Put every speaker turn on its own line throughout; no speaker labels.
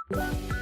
Bye.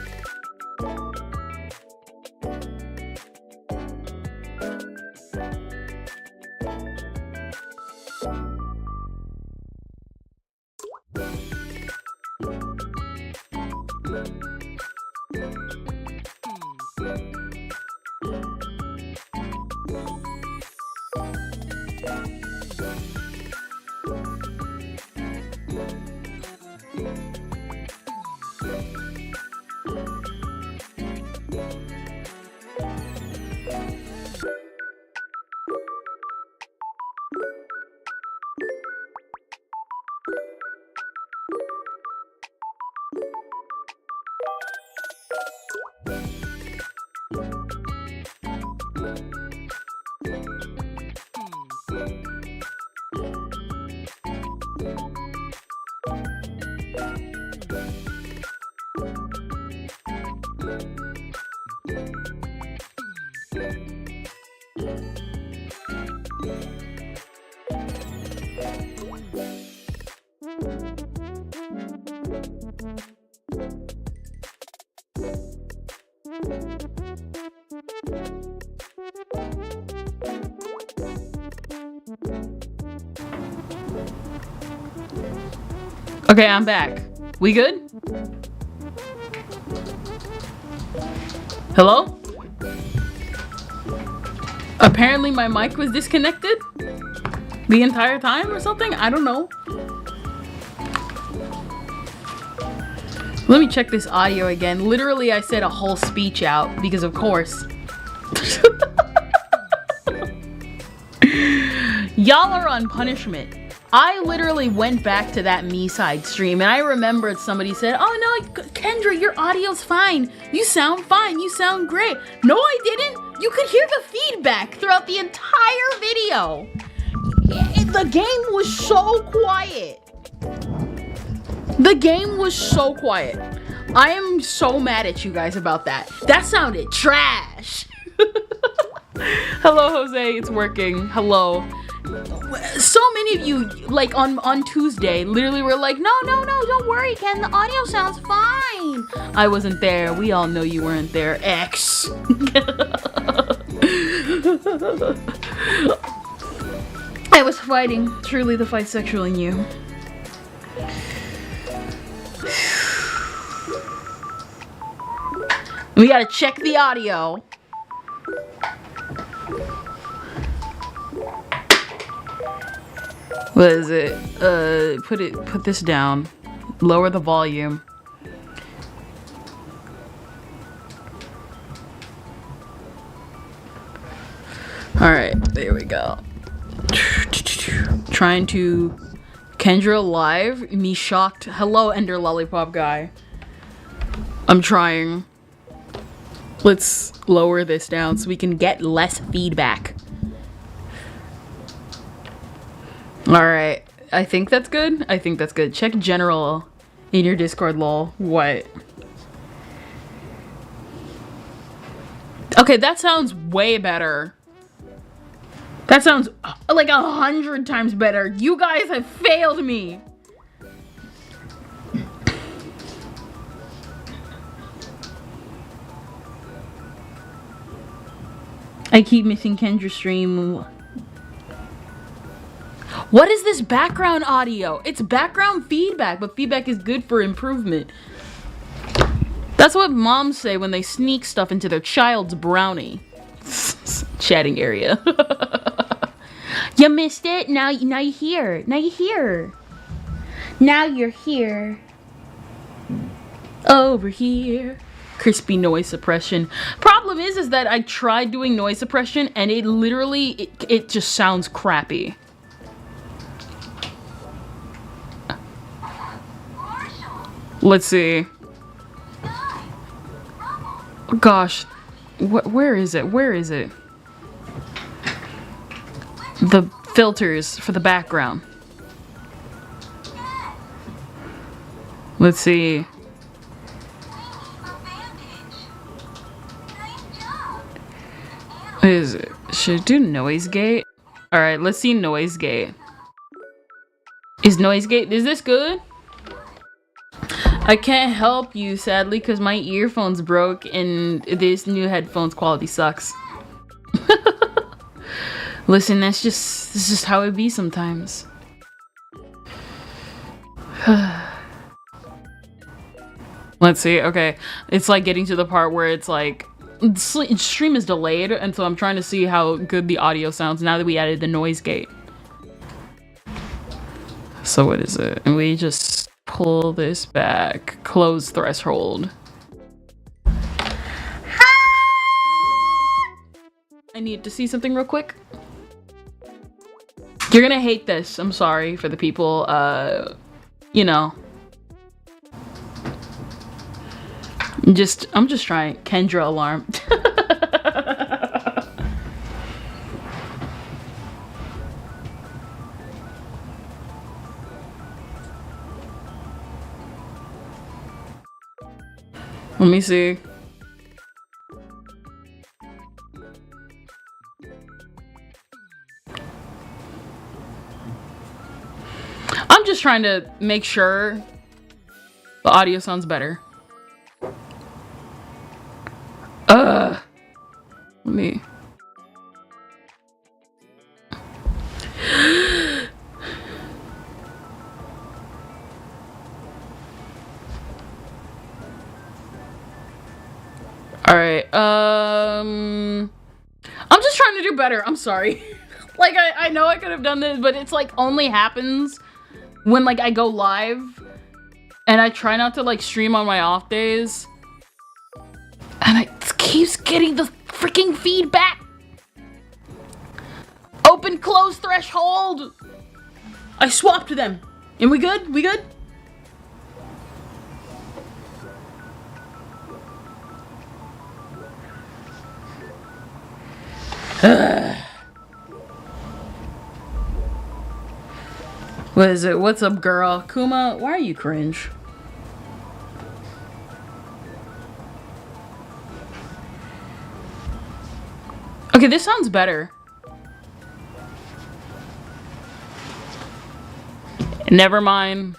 Okay, I'm back. We good? Hello? Apparently my mic was disconnected the entire time or something? I don't know. Let me check this audio again. Literally, I said a whole speech out because of course. Y'all are on punishment. I literally went back to that me side stream and I remembered somebody said, oh no, Kendra, your audio's fine. You sound fine. You sound great. No, I didn't. You could hear the feedback throughout the entire video. The game was so quiet. The game was so quiet. I am so mad at you guys about that. That sounded trash. Hello, Jose. It's working. Hello. So many of you, like on Tuesday, literally were like, no, don't worry, Ken. The audio sounds fine. I wasn't there. We all know you weren't there. X. I was fighting. Truly, the fight sexual in you. We gotta check the audio. What is it? Put this down. Lower the volume. Alright, there we go. Trying to Kendra live, me shocked. Hello, Ender Lollipop guy. I'm trying. Let's lower this down so we can get less feedback. Alright, I think that's good. I think that's good. Check general in your Discord, lol. What? Okay, that sounds way better. That sounds like 100 times better. You guys have failed me. I keep missing Kendra's stream. What is this background audio? It's background feedback, but feedback is good for improvement. That's what moms say when they sneak stuff into their child's brownie. Chatting area. You missed it? Now you're here. Now you're here. Now you're here. Over here. Crispy noise suppression. Problem is that I tried doing noise suppression and it literally, it just sounds crappy. Let's see. Gosh, where is it? Where is it? The filters for the background. Let's see. What is it? Should I do noise gate? Alright, let's see noise gate. Is noise gate, is this good? I can't help you, sadly, because my earphones broke and this new headphones quality sucks. Listen, that's just how it be sometimes. Let's see. Okay, it's like getting to the part where it's like stream is delayed, and so I'm trying to see how good the audio sounds now that we added the noise gate. So what is it? And we just pull this back, close threshold. I need to see something real quick. You're gonna hate this. I'm sorry for the people, you know. I'm just trying. Kendra alarm. Let me see. I'm just trying to make sure the audio sounds better. Let me. All right. I'm just trying to do better. I'm sorry. Like I know I could have done this, but it's like only happens when like I go live, and I try not to like stream on my off days, and it keeps getting the freaking feedback. Open close threshold. I swapped them. And we good? We good? What is it? What's up, girl? Kuma, why are you cringe? Okay, this sounds better. Never mind.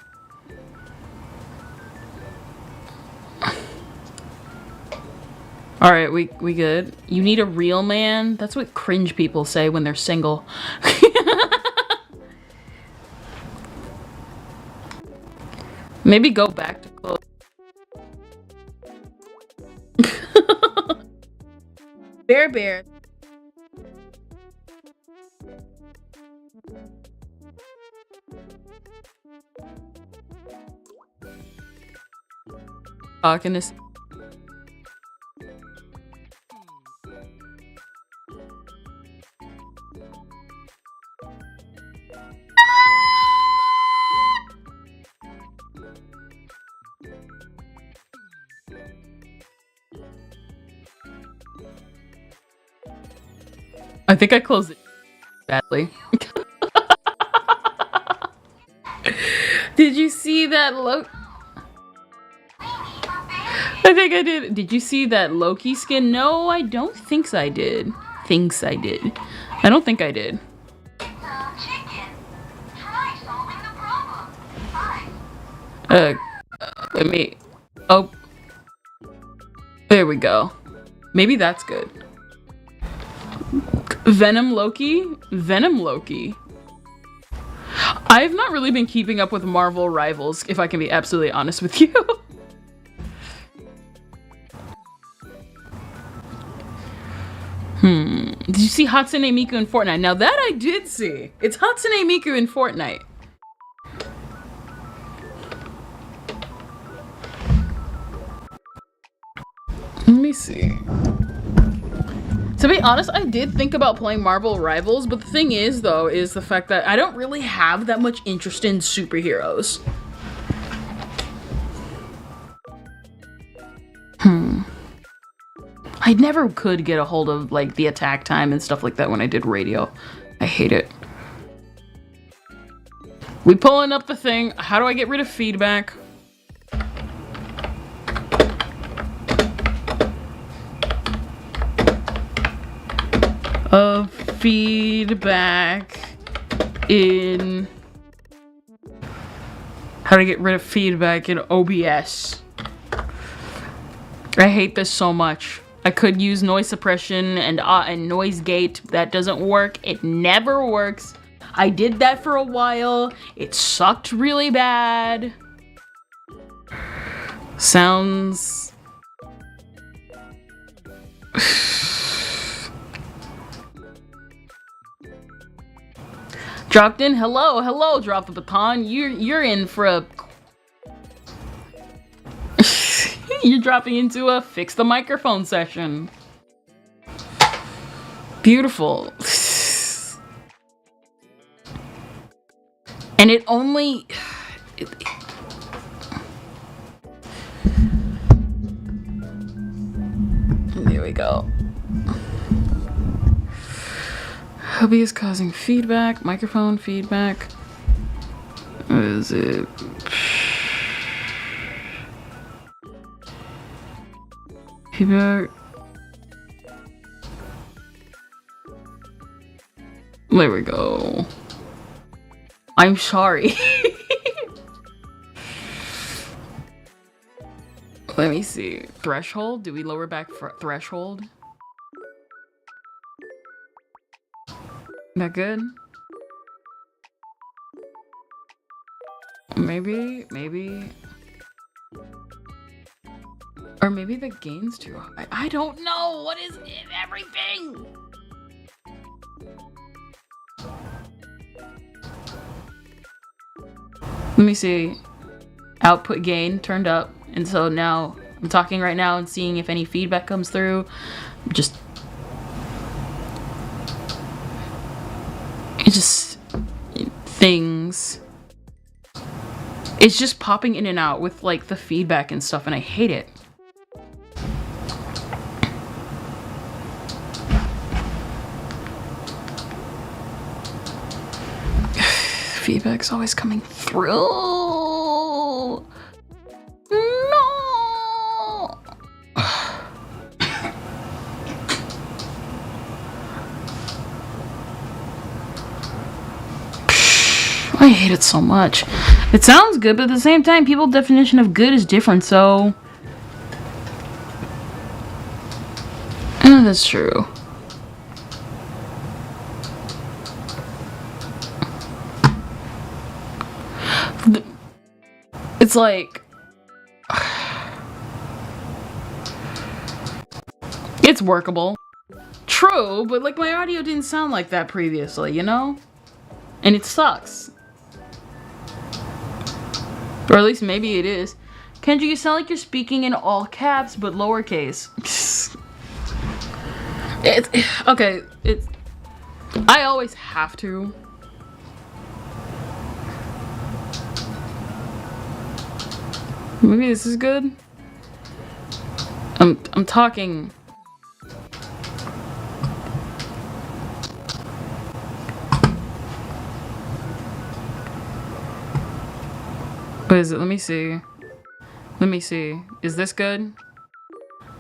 All right, we good. You need a real man? That's what cringe people say when they're single. Maybe go back to close. Bear. Talking this. I think I closed it badly. Did you see that I think I did. Did you see that Loki skin? No, I don't think I did. Thinks I did. I don't think I did. Let me. Oh. There we go. Maybe that's good. Venom Loki? Venom Loki. I've not really been keeping up with Marvel Rivals, if I can be absolutely honest with you. Did you see Hatsune Miku in Fortnite? Now that I did see. It's Hatsune Miku in Fortnite. Let me see. To be honest, I did think about playing Marvel Rivals, but the thing is, though, is the fact that I don't really have that much interest in superheroes. I never could get a hold of, like, the attack time and stuff like that when I did radio. I hate it. We pulling up the thing. How do I get rid of feedback? Of feedback in... How to get rid of feedback in OBS. I hate this so much. I could use noise suppression and noise gate. That doesn't work. It never works. I did that for a while. It sucked really bad. Sounds... Dropped in. Hello, drop the baton. You're in for a... You're dropping into a fix the microphone session. Beautiful. And it only... There we go. Hubby is causing feedback. Microphone feedback. What is it? Feedback. There we go. I'm sorry. Let me see. Threshold? Do we lower back threshold? That good? Maybe. Or maybe the gain's too high. I don't know. What is it? Everything? Let me see. Output gain turned up. And so now I'm talking right now and seeing if any feedback comes through. Just things. It's just popping in and out with like the feedback and stuff, and I hate it. Feedback's always coming through. No. I hate it so much. It sounds good, but at the same time, people's definition of good is different, so... that's true. It's like... it's workable. True, but like my audio didn't sound like that previously, you know? And it sucks. Or at least maybe it is. Kendra, you sound like you're speaking in all caps, but lowercase. Okay, I always have to. Maybe this is good. I'm talking. What is it? Let me see. Is this good?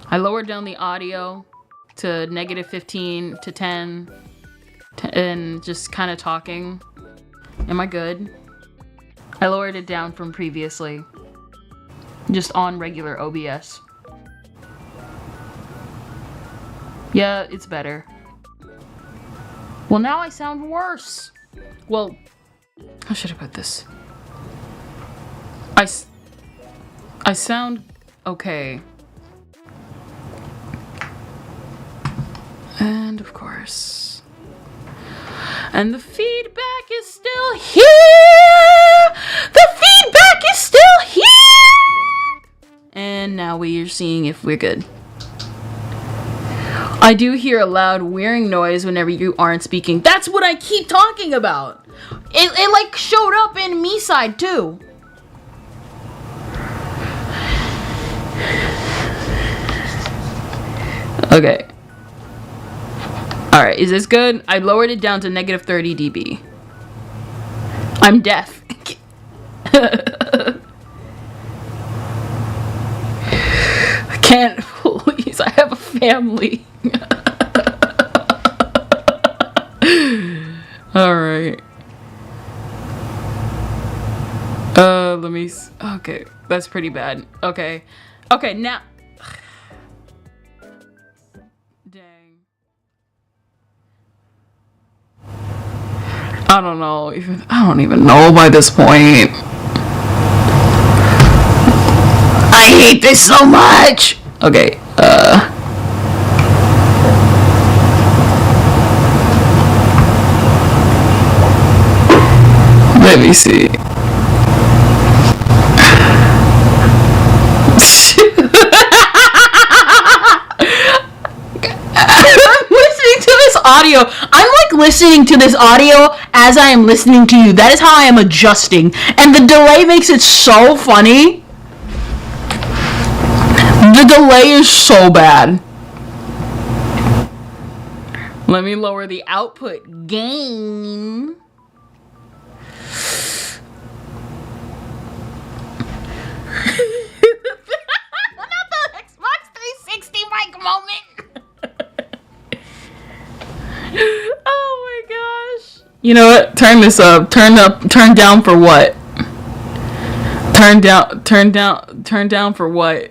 I lowered down the audio to -15 to 10 and just kind of talking. Am I good? I lowered it down from previously. Just on regular OBS. Yeah, it's better. Well, now I sound worse. Well, how should I put this? I sound okay. And of course. And the feedback is still here! The feedback is still here! And now we are seeing if we're good. I do hear a loud whirring noise whenever you aren't speaking. That's what I keep talking about. It like showed up in me side too. Okay. Alright, is this good? I lowered it down to -30 dB. I'm deaf. I can't, please, I have a family. Alright. Let me... okay, that's pretty bad. Okay. Okay, now... dang. I don't know. I don't even know by this point. I hate this so much. Okay, let me see. Audio. I'm like listening to this audio as I am listening to you. That is how I am adjusting. And the delay makes it so funny. The delay is so bad. Let me lower the output gain. Not the Xbox 360 mic moment. Oh my gosh. You know what? Turn this up. Turn down for what? Turn down for what?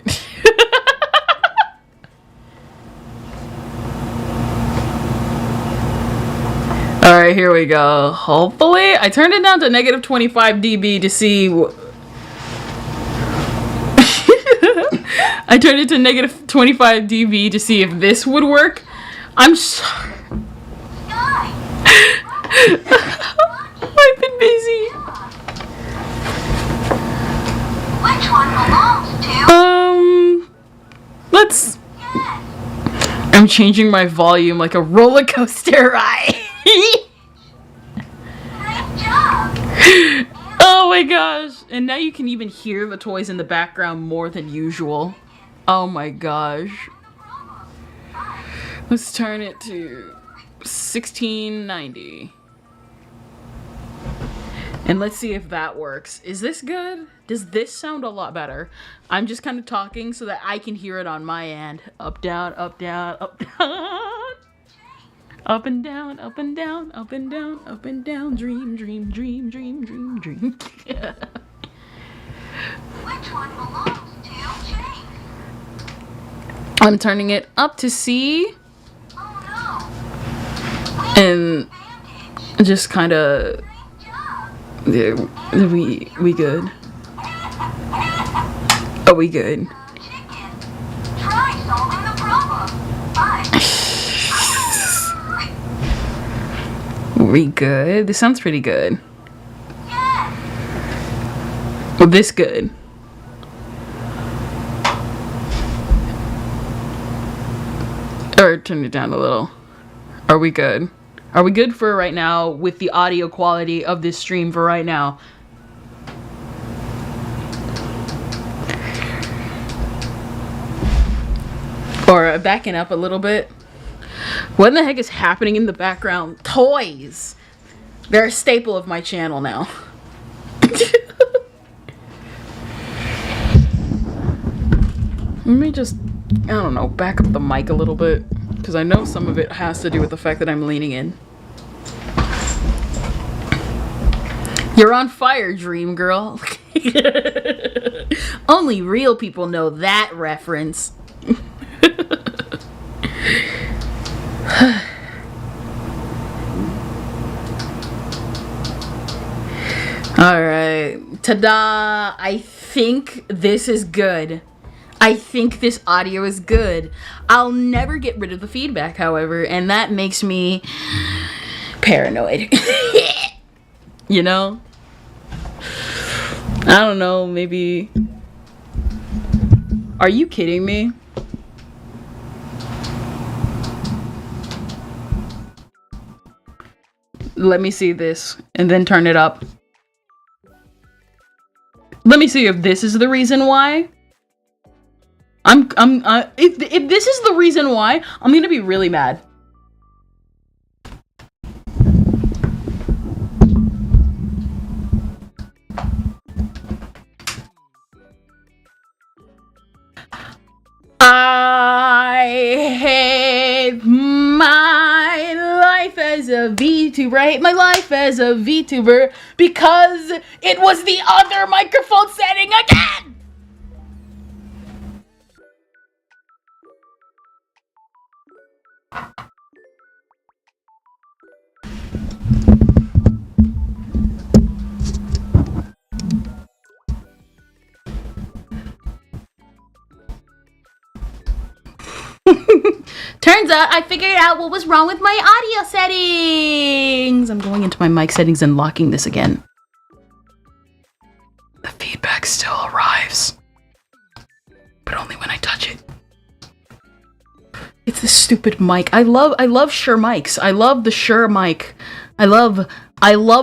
Alright, here we go. Hopefully, I turned it down to negative 25 dB to see. I turned it to negative 25 dB to see if this would work. I'm sorry. I've been busy.
Which one belongs to?
Let's. I'm changing my volume like a roller coaster ride.
Great job.
Oh my gosh. And now you can even hear the toys in the background more than usual. Oh my gosh. Let's turn it to 1690. And let's see if that works. Is this good? Does this sound a lot better? I'm just kind of talking so that I can hear it on my end. Up, down, up, down, up, down. Up and down, up and down, up and down, up and down. Dream, dream, dream, dream, dream, dream.
Which one belongs to Jake?
I'm turning it up to C.
Oh no.
And just kind of. Yeah, we good. Are we good?
Chicken. Try solving the problem. Bye.
We good? This sounds pretty good.
Yes.
Well, this good. Or turn it down a little. Are we good? Are we good for right now with the audio quality of this stream for right now? Or backing up a little bit. What in the heck is happening in the background? Toys! They're a staple of my channel now. Let me just, I don't know, back up the mic a little bit. Because I know some of it has to do with the fact that I'm leaning in. You're on fire, dream girl. Only real people know that reference. Alright. Ta-da! I think this is good. I think this audio is good. I'll never get rid of the feedback, however, and that makes me paranoid. You know? I don't know, maybe... Are you kidding me? Let me see this, and then turn it up. Let me see if this is the reason why. If this is the reason why, I'm gonna be really mad. I hate my life as a VTuber. I hate my life as a VTuber because it was the other microphone setting again! Turns out I figured out what was wrong with my audio settings. I'm going into my mic settings and locking this again. The feedback still arrives, but only when I touch it. It's this stupid mic. I love Shure mics. I love the Shure mic. I love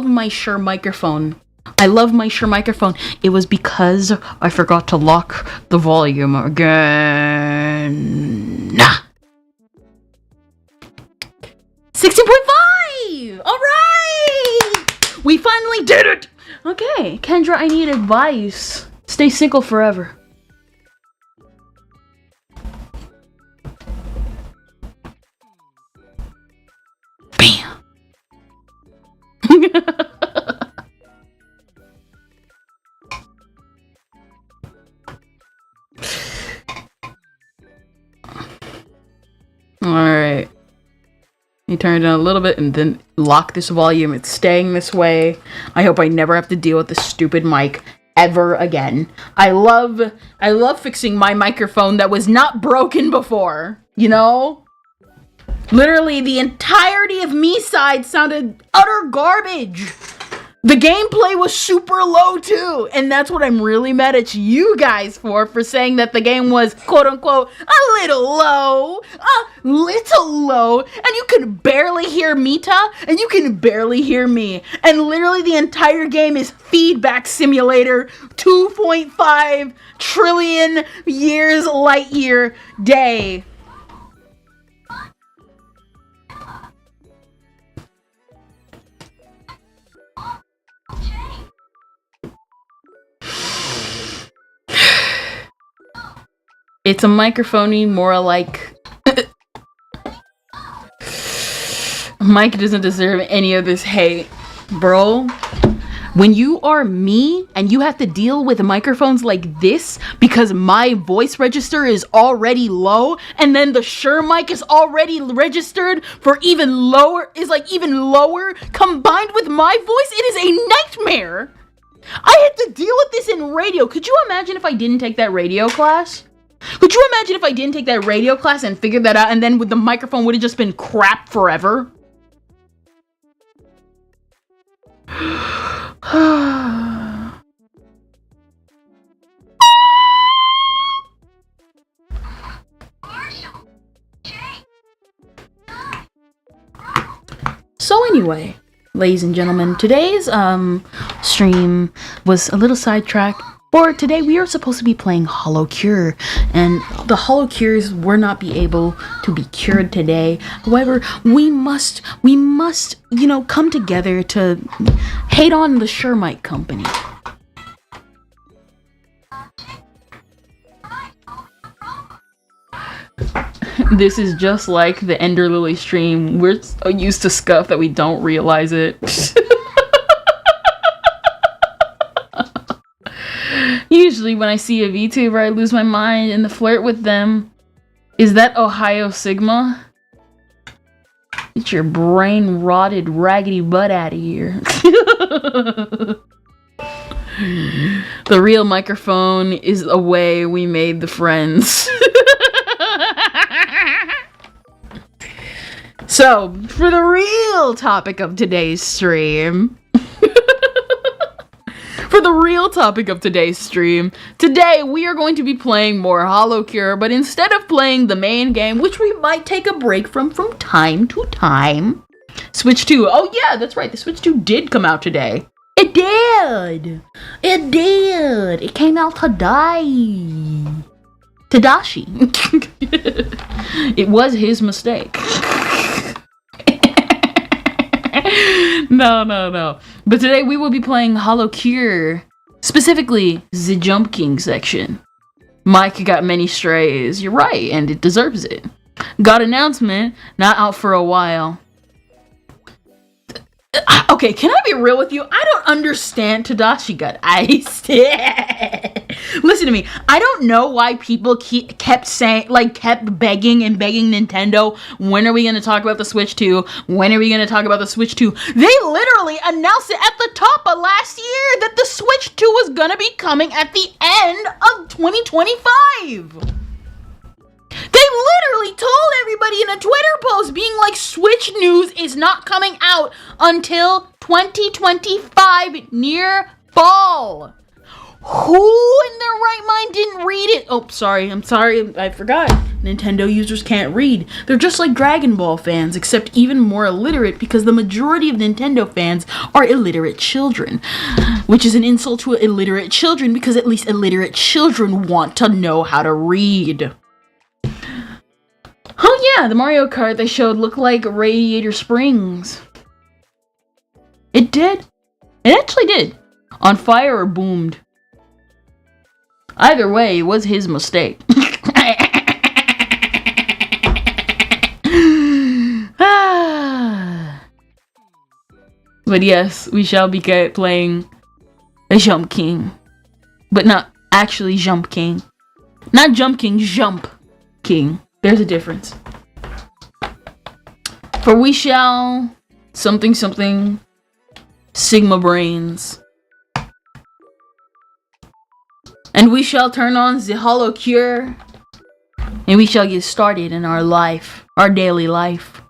my Shure microphone. I love my Shure microphone. It was because I forgot to lock the volume again. Nah. 16.5! Alright! We finally did it! Okay, Kendra, I need advice. Stay single forever. Bam! Alright. You turn it down a little bit and then lock this volume. It's staying this way. I hope I never have to deal with this stupid mic ever again. I love fixing my microphone that was not broken before. You know? Literally the entirety of me side sounded utter garbage. The gameplay was super low too, and that's what I'm really mad at you guys for saying that the game was quote unquote a little low, and you can barely hear Mita, and you can barely hear me, and literally the entire game is feedback simulator 2.5 trillion years light year day. It's a microphone more like... Mike doesn't deserve any of this hate. Bro, when you are me and you have to deal with microphones like this because my voice register is already low and then the Shure mic is already registered for even lower, combined with my voice, it is a nightmare. I had to deal with this in radio. Could you imagine if I didn't take that radio class? Could you imagine if I didn't take that radio class and figure that out and then with the microphone would have just been crap forever? So anyway, ladies and gentlemen, today's stream was a little sidetracked. For today, we are supposed to be playing Holocure, and the Holocures will not be able to be cured today. However, we must, you know, come together to hate on the Shure mic company. This is just like the Ender Lily stream. We're so used to scuff that we don't realize it. Usually when I see a VTuber, I lose my mind and flirt with them. Is that Ohio Sigma? Get your brain rotted raggedy butt out of here. The real microphone is a way we made the friends. So, for the real topic of today's stream... Today we are going to be playing more Holocure, but instead of playing the main game, which we might take a break from time to time, Switch 2. Oh yeah, that's right, the Switch 2 did come out today. It did! It came out today. Tadashi. It was his mistake. No. But today we will be playing Holocure, specifically the Jump King section. Mike got many strays. You're right, and it deserves it. Got announcement, not out for a while. Okay, can I be real with you? I don't understand Tadashi got iced. Listen to me. I don't know why people kept begging Nintendo, when are we going to talk about the Switch 2? When are we going to talk about the Switch 2? They literally announced it at the top of last year that the Switch 2 was going to be coming at the end of 2025. They literally told everybody in a Twitter post being like, Switch news is not coming out until 2025 near fall. Who in their right mind didn't read it? Oh, sorry. I'm sorry. I forgot. Nintendo users can't read. They're just like Dragon Ball fans, except even more illiterate because the majority of Nintendo fans are illiterate children. Which is an insult to illiterate children because at least illiterate children want to know how to read. Oh yeah, the Mario Kart they showed looked like Radiator Springs. It did. It actually did. On fire or boomed. Either way, it was his mistake. But yes, we shall be playing a Jump King. But not actually Jump King. Not Jump King, Jump King. There's a difference. For we shall something something Sigma brains. And we shall turn on the Holocure. And we shall get started in our life. Our daily life.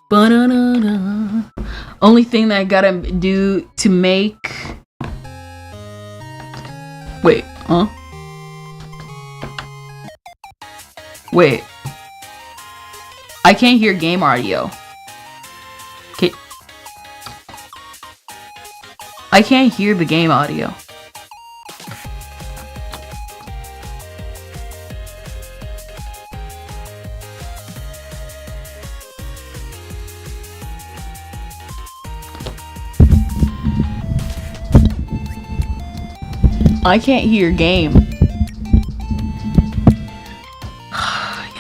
Ba-da-da-da. Only thing that I gotta do to make... Wait, huh? Wait. I can't hear game audio. Okay. I can't hear the game audio. I can't hear game. You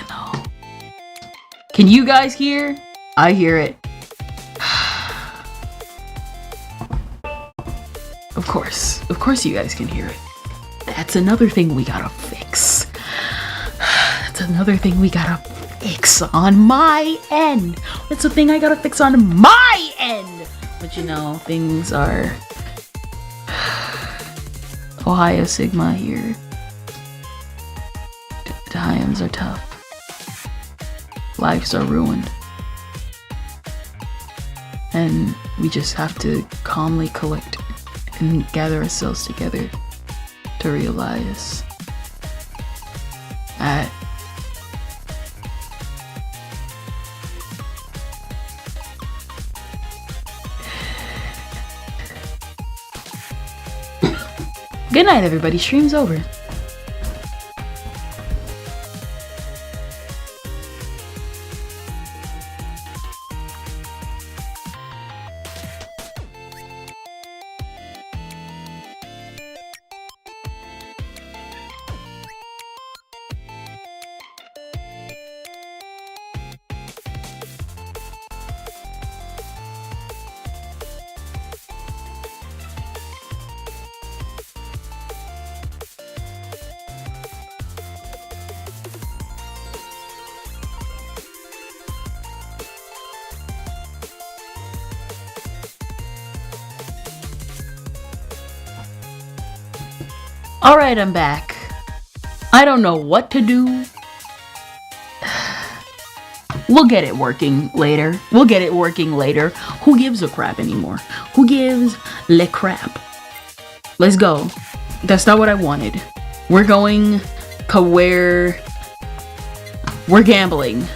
know. Can you guys hear? I hear it. Of course you guys can hear it. That's another thing we gotta fix. That's another thing we gotta fix on my end. That's a thing I gotta fix on my end. But you know, things are Ohio Sigma here. Times are tough. Lives are ruined. And we just have to calmly collect and gather ourselves together to realize that good night, everybody. Stream's over. Alright, I'm back. I don't know what to do. We'll get it working later. Who gives a crap anymore? Who gives le crap? Let's go. That's not what I wanted. We're going to where we're gambling.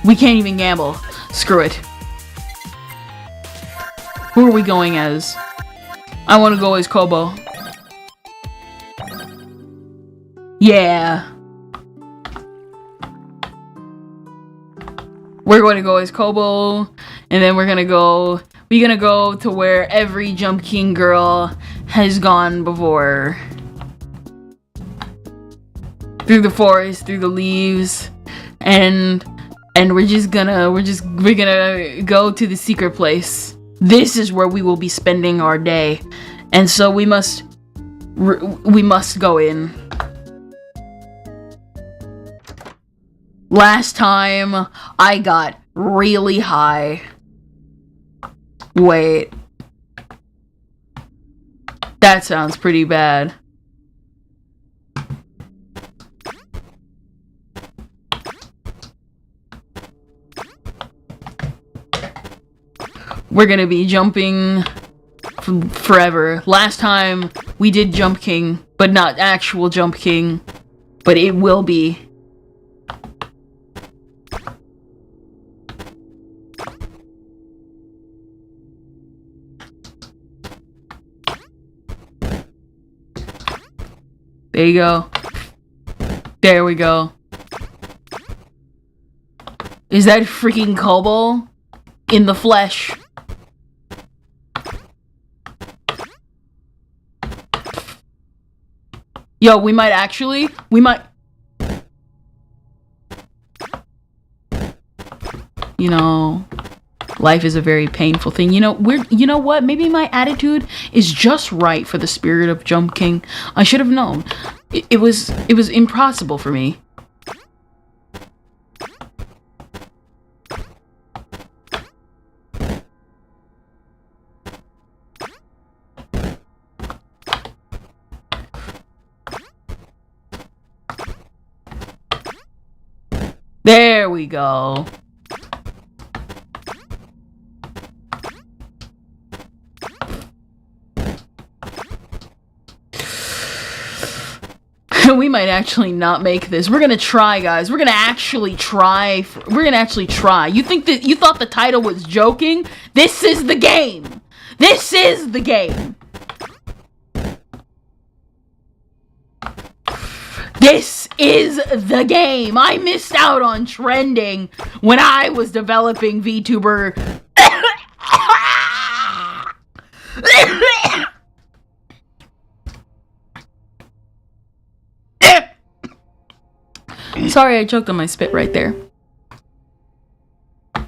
We can't even gamble. Screw it. Who are we going as? I want to go as Kobo. Yeah. We're going to go as Kobo, and then we're gonna go to where every Jump King girl has gone before. Through the forest, through the leaves, and we're gonna go to the secret place. This is where we will be spending our day, and so we must go in. Last time I got really high. Wait. That sounds pretty bad. We're gonna be jumping forever. Last time we did Jump King, but not actual Jump King, but it will be. There you go. There we go. Is that freaking Kobo? In the flesh. Yo, we might... You know, life is a very painful thing. You know what? Maybe my attitude is just right for the spirit of Jump King. I should have known. It was impossible for me. There we go. We might actually not make this. We're gonna try, guys. We're gonna actually try. You thought the title was joking? This is the game. This is the game. This is the game. I missed out on trending when I was developing VTuber. Sorry, I choked on my spit right there. I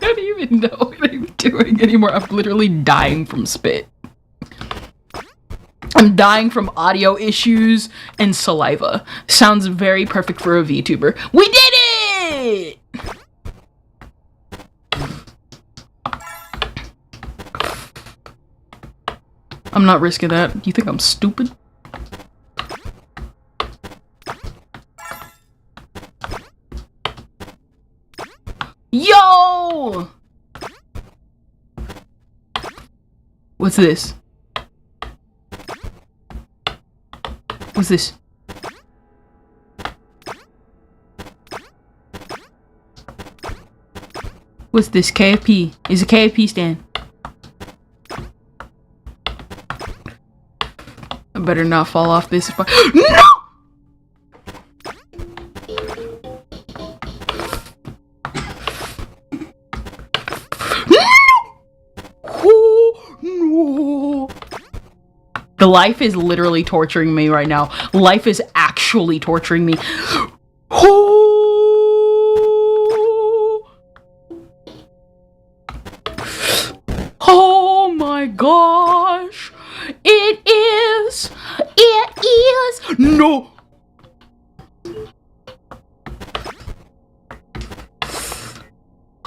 don't even know what I'm doing anymore. I'm literally dying from spit. I'm dying from audio issues and saliva. Sounds very perfect for a VTuber. We did it! I'm not risking that. You think I'm stupid? Yo! What's this? What's this? What's this? KFP. Is a KFP stand. I better not fall off this. No! The life is literally torturing me right now. Life is actually torturing me. Oh my gosh. It is. No.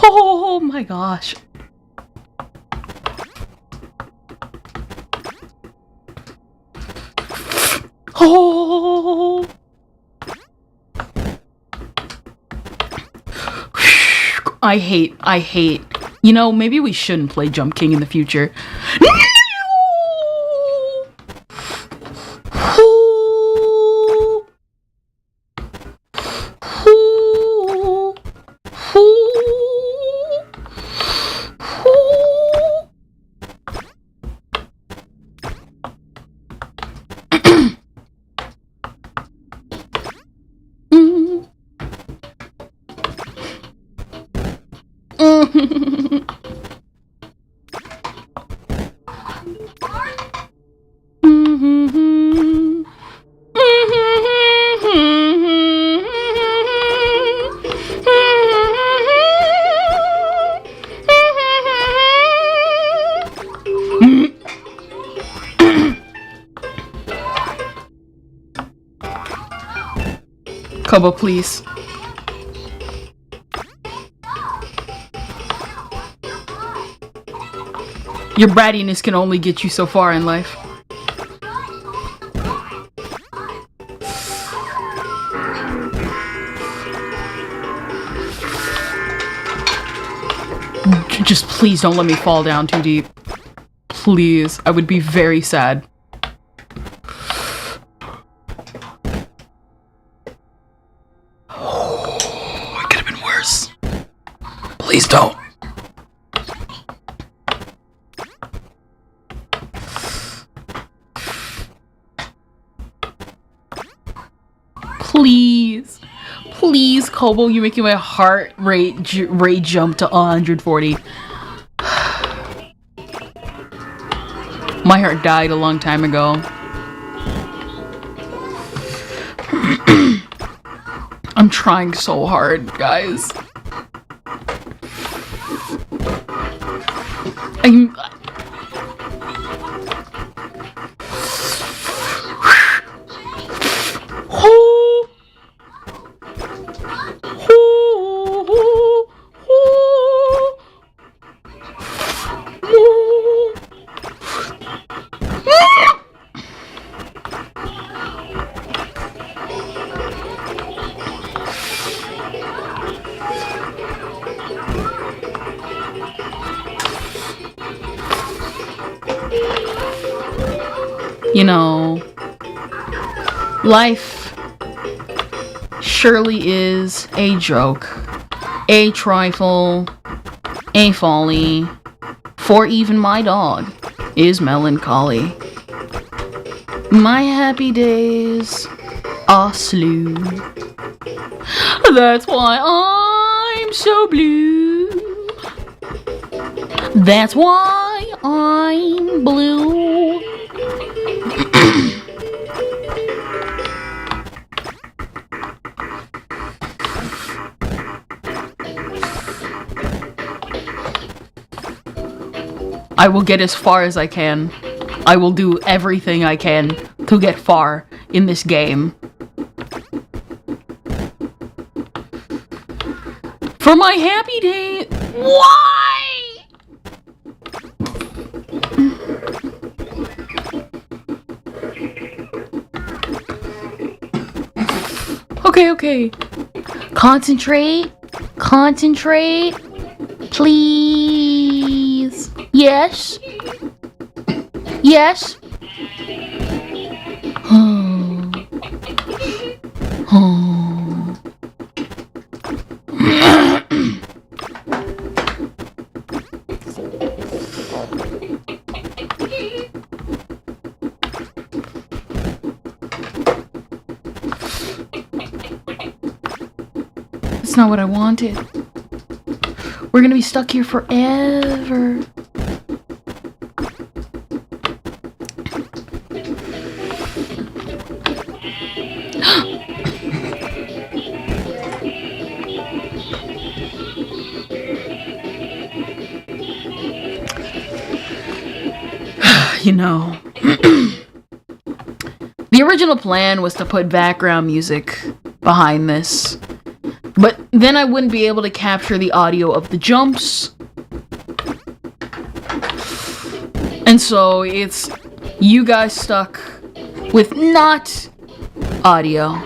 Oh my gosh. Oh. I hate. You know, maybe we shouldn't play Jump King in the future. Kobo, please. Your brattiness can only get you so far in life. Just please don't let me fall down too deep. Please. I would be very sad. Oh, it could have been worse. Please don't. Please. Please, Kobo, you're making my heart rate jump to 140. My heart died a long time ago. I'm trying so hard, guys. You know, life surely is a joke, a trifle, a folly, for even my dog is melancholy. My happy days are slew. That's why I'm so blue. That's why I'm blue. I will get as far as I can. I will do everything I can to get far in this game. For my happy day. Why? Okay. Concentrate. Please. Yes. That's not what I wanted. We're gonna be stuck here forever. You know, the original plan was to put background music behind this, but then I wouldn't be able to capture the audio of the jumps, and so it's you guys stuck with not audio.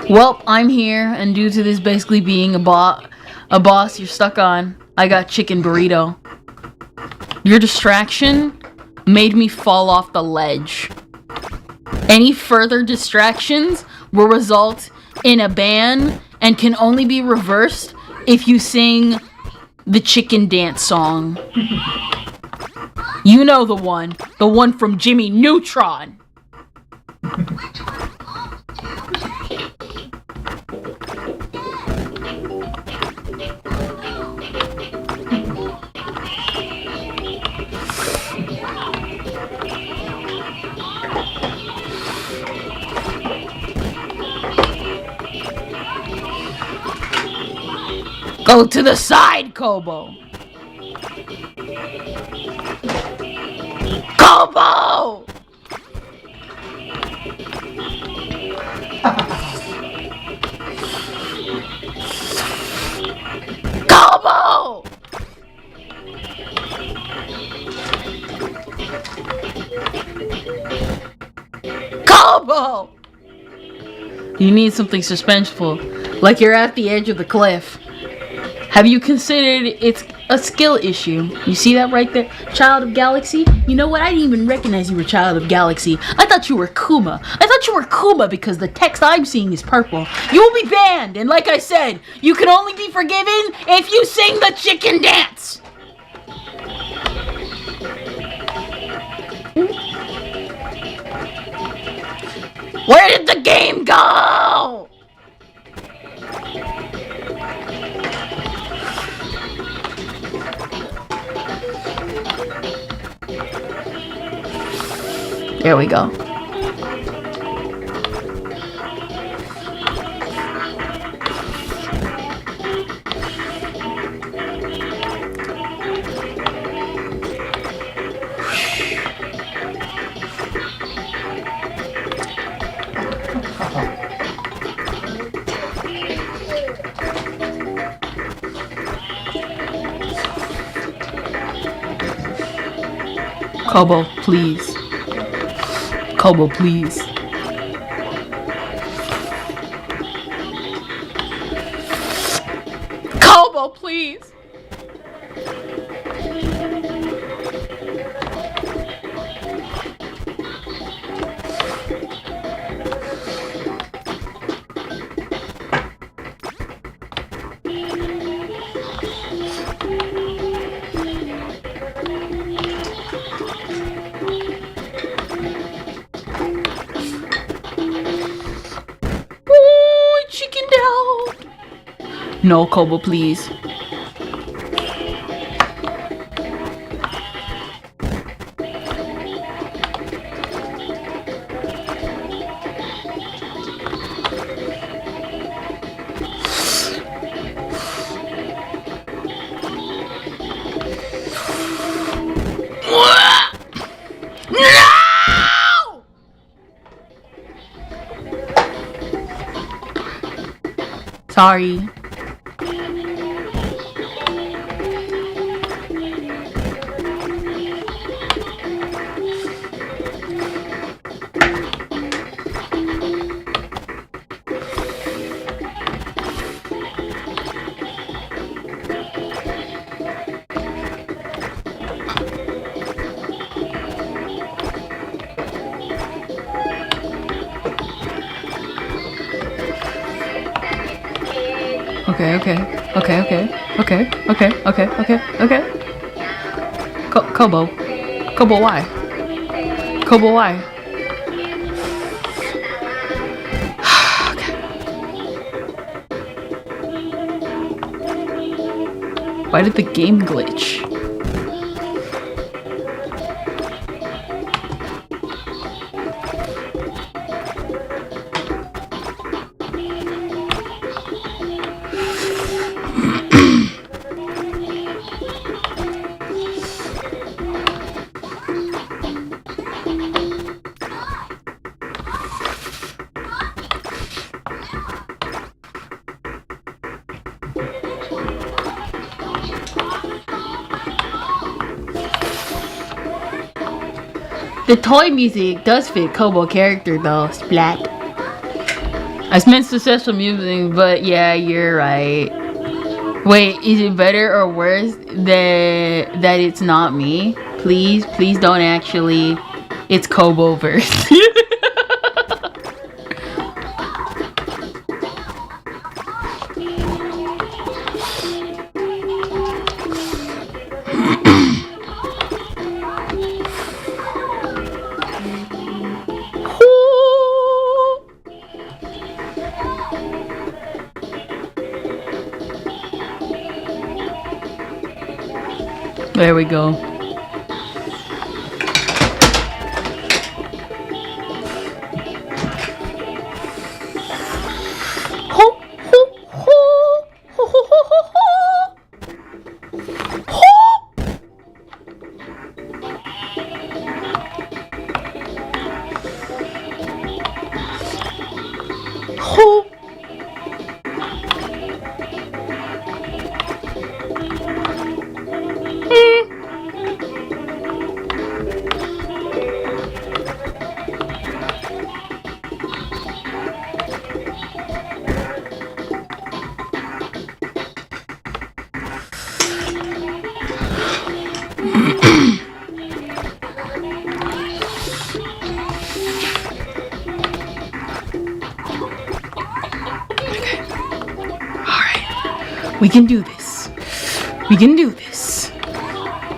Well, I'm here, and due to this basically being a boss you're stuck on, I got chicken burrito. Your distraction made me fall off the ledge. Any further distractions will result in a ban and can only be reversed if you sing the chicken dance song. You know the one from Jimmy Neutron. Go to the side, Kobo! Kobo! Kobo! You need something suspenseful, like you're at the edge of the cliff. Have you considered it's a skill issue? You see that right there? Child of Galaxy? You know what? I didn't even recognize you were Child of Galaxy. I thought you were Kuma. I thought you were Kuma because the text I'm seeing is purple. You will be banned, and like I said, you can only be forgiven if you sing the chicken dance. Where did the game go? There we go. Kobo, please. Kobo, please. Kobo, please. Chicken down. No, Kobo, please. No! Sorry. Okay. Kobo. Kobo, why? Kobo, why? Okay. Why did the game glitch? The toy music does fit Kobo character though, splat. I meant successful music, but yeah, you're right. Wait, is it better or worse that it's not me? Please don't actually. It's Kobo verse. There we go. can do this. We can do this.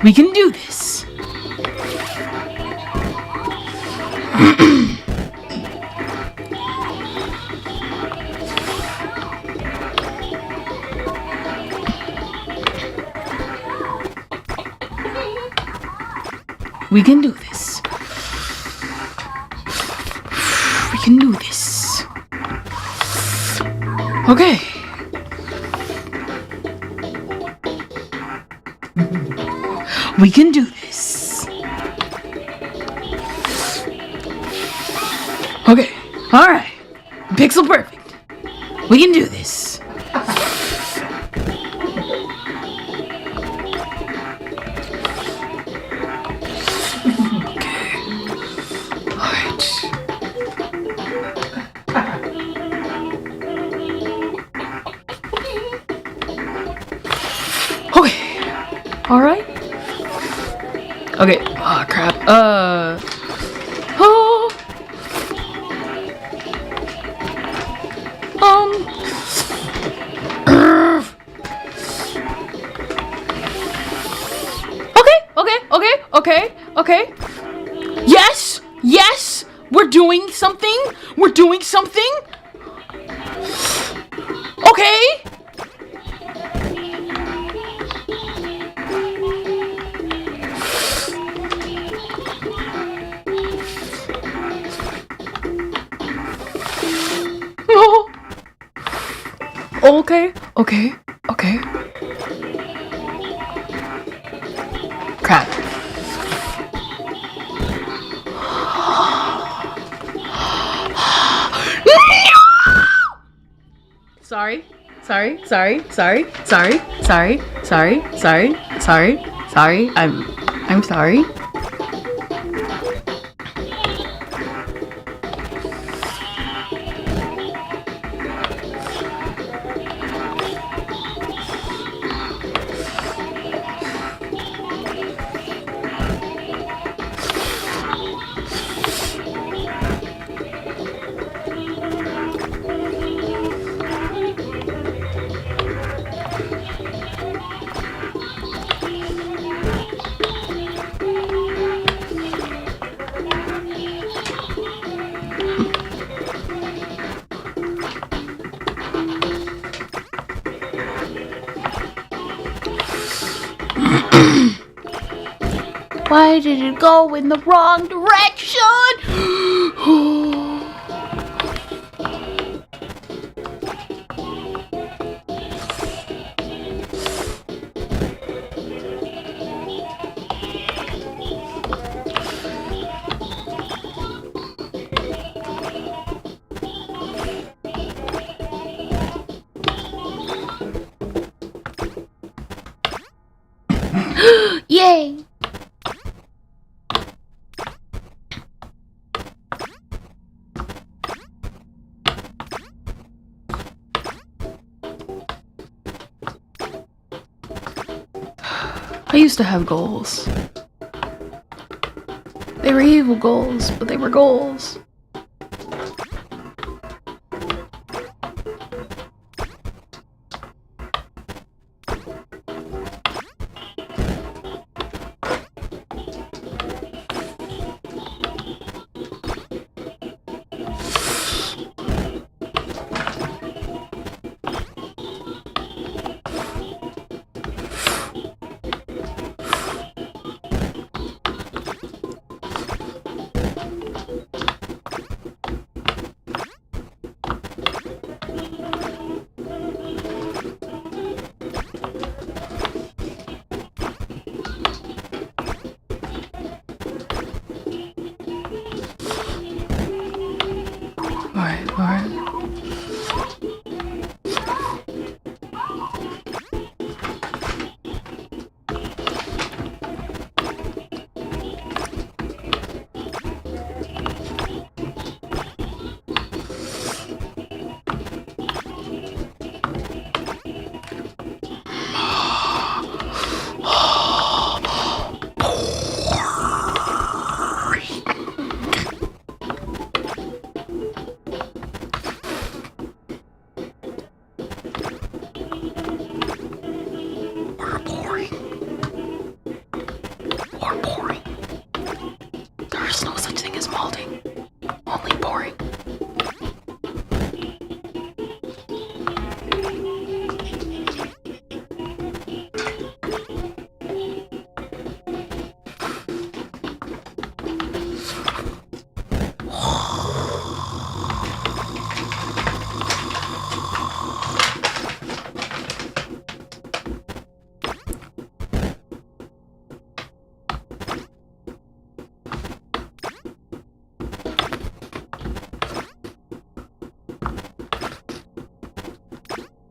We can do this. We can do this. We can do this. Okay. We can do this. Okay. All right. Pixel perfect. We can do this. All right. Okay. Oh crap. Oh. Okay. Yes. Yes. We're doing something. We're doing something. Okay. Okay. Crap. Sorry. I'm sorry. Why did it go in the wrong direction? Yay! I used to have goals. They were evil goals, but they were goals. Alright.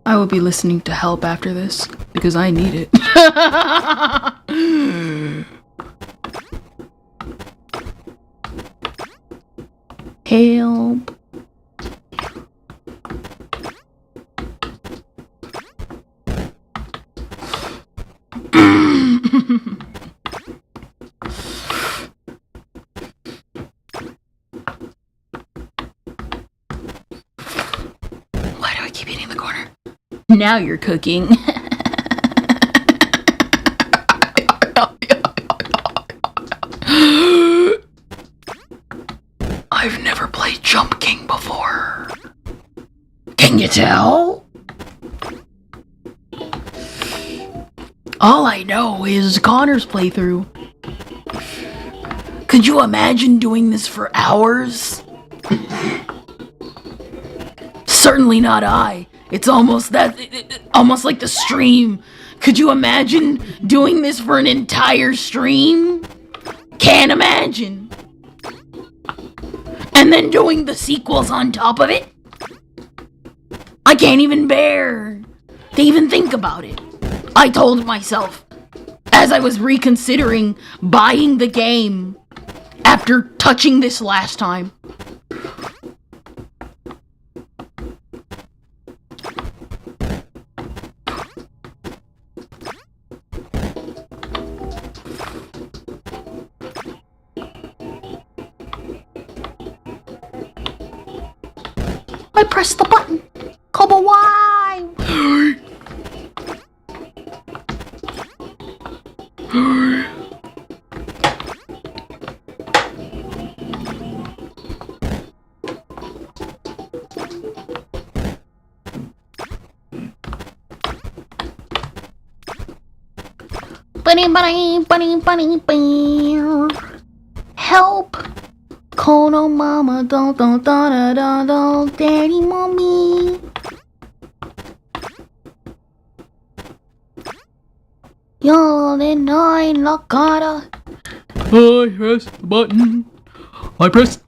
I will be listening to Help after this because I need it. Help. Why do I keep hitting the corner? Now you're cooking. I've never played Jump King before. Can you tell? All I know is Connor's playthrough. Could you imagine doing this for hours? Certainly not I. It's almost like the stream. Could you imagine doing this for an entire stream? Can't imagine. And then doing the sequels on top of it? I can't even bear to even think about it. I told myself, as I was reconsidering buying the game after touching this last time, I pressed the button. Kobo, why? Help! Kono mama don't daddy mommy. Yo, then I gotta. I pressed the button. I pressed.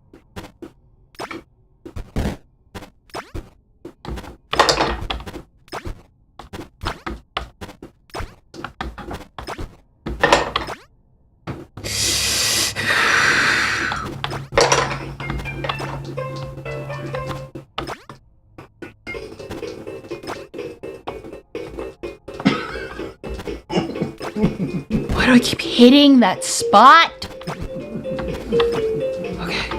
Why do I keep hitting that spot? Okay.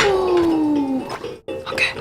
Ooh. Okay.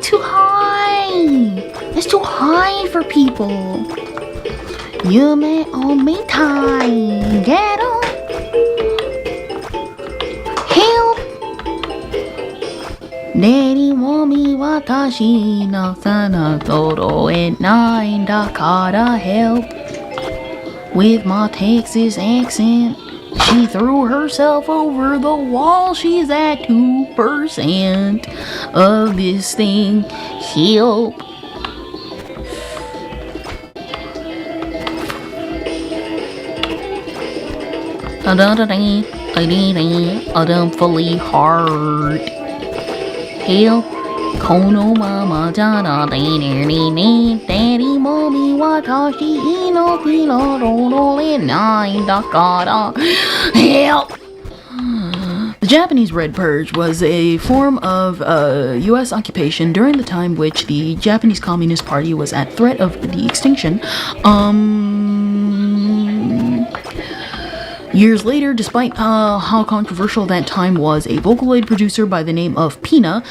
Too high. It's too high for people. You may own me time. Get on. Help. Daddy want me watashi no sana todo at 9 Dakota help. With my Texas accent, she threw herself over the wall. She's at 2% of this thing. Help. I'm fully hard. Help. Kono mama jana daddy mommy watashi no kino roro nai dakara. Help! The Japanese Red Purge was a form of U.S. occupation during the time which the Japanese Communist Party was at threat of the extinction. Years later, despite how controversial that time was, a Vocaloid producer by the name of Pina,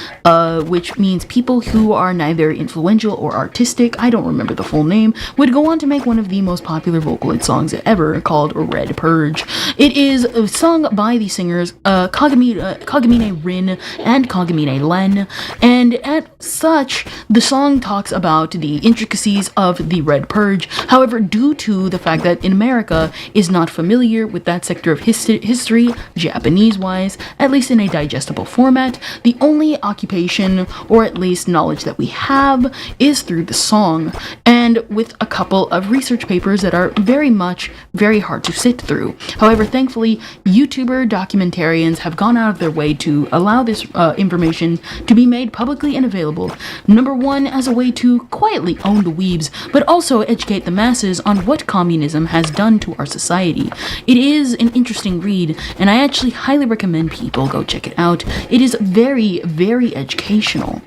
which means people who are neither influential or artistic, I don't remember the full name, would go on to make one of the most popular Vocaloid songs ever, called Red Purge. It is sung by the singers Kagamine Rin and Kagamine Len, and as such, the song talks about the intricacies of the Red Purge. However, due to the fact that in America is not familiar with that sector of history, Japanese-wise, at least in a digestible format, the only occupation, or at least knowledge that we have, is through the song, and with a couple of research papers that are very hard to sit through. However, thankfully, YouTuber documentarians have gone out of their way to allow this information to be made publicly and available. Number one, as a way to quietly own the weebs, but also educate the masses on what communism has done to our society. It is an interesting read, and I actually highly recommend people go check it out. It is very educational.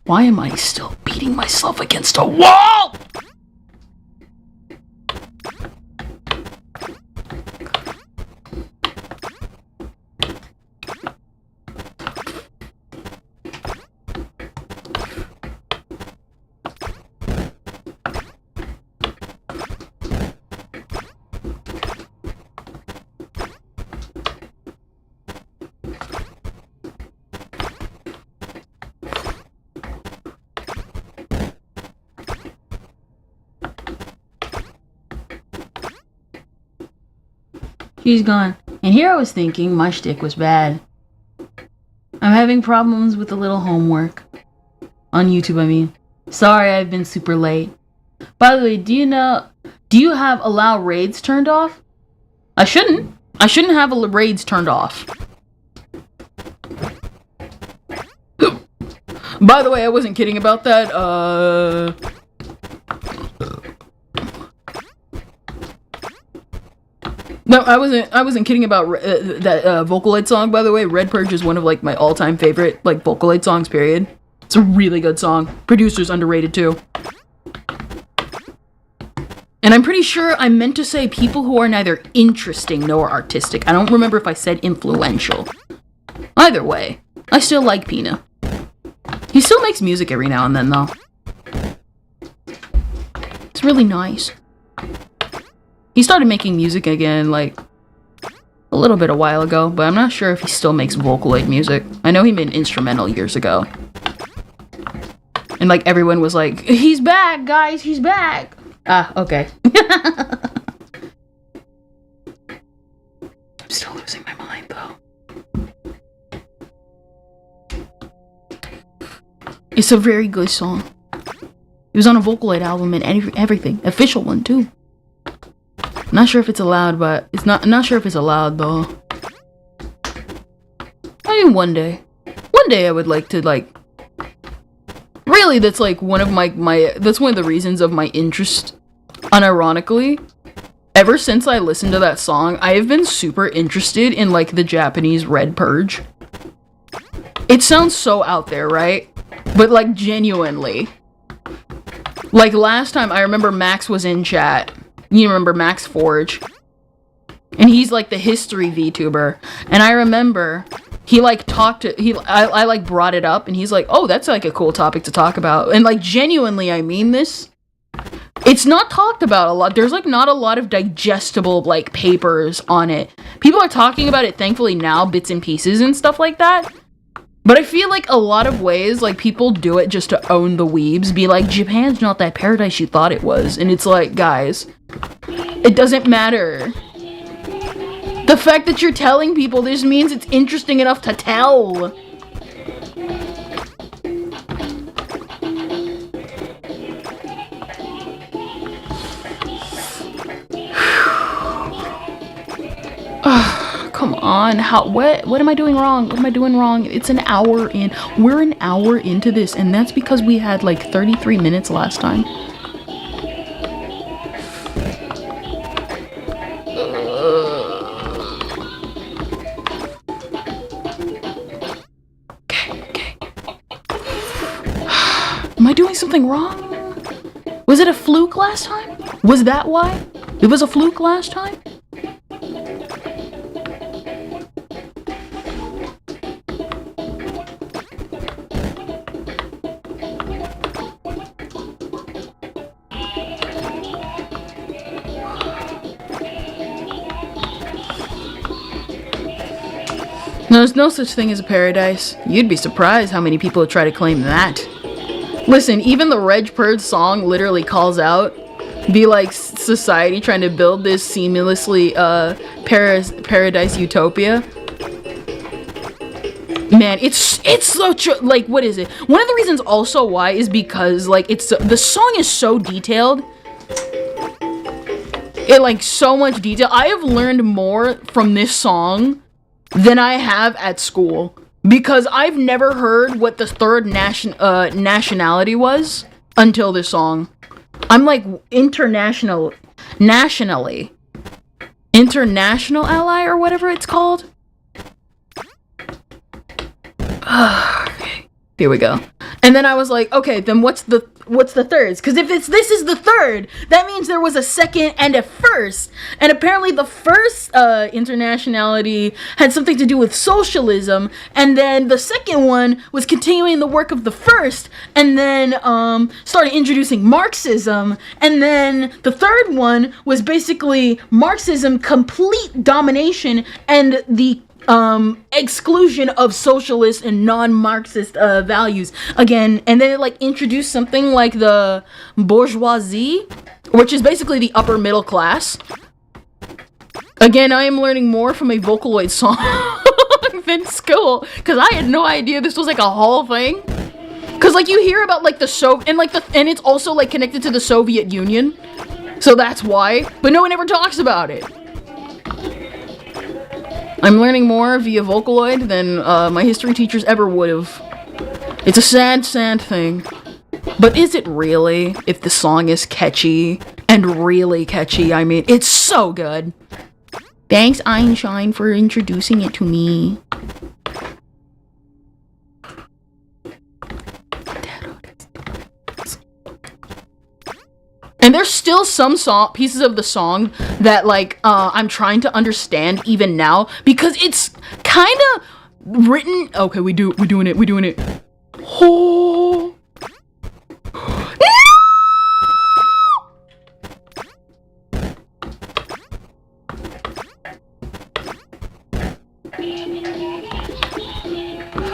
Why am I still beating myself against a wall? She's gone. And here I was thinking my shtick was bad. I'm having problems with a little homework. On YouTube, I mean. Sorry, I've been super late. By the way, do you have allow raids turned off? I shouldn't have raids turned off. By the way, I wasn't kidding about that. No, I wasn't kidding about that Vocaloid song, by the way. Red Purge is one of, like, my all-time favorite, like, Vocaloid songs, period. It's a really good song. Producer's underrated, too. And I'm pretty sure I meant to say people who are neither interesting nor artistic. I don't remember if I said influential. Either way, I still like Pina. He still makes music every now and then, though. It's really nice. He started making music again, like, a little bit a while ago, but I'm not sure if he still makes Vocaloid music. I know he made instrumental years ago. And, like, everyone was like, he's back, guys, he's back! Ah, okay. I'm still losing my mind, though. It's a very good song. It was on a Vocaloid album and everything. Official one, too. Not sure if it's allowed, but I'm not sure if it's allowed, though. I mean, one day I would like to, like, really, that's, like, one of that's one of the reasons of my interest, unironically. Ever since I listened to that song, I have been super interested in, like, the Japanese Red Purge. It sounds so out there, right? But, like, genuinely. Like, last time, I remember Max was in chat. You remember Max Forge? And he's, like, the history VTuber. And I remember he, like, I like, brought it up, and he's like, oh, that's, like, a cool topic to talk about. And, like, genuinely, I mean this. It's not talked about a lot. There's, like, not a lot of digestible, like, papers on it. People are talking about it, thankfully, now, bits and pieces and stuff like that. But I feel like a lot of ways, like, people do it just to own the weebs. Be like, Japan's not that paradise you thought it was. And it's like, guys, it doesn't matter. The fact that you're telling people this means it's interesting enough to tell. come on. What am I doing wrong? What am I doing wrong? It's an hour in. We're an hour into this, and that's because we had like 33 minutes last time. Okay. Am I doing something wrong? Was it a fluke last time? Was that why? It was a fluke last time? There's no such thing as a paradise. You'd be surprised how many people try to claim that. Listen, even the Reg Purge song literally calls out, be like society trying to build this seamlessly paradise utopia. Man, it's such a, like, what is it? One of the reasons also why is because like the song is so detailed. It like so much detail. I have learned more from this song than I have at school. Because I've never heard what the third nationality was until this song. I'm like international ally or whatever it's called. Okay, here we go. And then I was like, okay, then what's the thirds? Because if this is the third, that means there was a second and a first. And apparently the first internationality had something to do with socialism, and then the second one was continuing the work of the first, and then started introducing Marxism, and then the third one was basically Marxism complete domination and the exclusion of socialist and non-Marxist values again, and then it like introduced something like the bourgeoisie, which is basically the upper middle class. Again, I am learning more from a Vocaloid song than school, because I had no idea this was like a whole thing. Because like you hear about like the and it's also like connected to the Soviet Union, so that's why. But no one ever talks about it. I'm learning more via Vocaloid than my history teachers ever would have. It's a sad, sad thing. But is it really? If the song is catchy, and really catchy, I mean, it's so good. Thanks, Einstein, for introducing it to me. And there's still some pieces of the song that like I'm trying to understand even now, because it's kind of written. Okay, we're doing it. Oh. No!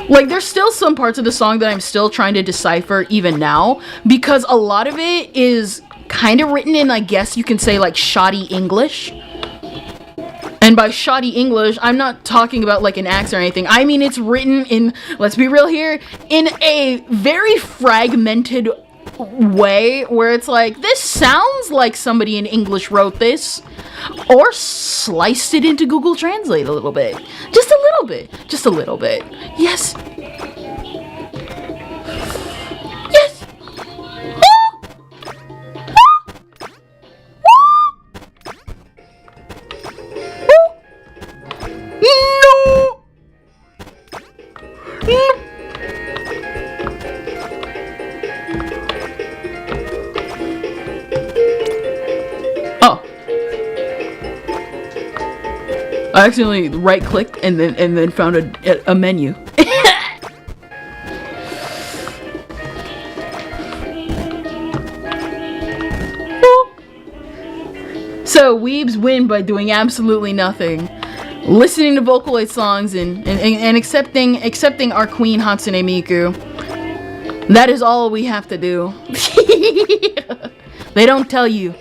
Like, there's still some parts of the song that I'm still trying to decipher even now, because a lot of it is kind of written in, I guess you can say, like, shoddy English. And by shoddy English, I'm not talking about like an accent or anything. I mean, it's written in, let's be real here, in a very fragmented way where it's like, this sounds like somebody in English wrote this, or sliced it into Google Translate a little bit. Just a little bit. Just a little bit. Yes. Yes. No. Oh. I accidentally right-clicked and then found a menu. So weebs win by doing absolutely nothing, listening to Vocaloid songs and accepting our queen Hatsune Miku. That is all we have to do. They don't tell you.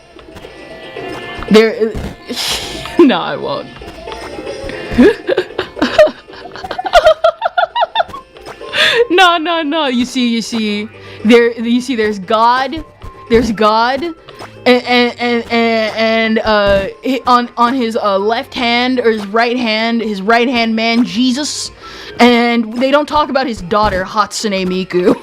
No, I won't. No. You see, there's God, on his left hand or his right hand man Jesus, and they don't talk about his daughter Hatsune Miku.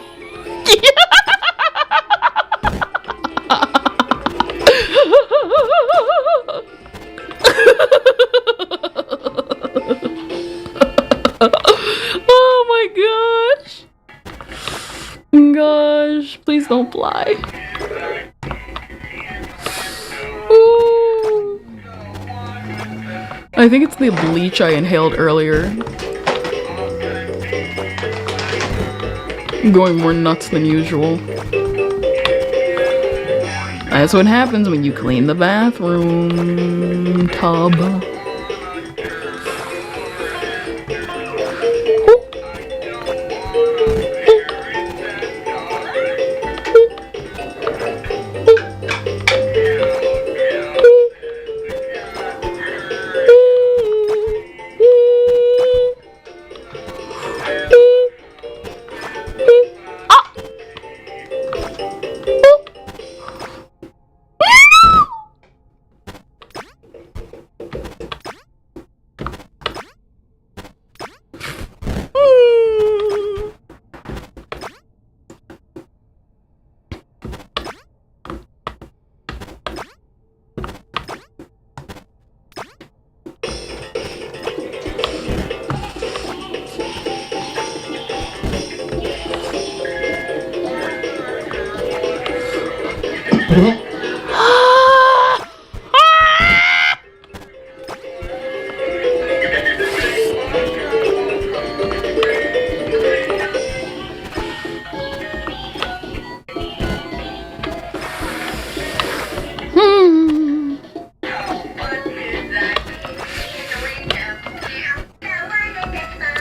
Oh my gosh, please don't fly. Ooh. I think it's the bleach I inhaled earlier. I'm going more nuts than usual. That's what happens when you clean the bathroom tub.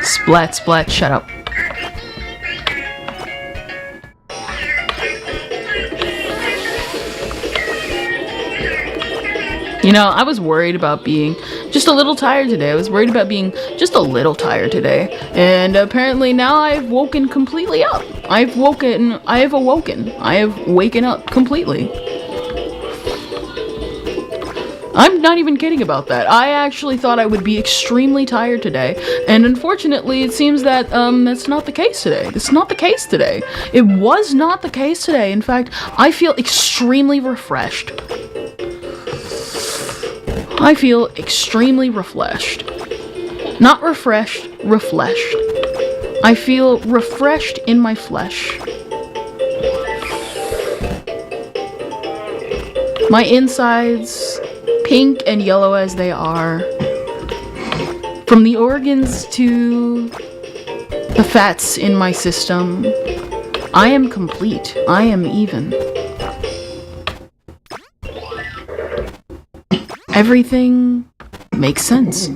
Splat, splat, shut up. You know, I was worried about being just a little tired today. I was worried about being just a little tired today. And apparently now I've woken completely up. I have waken up completely. I'm not even kidding about that. I actually thought I would be extremely tired today, and unfortunately it seems that that's not the case today. It's not the case today. It was not the case today. In fact, I feel extremely refreshed. I feel extremely refreshed. Not refreshed, refreshed. I feel refreshed in my flesh. My insides, pink and yellow as they are, from the organs to the fats in my system, I am complete. I am even. Everything makes sense.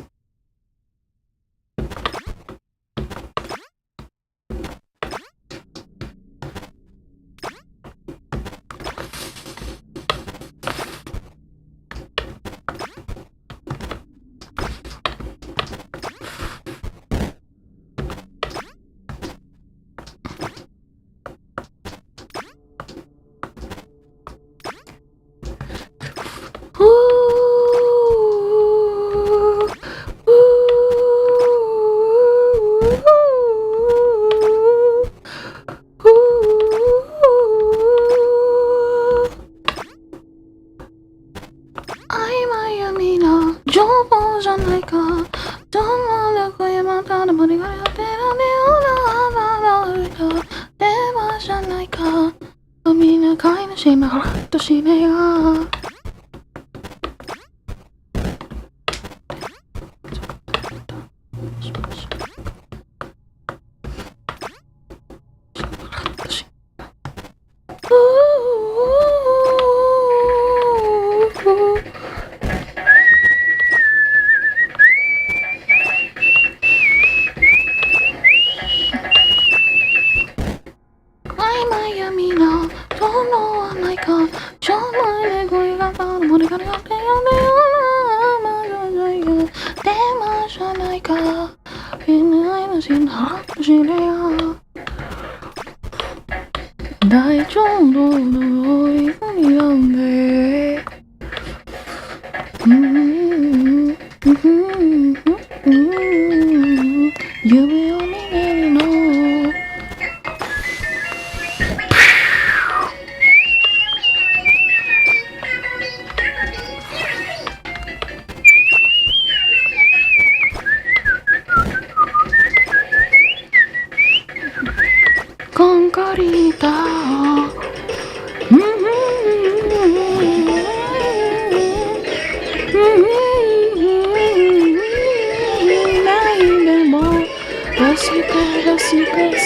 I don't know.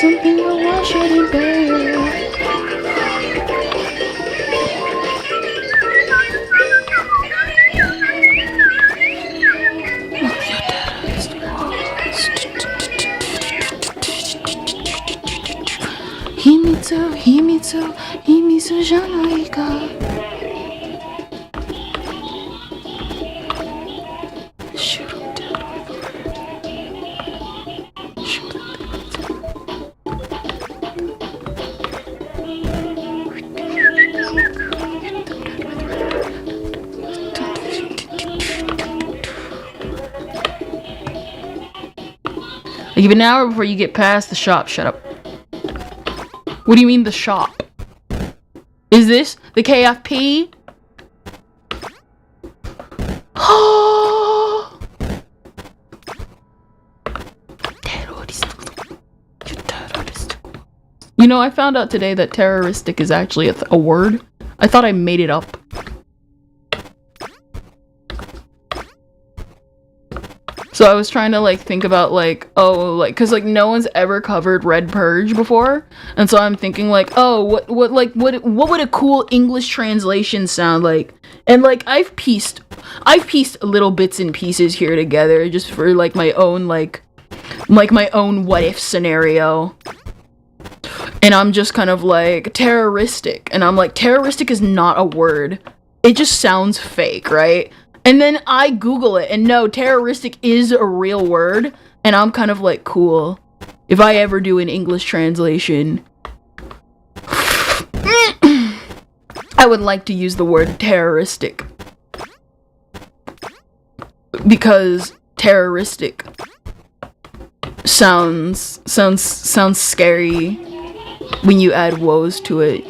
Something I wash it in bed. Himitsuじゃないか。I give it an hour before you get past the shop. Shut up. What do you mean the shop? Is this the KFP? You know, I found out today that terroristic is actually a word. I thought I made it up. So I was trying to like think about like, oh, like, cause like no one's ever covered Red Purge before, and so I'm thinking like, oh, what would a cool English translation sound like? And like I've pieced little bits and pieces here together just for like my own my own what if scenario. And I'm just kind of like terroristic, and I'm like terroristic is not a word. It just sounds fake, right? And then I Google it, and no, terroristic is a real word, and I'm kind of like, cool. If I ever do an English translation, I would like to use the word terroristic. Because terroristic sounds scary when you add woes to it.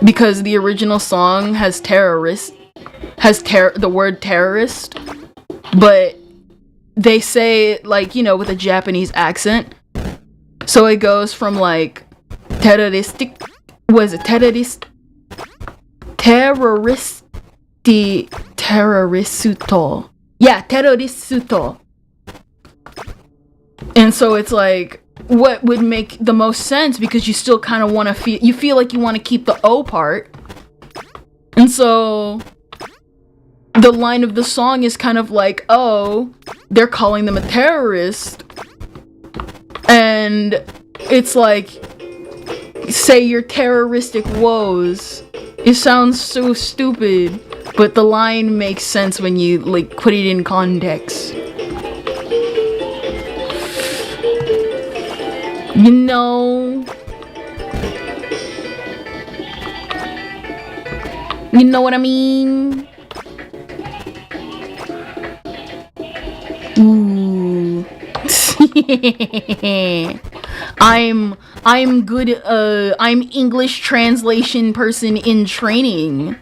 Because the original song has the word terrorist, but they say like, you know, with a Japanese accent, so it goes from like terroristic, was it terrorist, terrorisuto, yeah, terrorisuto. And so it's like, what would make the most sense, because you still kind of want to feel like you want to keep the O part, and so the line of the song is kind of like, oh, they're calling them a terrorist. And it's like, say your terroristic woes. It sounds so stupid, but the line makes sense when you like put it in context. You know? You know what I mean? Ooh. I'm good, I'm English translation person in training.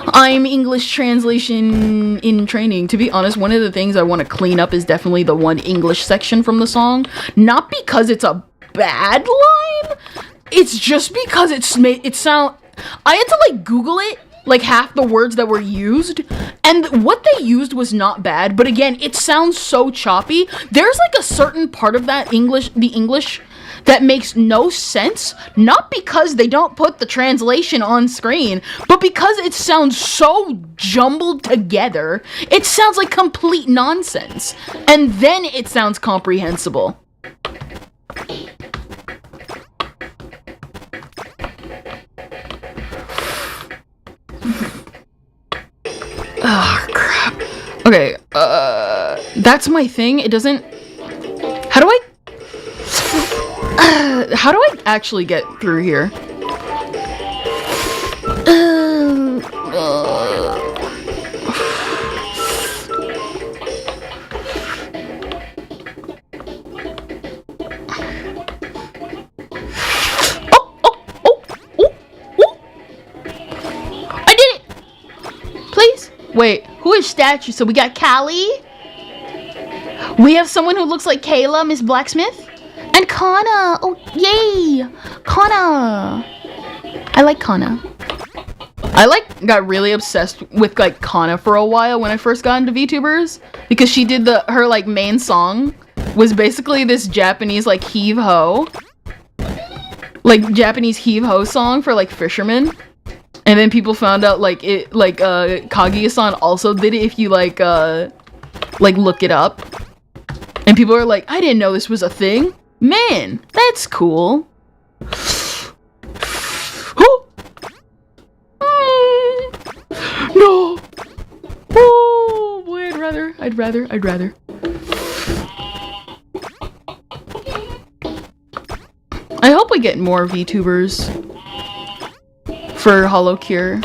I'm English translation in training. To be honest, one of the things I want to clean up is definitely the one English section from the song. Not because it's a bad line, it's just because I had to like Google it, like half the words that were used, and what they used was not bad, but again, it sounds so choppy. There's like a certain part of that English that makes no sense, not because they don't put the translation on screen, but because it sounds so jumbled together. It sounds like complete nonsense, and then it sounds comprehensible. Oh, crap. Okay, that's my thing. It doesn't... How do I actually get through here? I did it! Please? Wait, who is statue? So we got Callie. We have someone who looks like Kayla, Miss Blacksmith. And Kana. Oh, Yay! Kana! I like Kana. I got really obsessed with like Kana for a while when I first got into VTubers because she did her like main song was basically this Japanese like heave ho. Like Japanese heave ho song for like fishermen. And then people found out like it like Kaguya-san also did it if you like look it up. And people are like, I didn't know this was a thing. Man, that's cool. No. Oh boy, I'd rather. I hope we get more VTubers for Holocure.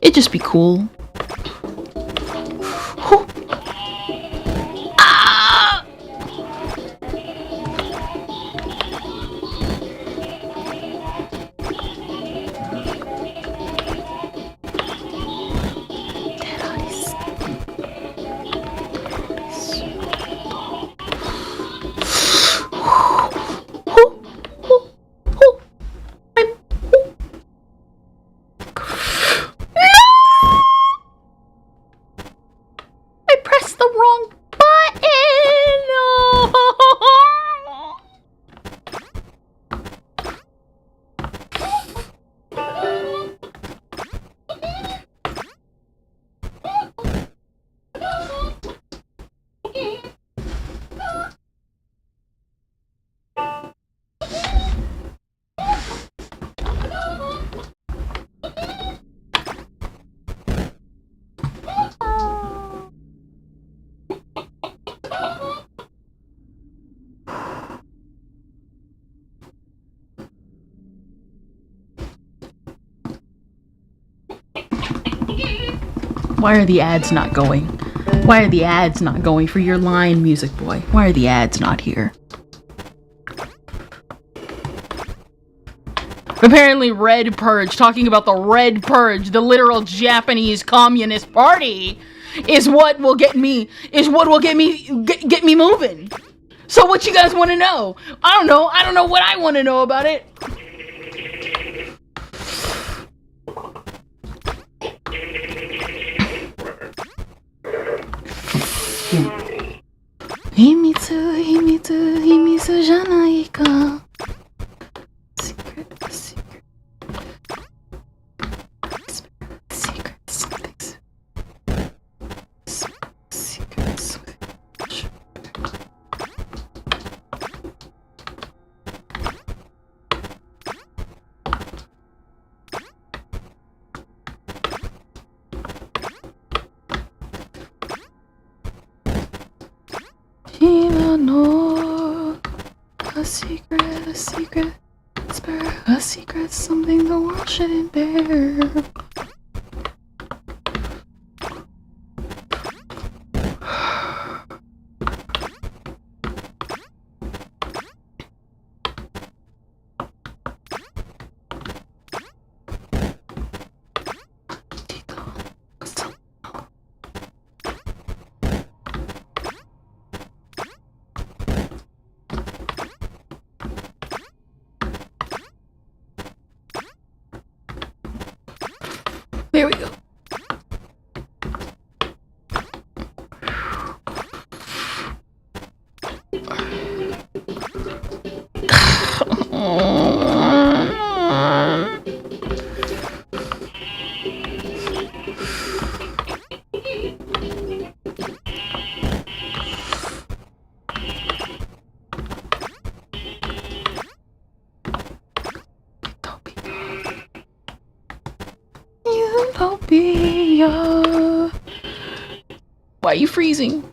It'd just be cool. Ah! Why are the ads not going? Why are the ads not going for your line, Music Boy? Why are the ads not here? Apparently Red Purge, talking about the Red Purge, the literal Japanese Communist Party, is what will get me, get me moving. So what you guys want to know? I don't know what I want to know about it. Himitsu janai ka. A secret, something the world shouldn't bear. There we go. Utopia. Why are you freezing?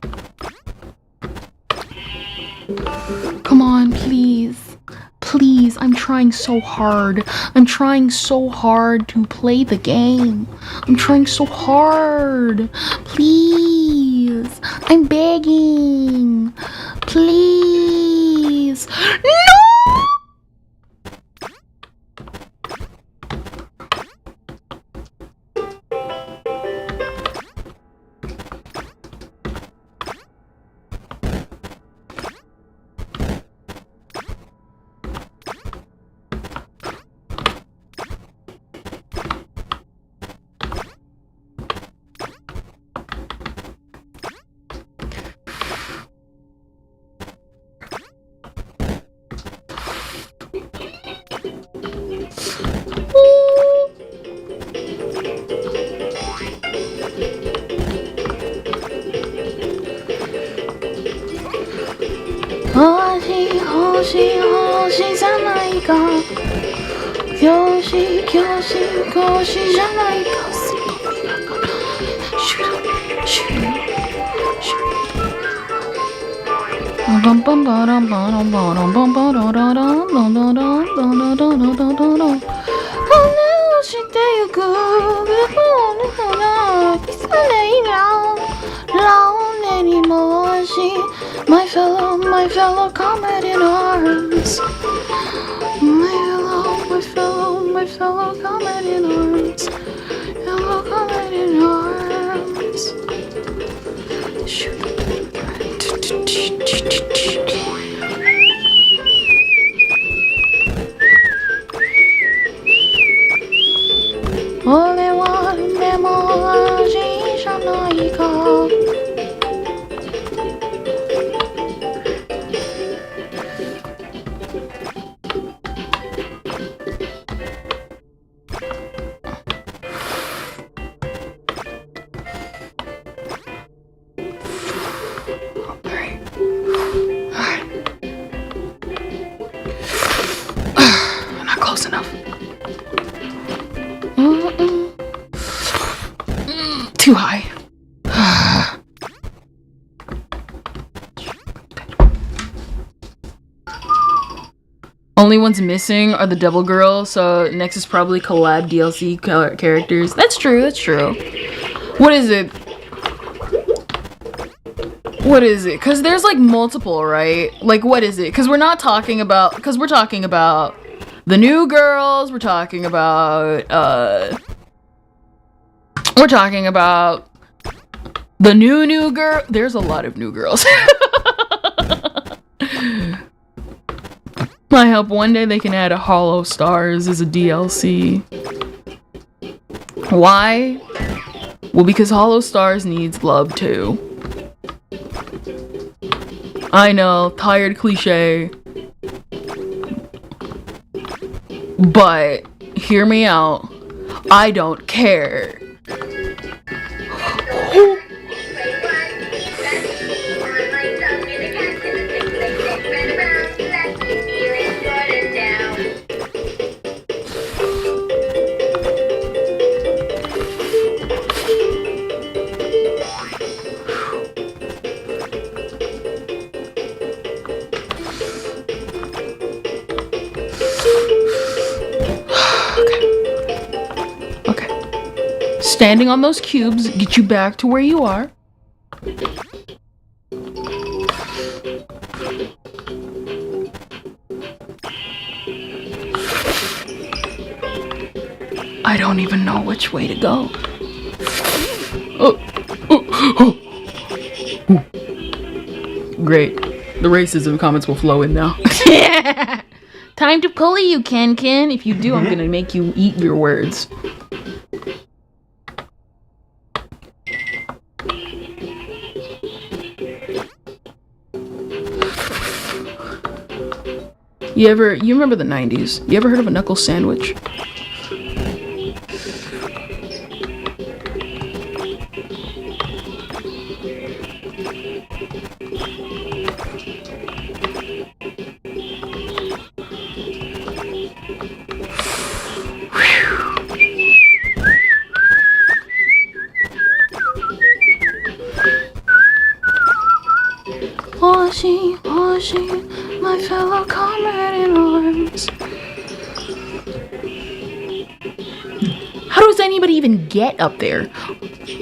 Come on, please. Please, I'm trying so hard. I'm trying so hard to play the game. I'm trying so hard. Please. I'm begging. Please. No! Hoshi, hoshi, hoshi じゃないか。教師、教師、教師じゃないか。シュル、シュル、シュル。バンバンバランバランバランバンバララランランラランランラララララララ。羽をしてゆく。My fellow comrade in arms. My fellow comrade in arms. Fellow comrade in arms. Shoot. Ole wa memoji shanai ka. Too high. Only ones missing are the Devil Girl, so next is probably collab DLC characters. That's true, that's true. What is it? What is it? Because there's like multiple, right? Like, what is it? Because we're not talking about... Because we're talking about the new girls. We're talking about... We're talking about the new girl. There's a lot of new girls. I hope one day they can add a Hollow Stars as a DLC. Why? Well, because Hollow Stars needs love too. I know, tired cliche. But, hear me out. I don't care. Standing on those cubes get you back to where you are. I don't even know which way to go. Great. The racism comments will flow in now. Time to pulley you, Ken. If you do, I'm gonna make you eat your words. You remember the 90s? You ever heard of a knuckle sandwich? Hoshi, Hoshi, my fellow comrade in arms. How does anybody even get up there?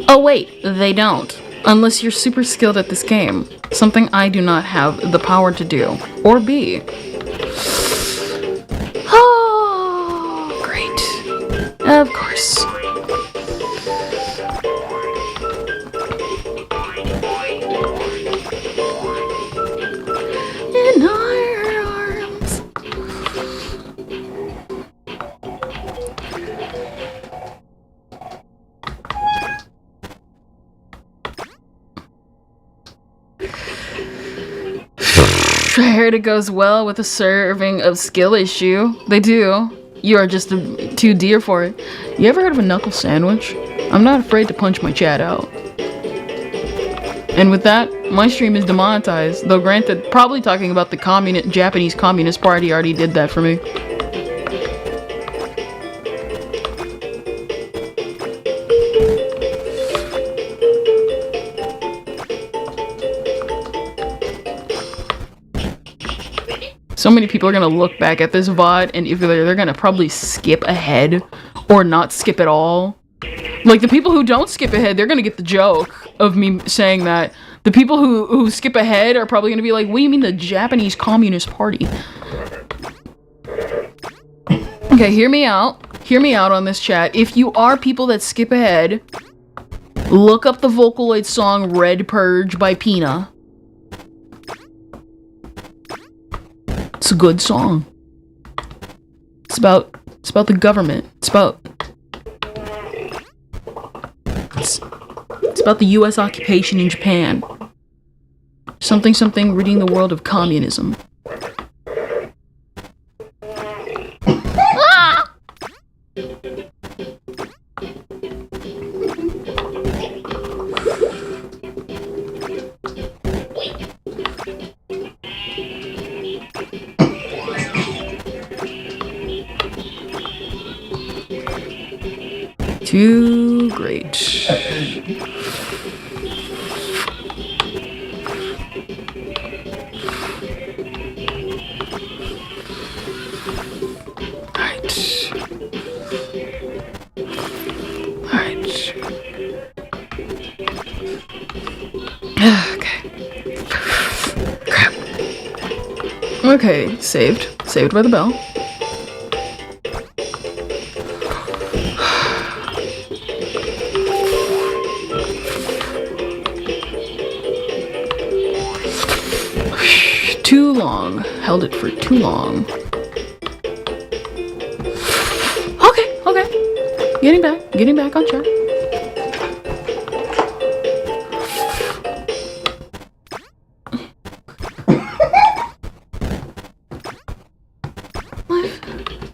Oh wait, they don't. Unless you're super skilled at this game. Something I do not have the power to do. Or be. Oh, great. Of course. In our arms. I heard it goes well with a serving of skill issue. They do. You are just too dear for it. You ever heard of a knuckle sandwich? I'm not afraid to punch my chat out. And with that, my stream is demonetized. Though granted, probably talking about the Japanese Communist Party already did that for me. So many people are gonna look back at this VOD and either they're gonna probably skip ahead or not skip at all. Like, the people who don't skip ahead, they're gonna get the joke of me saying that. The people who skip ahead are probably gonna be like, what do you mean the Japanese Communist Party? Okay, hear me out. Hear me out on this chat. If you are people that skip ahead, look up the Vocaloid song Red Purge by Pina. It's a good song. It's about the government. It's about the US occupation in Japan. Something ridding the world of communism. Ah! Too great. Alright. Okay. Crap. Okay, saved. Saved by the bell. Too long. Held it for too long. Okay. Getting back on track.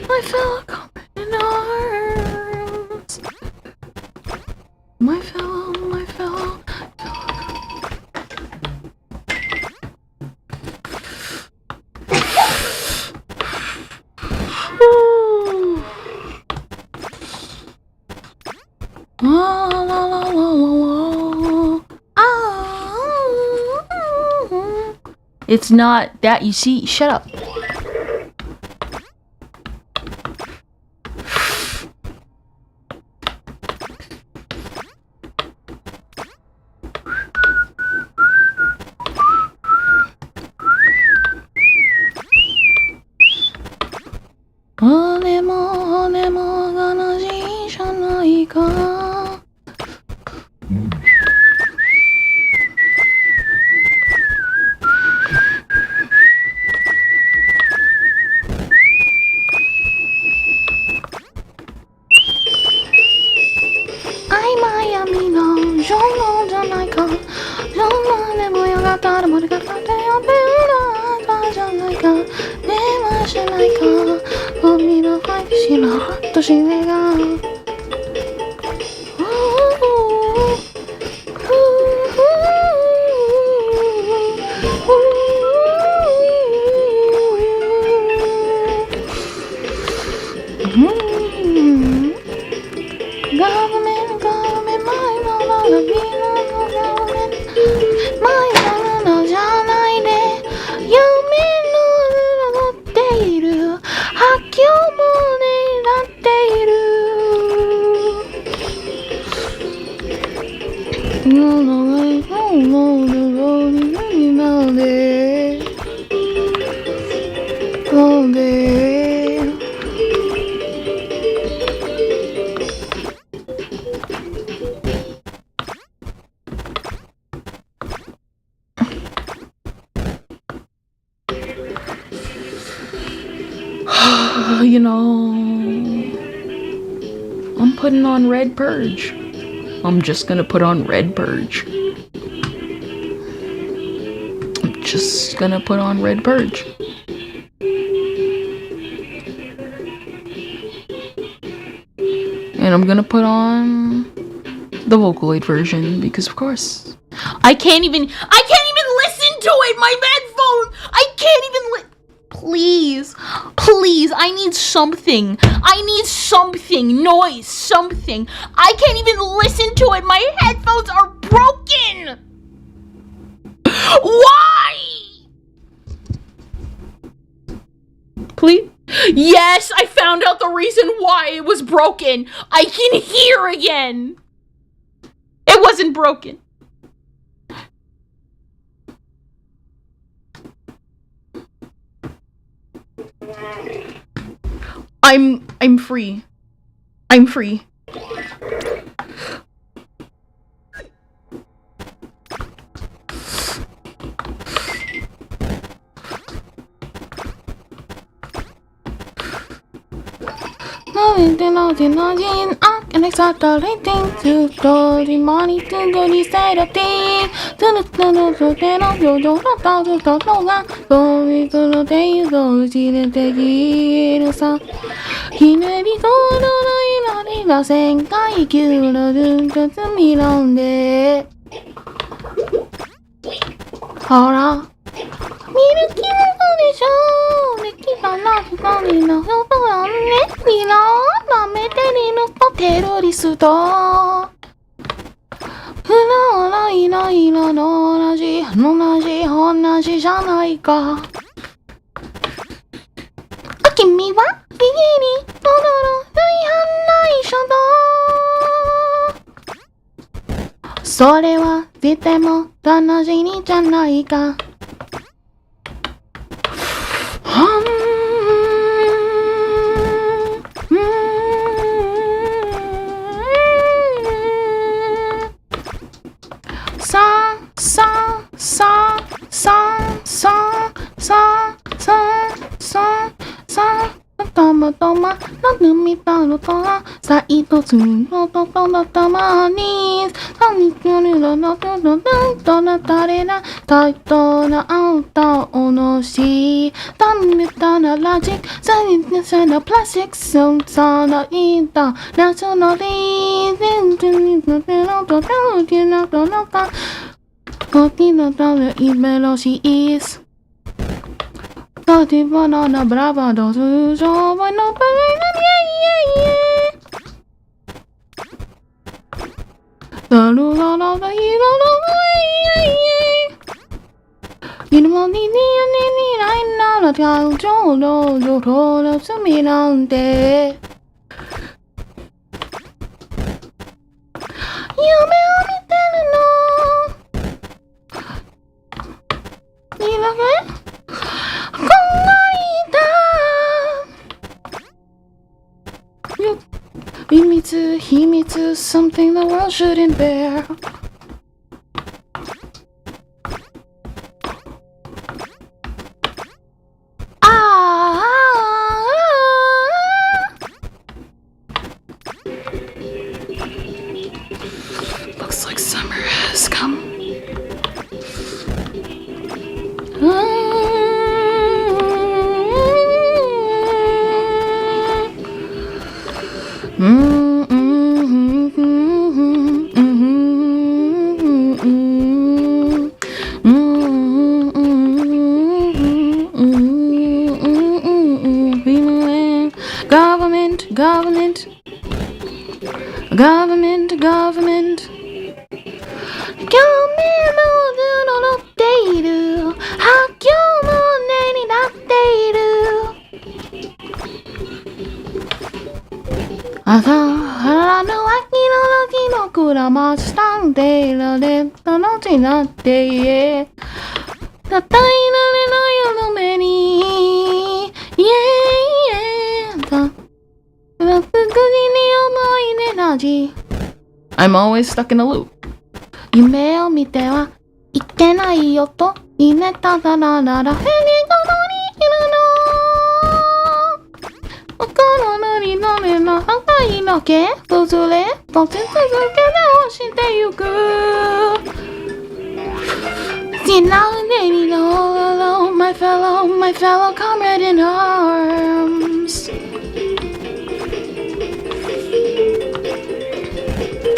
My fellow commoners. My fellow. It's not that, you see, shut up. You know, I'm putting on Red Purge. I'm just gonna put on Red Purge. I'm just gonna put on Red Purge. And I'm gonna put on the Vocaloid version because, of course, I can't even listen to it. My headphone. I can't even Please, please, I need something. I need something. Noise, something. I can't even listen to it. My headphones are broken. Why? Please? Yes, I found out the reason why it was broken. I can hear again. It wasn't broken. I'm free. I'm free. And I start the rating to the money to the side of things. To the going to the day goes in the year. He may be told on the same guy, you know, to me on there. Hora. 見る気のでしょうできたら光のことはね見ろなめてりのテロリストふららいらいらの同じ同じじゃないか君は右に戻る大反内緒だそれは絶対も同じにじゃないかたまたま何見たのかさいとつのととのたまに何かにらなとのとなたれな対等なあんたおのしためたなラジックさにてせなプラスチックソンさないんだナショナリー全然にとてのとてのきなとのかこきのためいめろしいすTati banana brava dosu jo bueno banana yeah La la la la la yeah Ino ni I na la ta jo lo jo ro la sumi nante Yume o miteru no Ino ge Himitsu, something the world shouldn't bear. Looks like summer has come. Government 今日目の乗っている発狂の音になっている朝原の秋の時のくらましたんでいられたのちなっていえたたいられない夢にイエイイエイたI'm always stuck in a loop. 夢を見てはいけないよと言いねただらららヘリが乗りいるの心のりのれの赤いのけ崩れ突然続け直してゆく See now and then you know all alone my fellow comrade in arms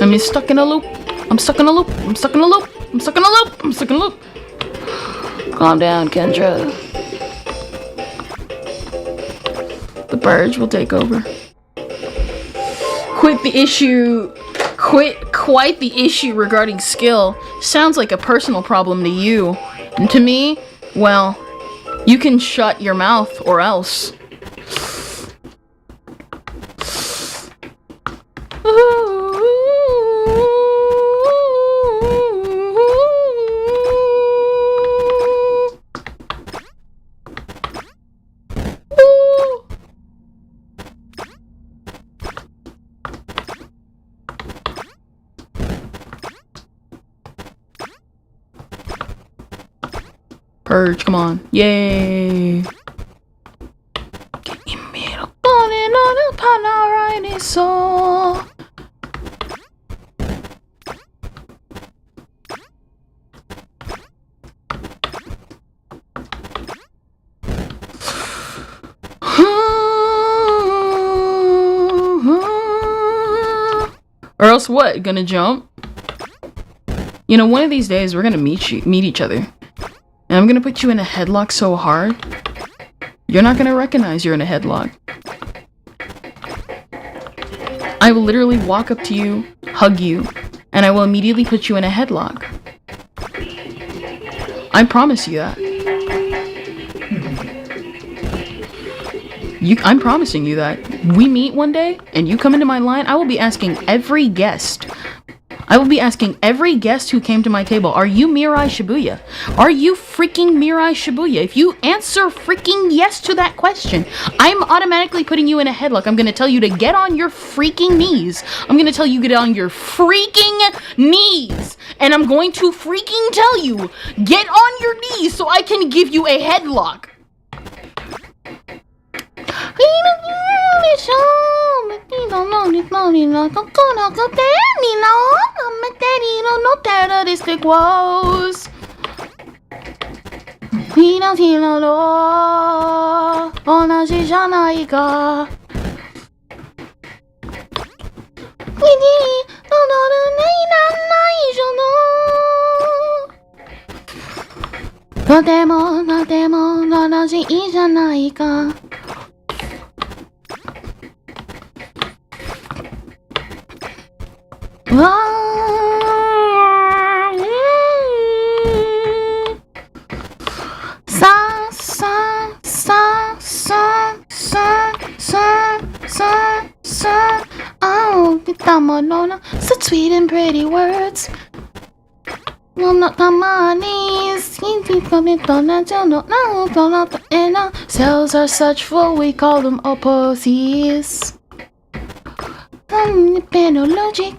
I'm stuck in a loop. I'm stuck in a loop. I'm stuck in a loop. I'm stuck in a loop. Calm down, Kendra. The purge will take over. Quite the issue regarding skill. Sounds like a personal problem to you. And to me, well, you can shut your mouth or else. Purge, come on. Yay. Or else what? Gonna jump? You know, one of these days we're gonna meet each other. And I'm gonna put you in a headlock so hard, you're not gonna recognize you're in a headlock. I will literally walk up to you, hug you, and I will immediately put you in a headlock. I promise you that. I'm promising you that. We meet one day, and you come into my line, I will be asking every guest. Who came to my table, are you Mirai Shibuya? Are you freaking Mirai Shibuya? If you answer freaking yes to that question, I'm automatically putting you in a headlock. I'm gonna tell you to get on your freaking knees. I'm gonna tell you to get on your freaking knees. And I'm going to freaking tell you, get on your knees so I can give you a headlock. Terroristic woes. Such sweet and pretty words. Cells are such full, we call them opposites. Logic.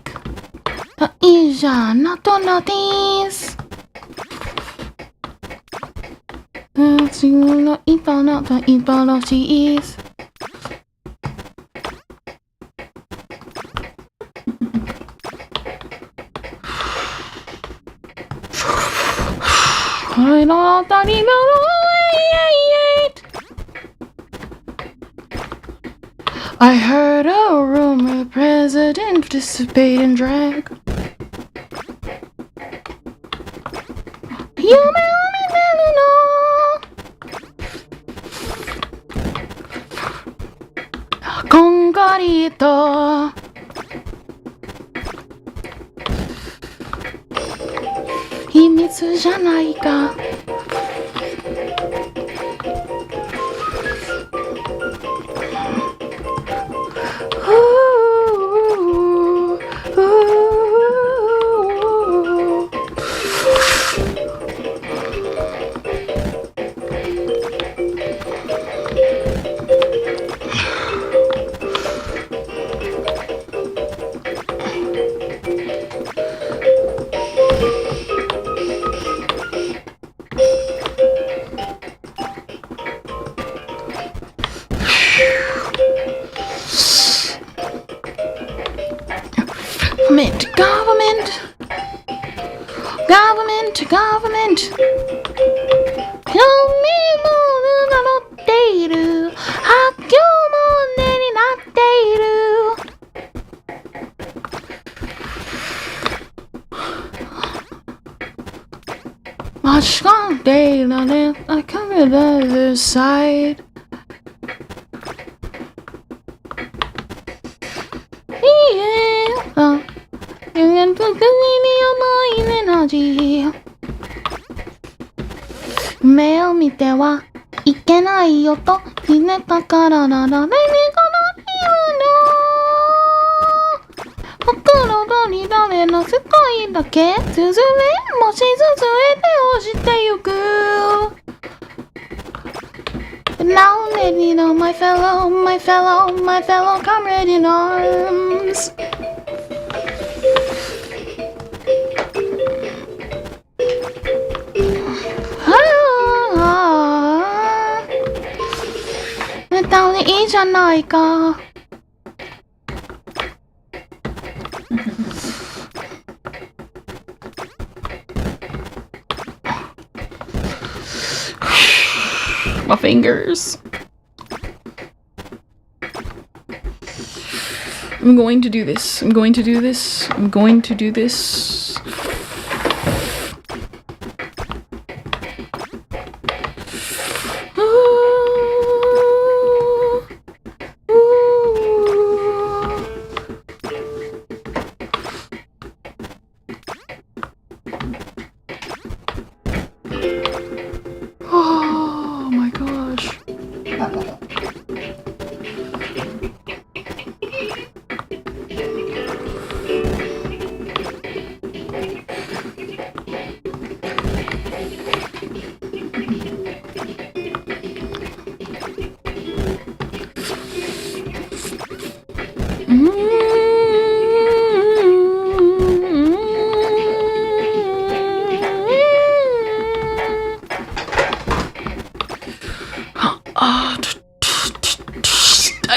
I heard a rumor president participate in drag. Congarito. Himitsu janai ka. Government. the other side. Yeah. And put the in your mind energy. 目を見てはいけないよとひねったからならないねこの理由の袋に誰の世界だけ続れもし続れて押してゆく Now let me know my fellow comrade in arms歌うでいいじゃないかMy fingers. I'm going to do this. I'm going to do this. I'm going to do this. Oh my gosh.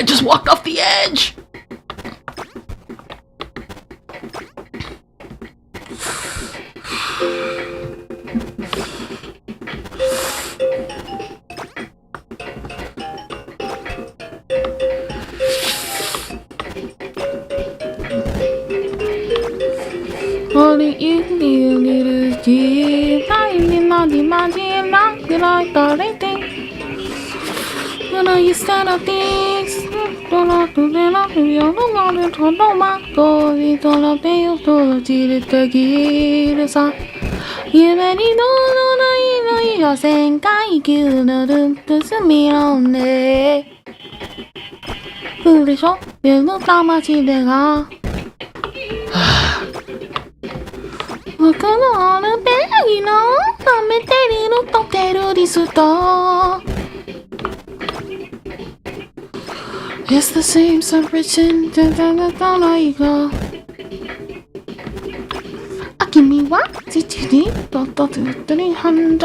I just walked off the edge. Only you need to keep lying on the mountain like the when I used to things, don't have to let up to you, no longer to know my story, don't have to use to see the gears. You already know, you're saying, I kill the me on it. Foolish, you look how much they are. Look on a bag, you know, I'm a daily look of this store. It's the same separation like Akimi wa chichiri to 300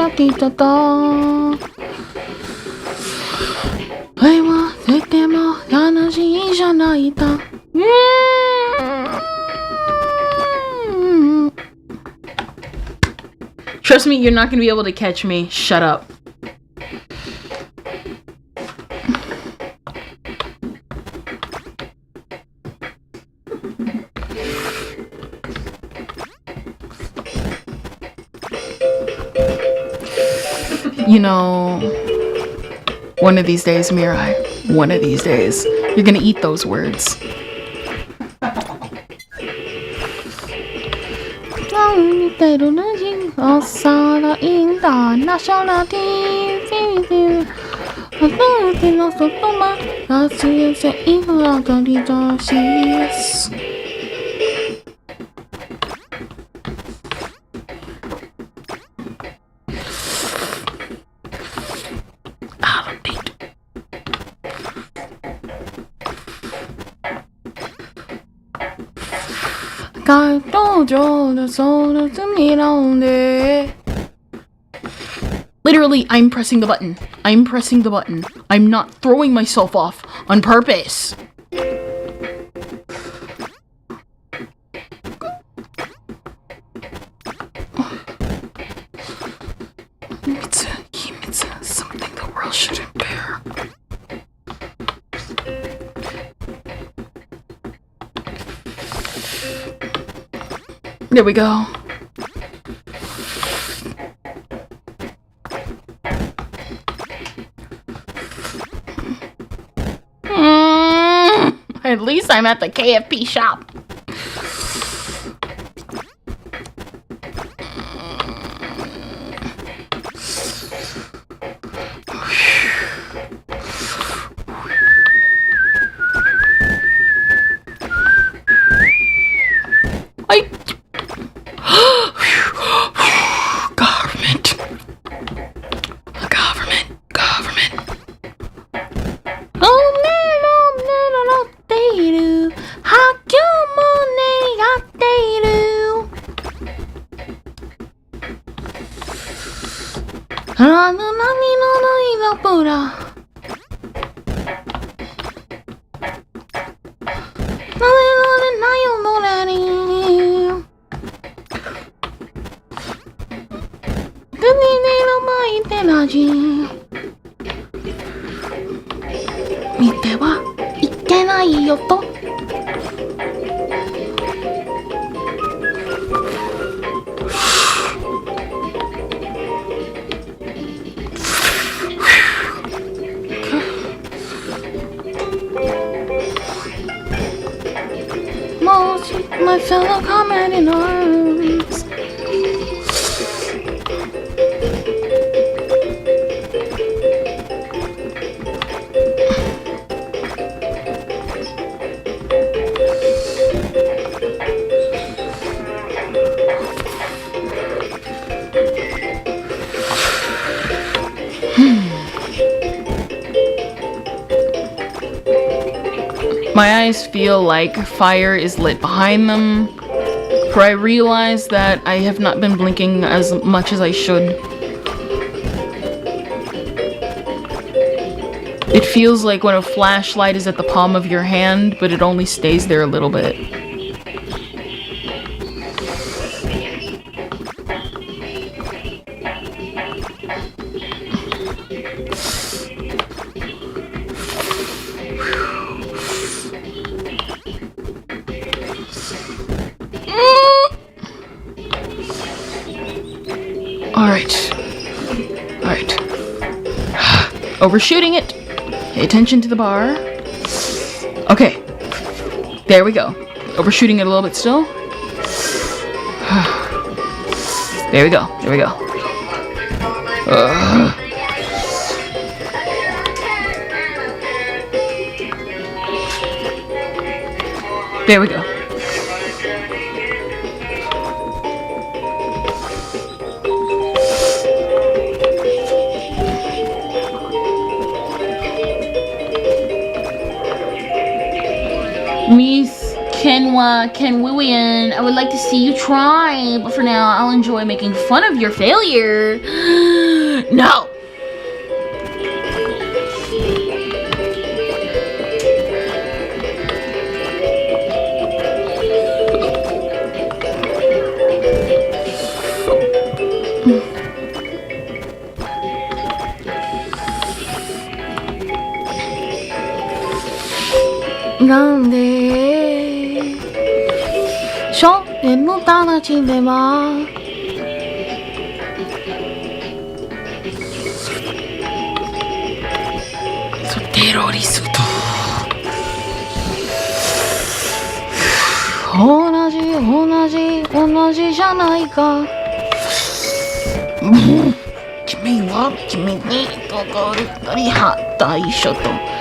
愛はとても楽しいじゃないかTrust me, you're not gonna be able to catch me. Shut up. You know, one of these days, Mirai, one of these days, you're gonna eat those words. Literally, I'm pressing the button. I'm pressing the button. I'm not throwing myself off on purpose. It's something the world shouldn't bear. There we go. At least I'm at the KFP shop. My fellow comrade in arms. My eyes feel like fire is lit behind them, for I realize that I have not been blinking as much as I should. It feels like when a flashlight is at the palm of your hand, but it only stays there a little bit. Alright. Overshooting it. Pay attention to the bar. Okay. There we go. Overshooting it a little bit still. There we go. There we go. There we go. Miss Kenwiwian, I would like to see you try, but for now, I'll enjoy making fun of your failure. No! Grande少年の友達ではテロリスト同じじゃないか君は君にところにはった一緒と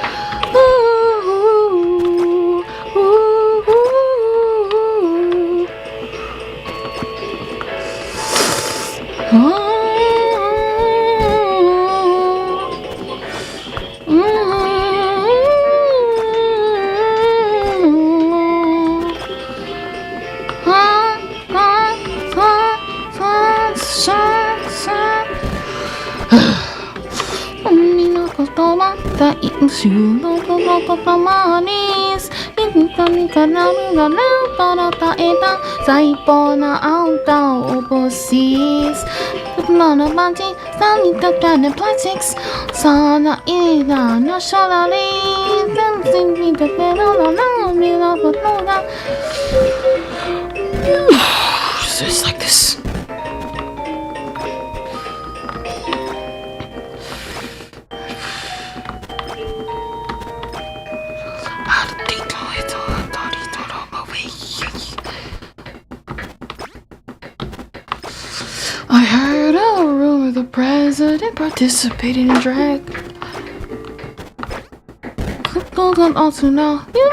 週のことともにいつにかなるがなとのたえた最高なauto overseas None of my teeth, sunny the planet plastics Sana ida nationally Dancing in the middle of the Just like this How did they do it? for the president participating in drag. Also know you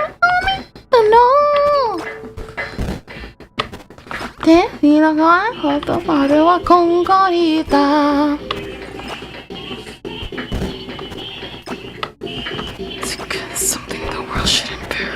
know me. Te fino a quanto parlo con corita. It's something the world shouldn't bear.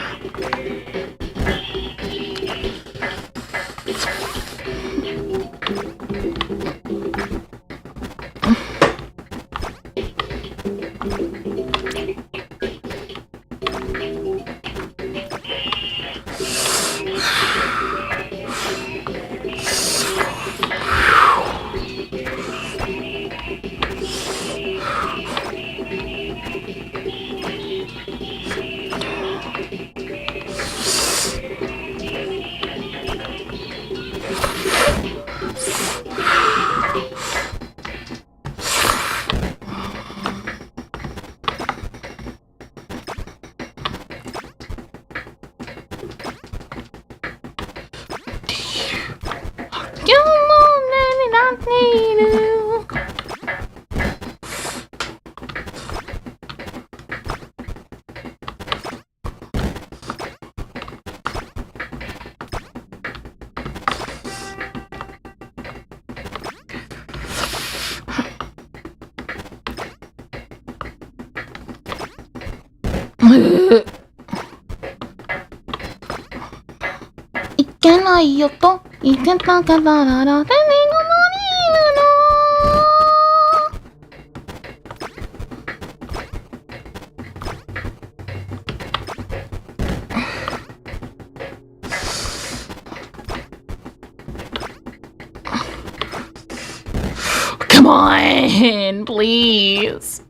Come on, please.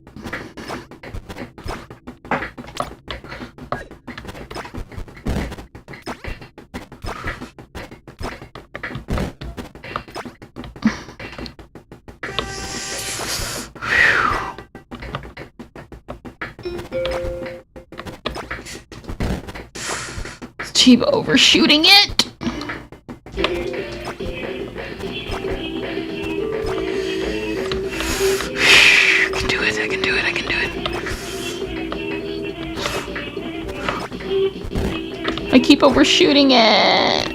Keep overshooting it. I can do it. I keep overshooting it.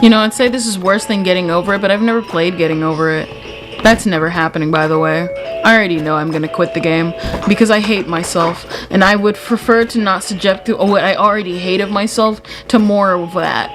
You know, I'd say this is worse than Getting Over It, but I've never played Getting Over It. That's never happening, by the way. I already know I'm gonna quit the game because I hate myself, and I would prefer to not subject to what I already hate of myself to more of that.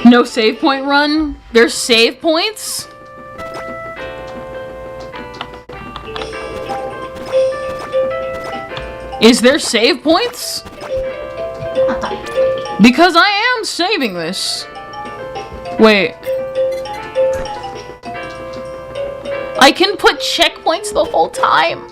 No save point run? There's save points? Is there save points? Because I am saving this. Wait. I can put checkpoints the whole time.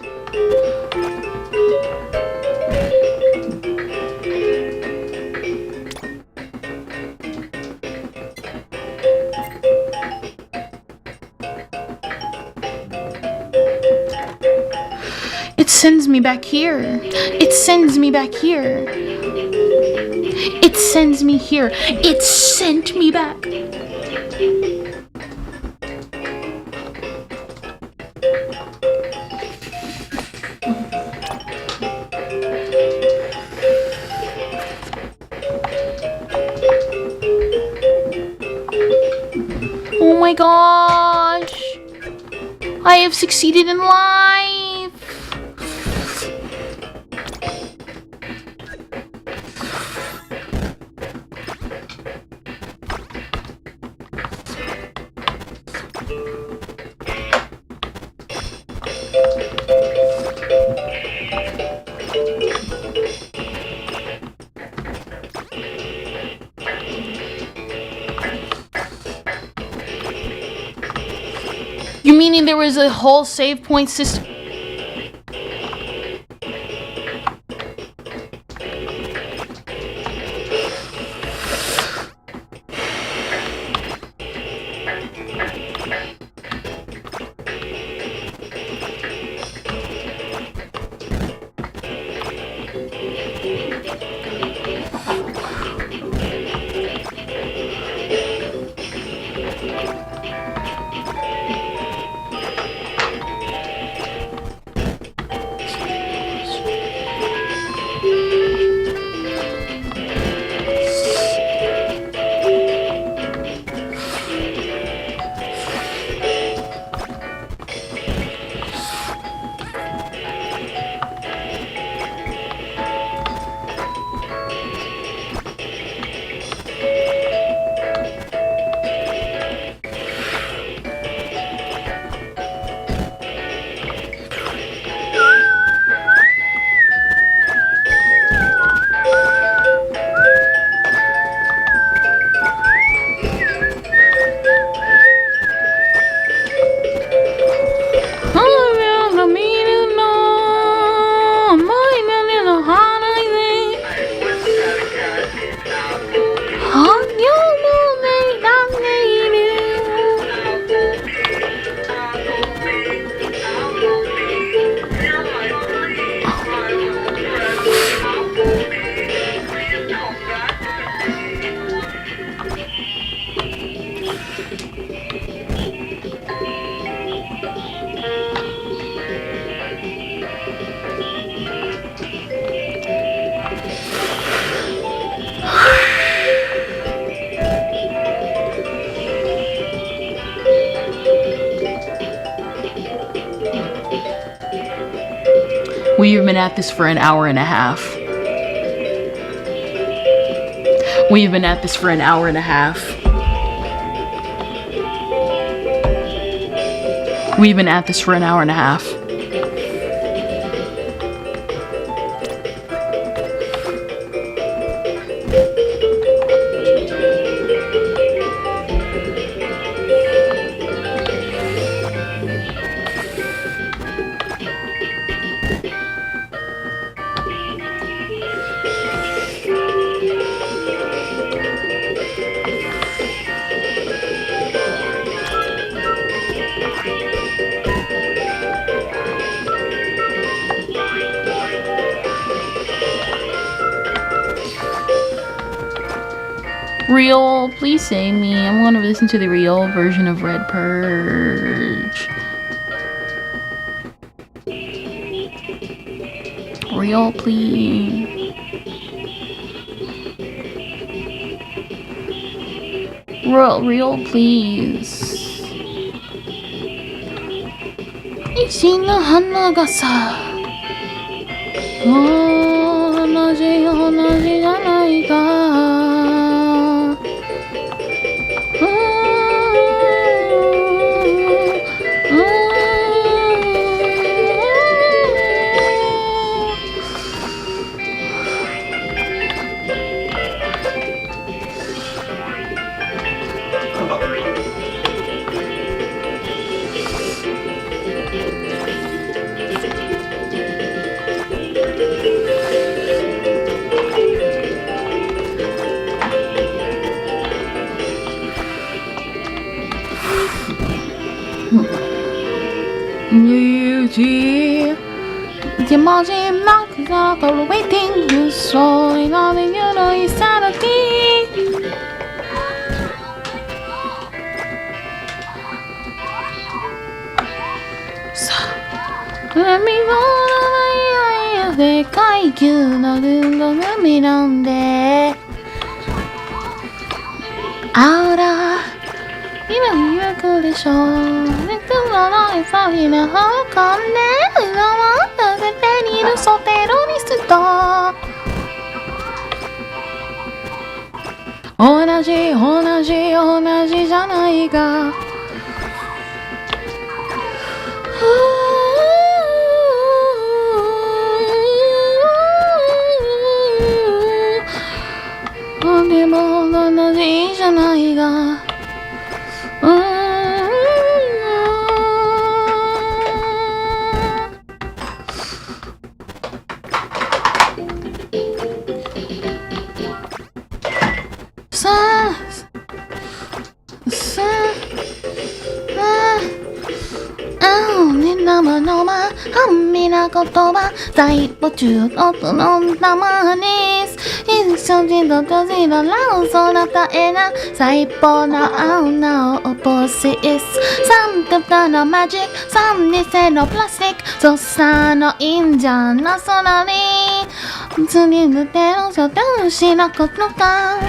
It sends me back here. It sends me back here. It sends me here. It sent me back. my gosh! I have succeeded in life! You meaning there was a whole save point system? We've been at this for an hour and a half. We've been at this for an hour and a half. We've been at this for an hour and a half. Real, please save me. I'm gonna listen to the real version of Red Purge. Real, please. Real, please. 石の花がさ、同じじゃないか。Imagine like that, waiting you so in all the insanity. Let me know でかい球の群の海なんで Ahora 今曰くでしょうねくろの急ぎの方向で今もなぜ手にいるソテロリスト同じ同じ同じじゃないかでも同じじゃないがさあさあね生のま半身な言葉在途中音のたまに一緒にと閉じたら嘘だった絵な最高の青のオポシス三手のマジック三偽のプラスチックそさのいんじゃな空に次に手の所定しなことか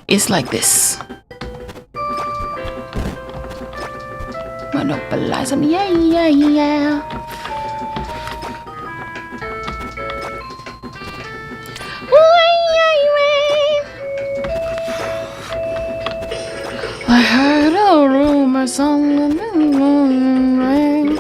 It's like this Monopolize them, yeah, yeah, yeah I heard a rumor something ring.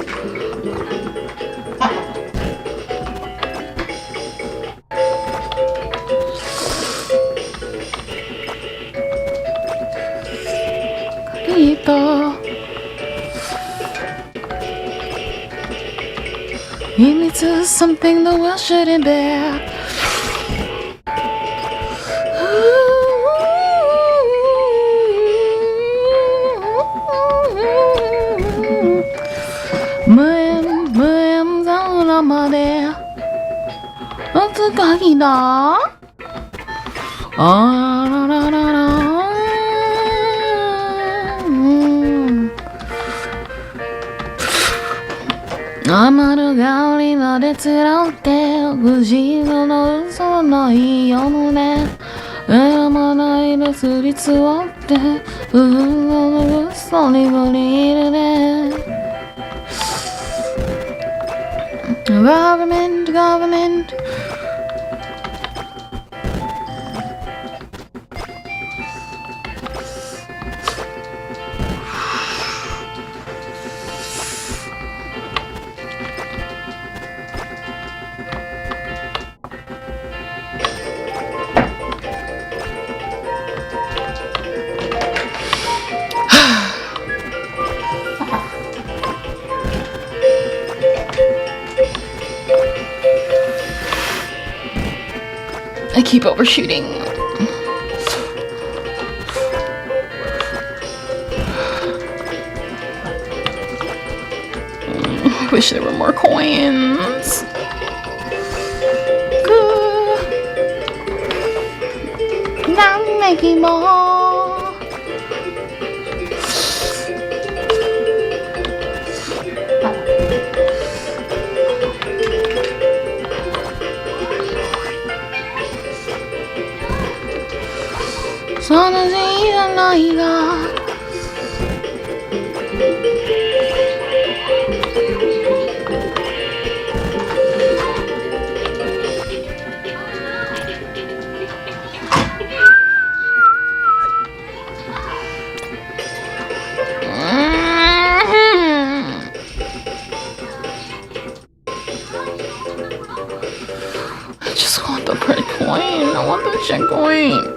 Lead me to something the world shouldn't bear. 어떡하기다 아마도 가을이 너를 때 그 시선은嘘ないよねまだいるすりつわって嘘にぶりるねGovernment I keep overshooting. I wish there were more coins. I'm making more. I just want the pretty coin. I want the shit coin.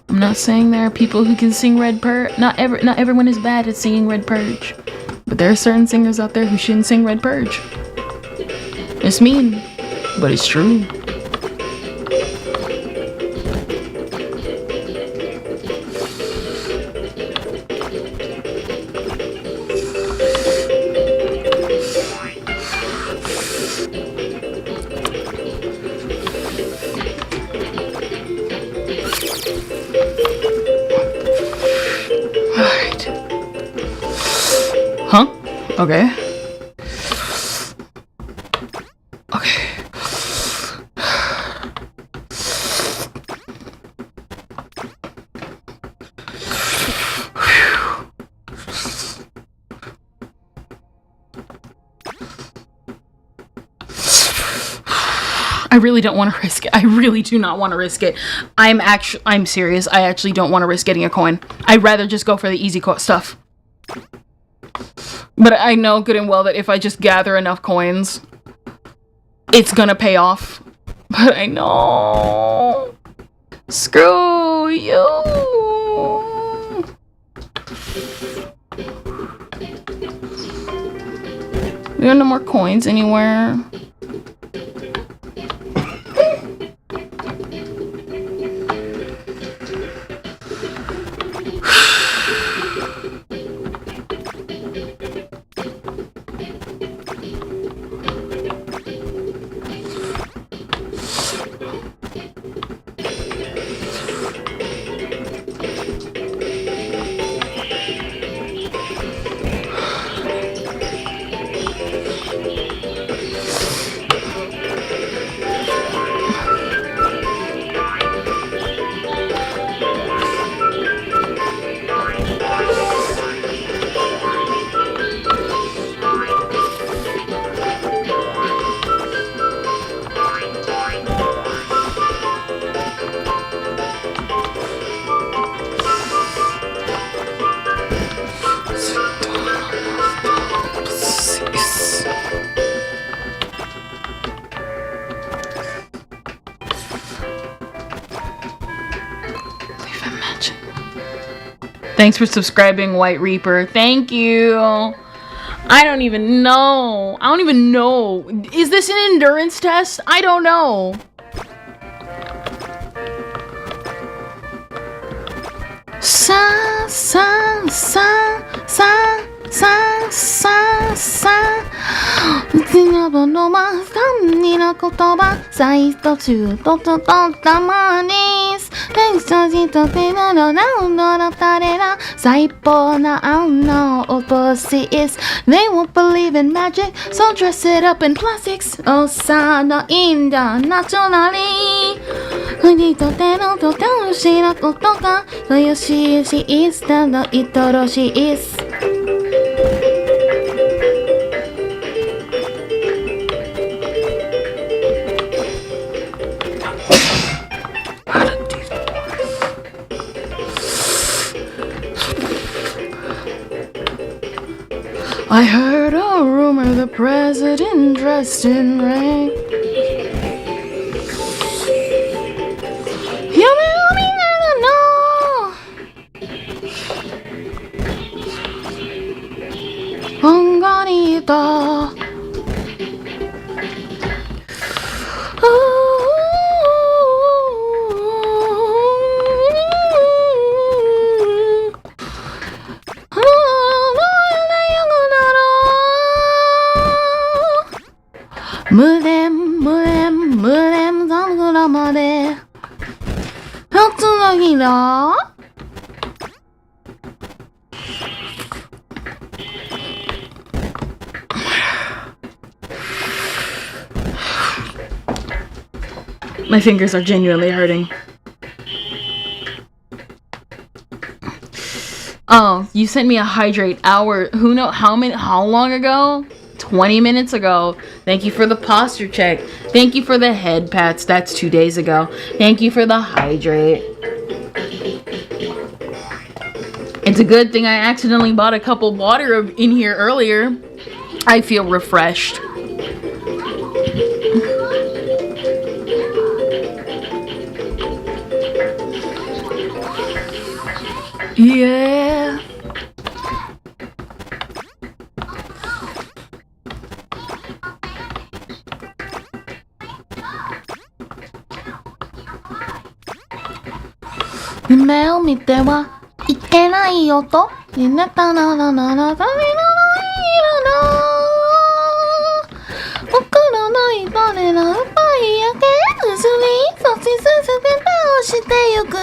I'm not saying there are people who can sing Red Purge. Not everyone is bad at singing Red Purge. But there are certain singers out there who shouldn't sing Red Purge. It's mean, but it's true. Huh? Okay. Okay. I really don't want to risk it. I really do not want to risk it. I'm serious. I actually don't want to risk getting a coin. I'd rather just go for the easy stuff. But I know good and well that if I just gather enough coins, it's gonna pay off. But I know. Screw you. There are no more coins anywhere. Thanks for subscribing, White Reaper. Thank you. I don't even know. Is this an endurance test? I don't know. Sa sa sa sa sa sa sa. のま3人の言葉最と中とととたまに天使と手のラウンドの誰ら最高なの overseas They won't believe in magic so dress it up in plastics おさのいいんだナチュラリー国と手のと楽しなことがよししいすたのいとろしいすI heard a rumor the president dressed in red. Bonganita. 무렘 잠그라마데 혁주적이라 My fingers are genuinely hurting. Oh, you sent me a hydrate hour. Who know how long ago? 20 minutes ago. Thank you for the posture check. Thank you for the head pats. That's 2 days ago. Thank you for the hydrate. It's a good thing I accidentally bought a cup of water in here earlier. I feel refreshed. Yeah. Mel 見てはいけない音になったならなら旅の色の僕のないバネの奪い上げずに少しずつで倒してゆく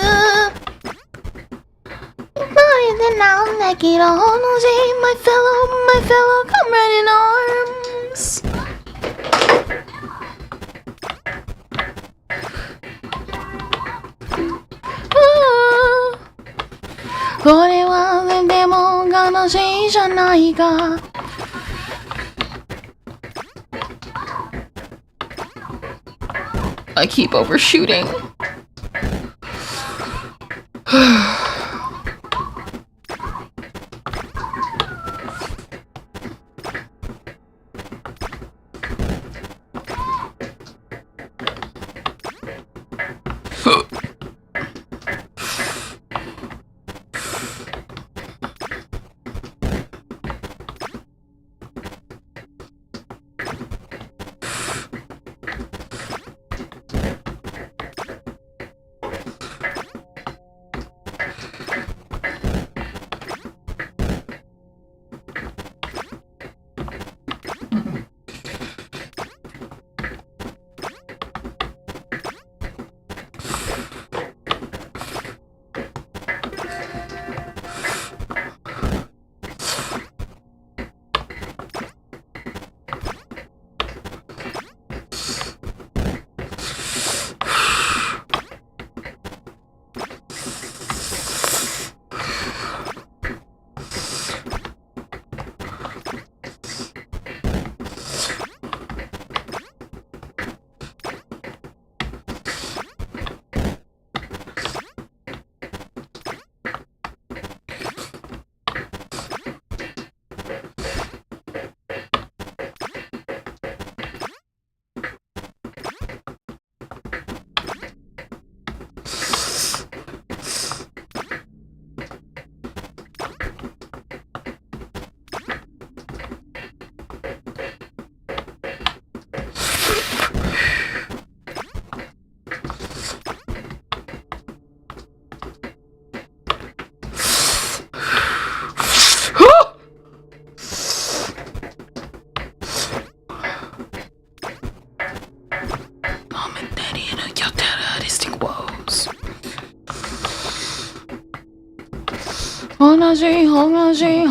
前 then I'll make it all easy. My fellow comrade in arms. I keep overshooting.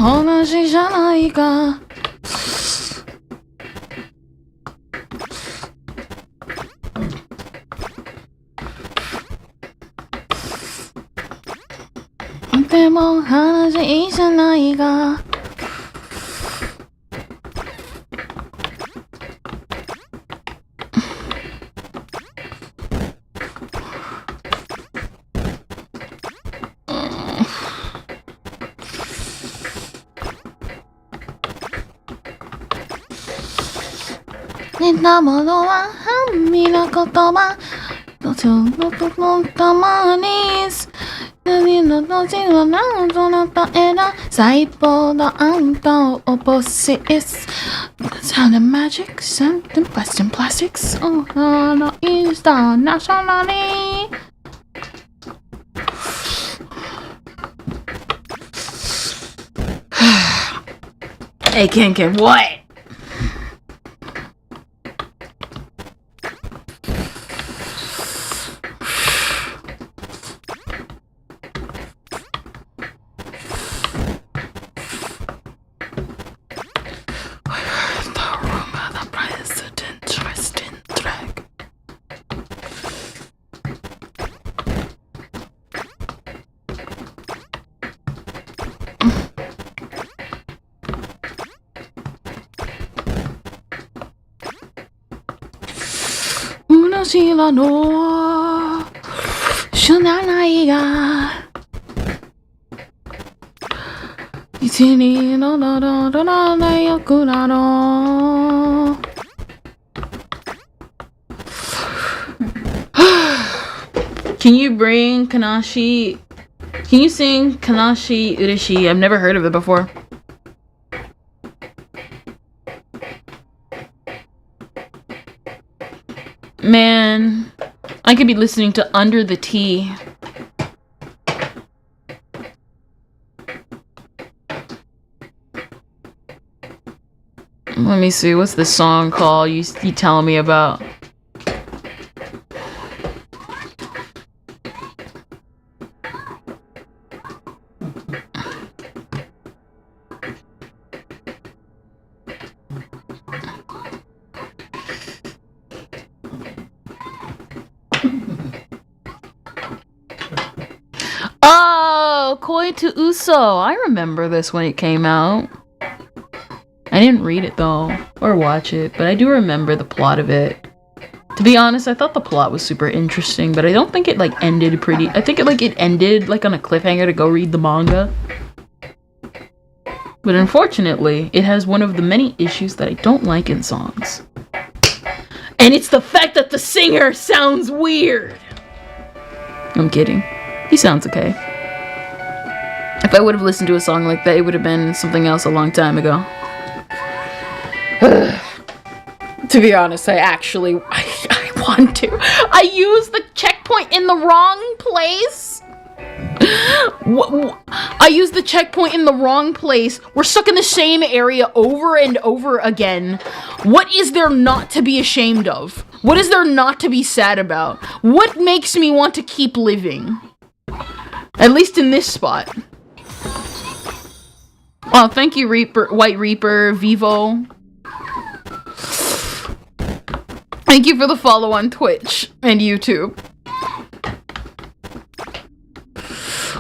同じじゃないかでも話じゃないが似たものは半身の言葉どちらのたまに何の年は何となった枝細胞のあんたを起しす Sound of magic, something plastic plastics Oh, no, is the nationality Hey, Ken, what?知らの知らないが一にのらららららよくなろう Can you bring Kanashi? Can you sing Kanashi Urishi? I've never heard of it before. Man, I could be listening to Under the Tea. Let me see, what's the song called you telling me about? Koi to Uso. I remember this when it came out. I didn't read it though, or watch it, but I do remember the plot of it. To be honest, I thought the plot was super interesting, but I don't think it like ended pretty. I think it ended like on a cliffhanger to go read the manga. But unfortunately, it has one of the many issues that I don't like in songs. And it's the fact that the singer sounds weird. I'm kidding. He sounds okay. If I would have listened to a song like that, it would have been something else a long time ago. To be honest, I want to. I used the checkpoint in the wrong place. I used the checkpoint in the wrong place. We're stuck in the same area over and over again. What is there not to be ashamed of? What is there not to be sad about? What makes me want to keep living? At least in this spot. Oh, thank you, Reaper, White Reaper, Vivo. Thank you for the follow on Twitch and YouTube.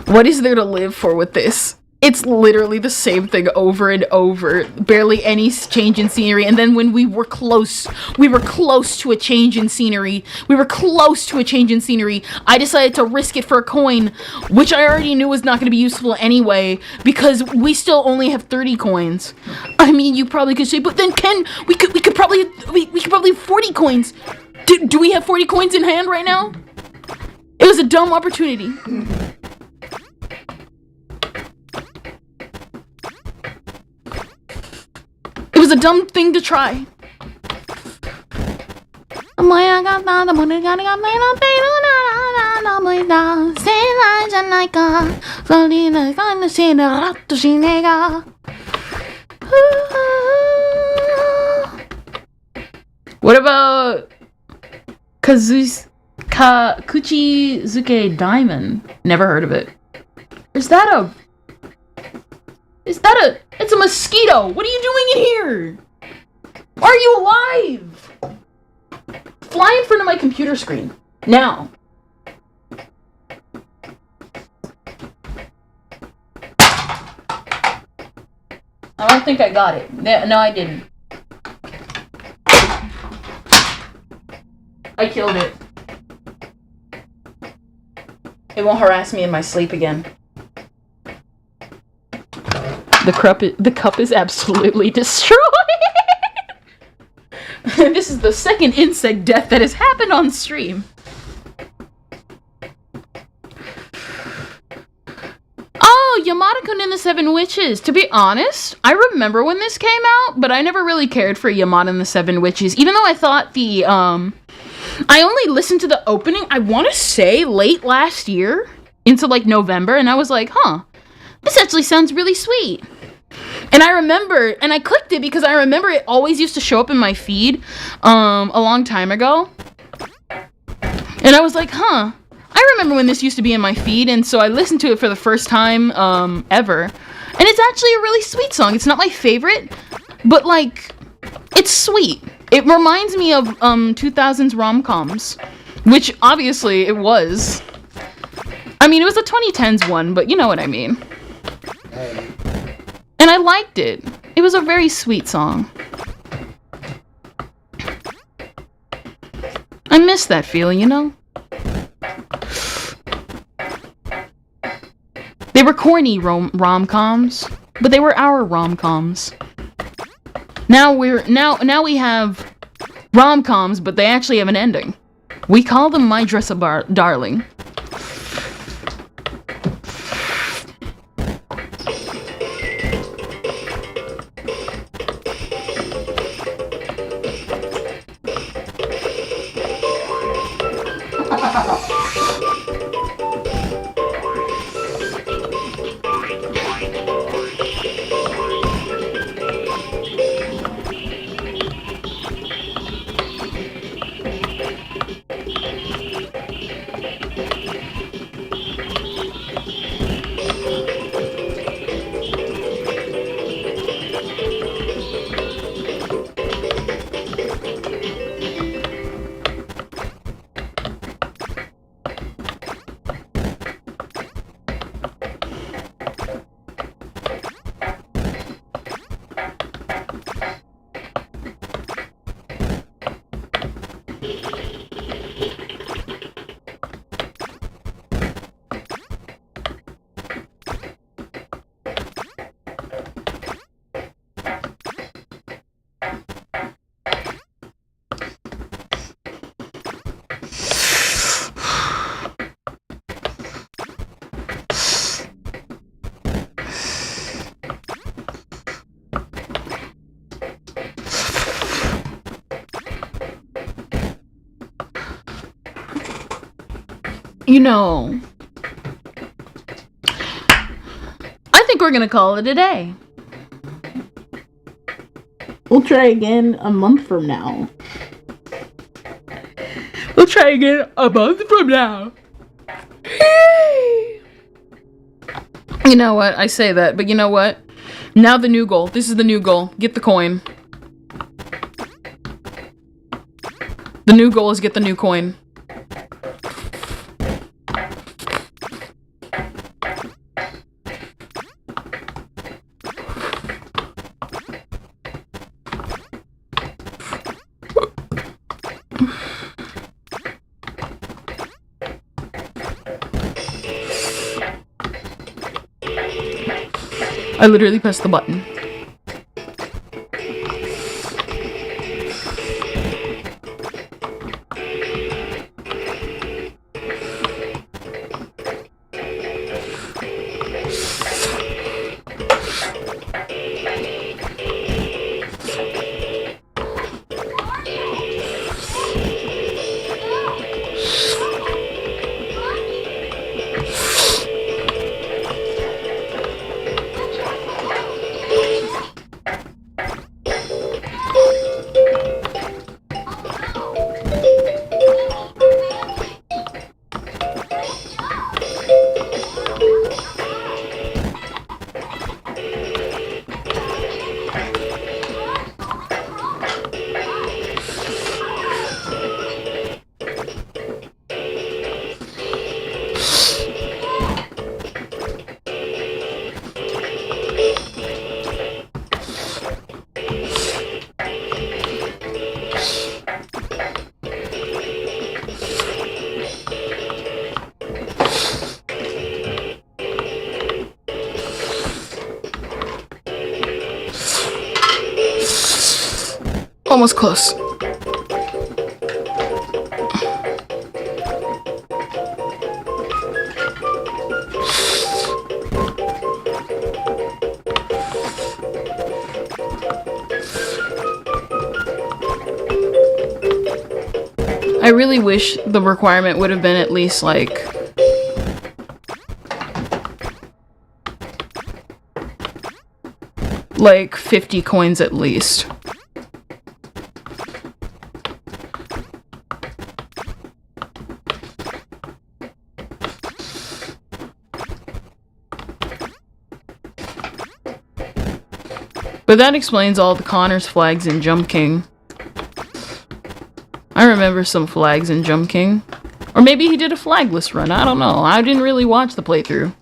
What is there to live for with this? It's literally the same thing over and over. Barely any change in scenery. And then when we were close to a change in scenery. I decided to risk it for a coin, which I already knew was not going to be useful anyway, because we still only have 30 coins. I mean, you probably could say, but then Ken, we could probably have 40 coins. Do we have 40 coins in hand right now? It was a dumb opportunity. It was a dumb thing to try. What about Kuchizuke Diamond? Never heard of it. It's a mosquito! What are you doing in here? Why are you alive? Fly in front of my computer screen. Now. I don't think I got it. No, I didn't. I killed it. It won't harass me in my sleep again. The cup is absolutely destroyed. This is the second insect death that has happened on stream. Oh, Yamada-kun and the Seven Witches. To be honest, I remember when this came out, but I never really cared for Yamada and the Seven Witches, even though I thought I only listened to the opening, I want to say, late last year, into like November, and I was like, huh, this actually sounds really sweet. And I remember, and I clicked it because I remember it always used to show up in my feed a long time ago. And I was like, huh, I remember when this used to be in my feed, and so I listened to it for the first time ever. And it's actually a really sweet song. It's not my favorite, but like, it's sweet. It reminds me of 2000s rom-coms, which obviously it was. I mean, it was a 2010s one, but you know what I mean. And I liked it. It was a very sweet song. I miss that feeling, you know? They were corny rom-coms, but they were our rom-coms. Now we have rom-coms, but they actually have an ending. We call them My Dress-Up Darling. You know, I think we're gonna call it a day. We'll try again a month from now. We'll try again a month from now. You know what? I say that, but you know what? Now the new goal. This is the new goal. Get the coin. The new goal is get the new coin. I literally pressed the button. Almost close. I really wish the requirement would have been at least like like 50 coins at least. But that explains all the Connor's flags in Jump King. I remember some flags in Jump King. Or maybe he did a flagless run, I don't know. I didn't really watch the playthrough.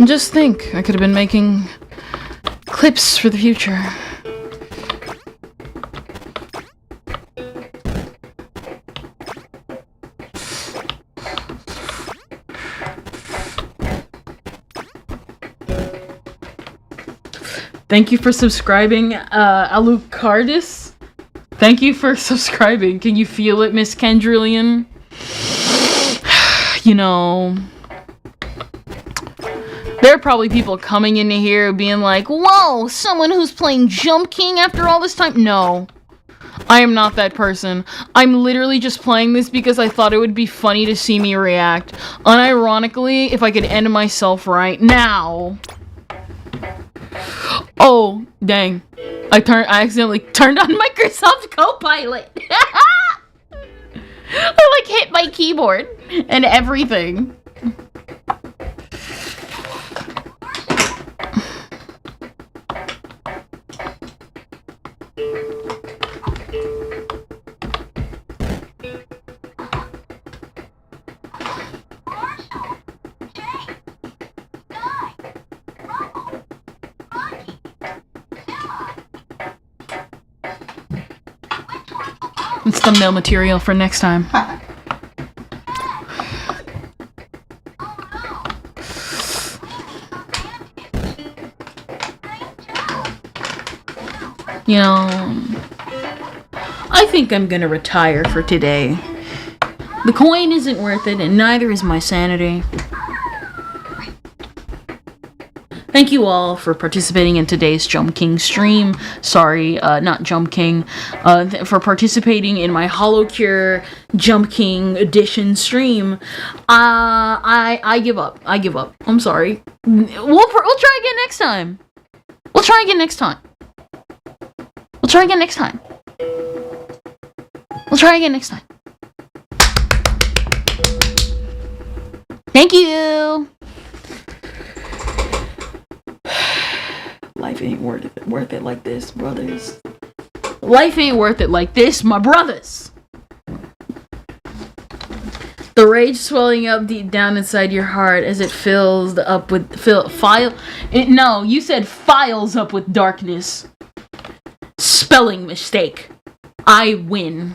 And just think, I could have been making clips for the future. Thank you for subscribing, Alucardis. Thank you for subscribing. Can you feel it, Miss Kendrillian? You know, there are probably people coming into here being like, whoa, someone who's playing Jump King after all this time? No, I am not that person. I'm literally just playing this because I thought it would be funny to see me react. Unironically, if I could end myself right now. Oh, dang. I accidentally turned on Microsoft Copilot. I like hit my keyboard and everything. It's thumbnail material for next time. You know, I think I'm gonna retire for today. The coin isn't worth it, and neither is my sanity. Thank you all for participating in today's Jump King stream. Sorry, not Jump King. For participating in my Holocure Jump King edition stream. I give up. I give up. I'm sorry. We'll try again next time. We'll try again next time. We'll try again next time. We'll try again next time. Thank you. Life ain't worth it like this, brothers. Life ain't worth it like this, my brothers. The rage swelling up deep down inside your heart as it fills up with no, you said files up with darkness. Spelling mistake. I win.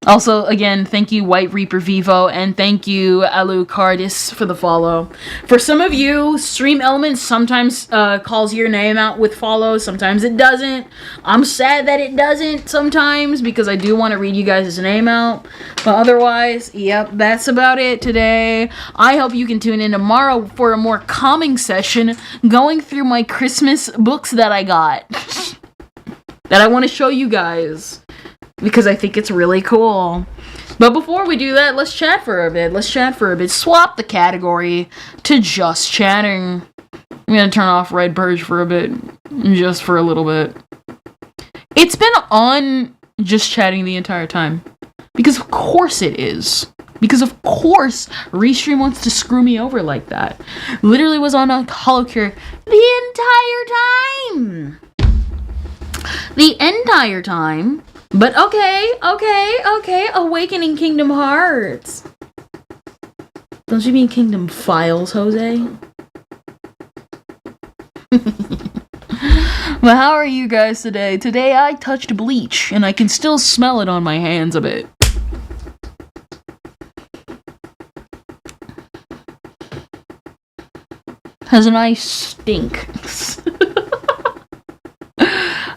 Also, again, thank you, White Reaper Vivo, and thank you, Alucardis, for the follow. For some of you, Stream Elements sometimes calls your name out with follows, sometimes it doesn't. I'm sad that it doesn't sometimes, because I do want to read you guys' name out. But otherwise, yep, that's about it today. I hope you can tune in tomorrow for a more calming session, going through my Christmas books that I got. That I want to show you guys. Because I think it's really cool. But before we do that, let's chat for a bit. Swap the category to just chatting. I'm gonna turn off Red Purge for a bit. Just for a little bit. It's been on just chatting the entire time. Because of course it is. Because of course Restream wants to screw me over like that. Literally was on a Holocure the entire time. The entire time. But okay. Awakening Kingdom Hearts. Don't you mean Kingdom Files, Jose? But how are you guys today? Today I touched bleach, and I can still smell it on my hands a bit. Has a nice stink.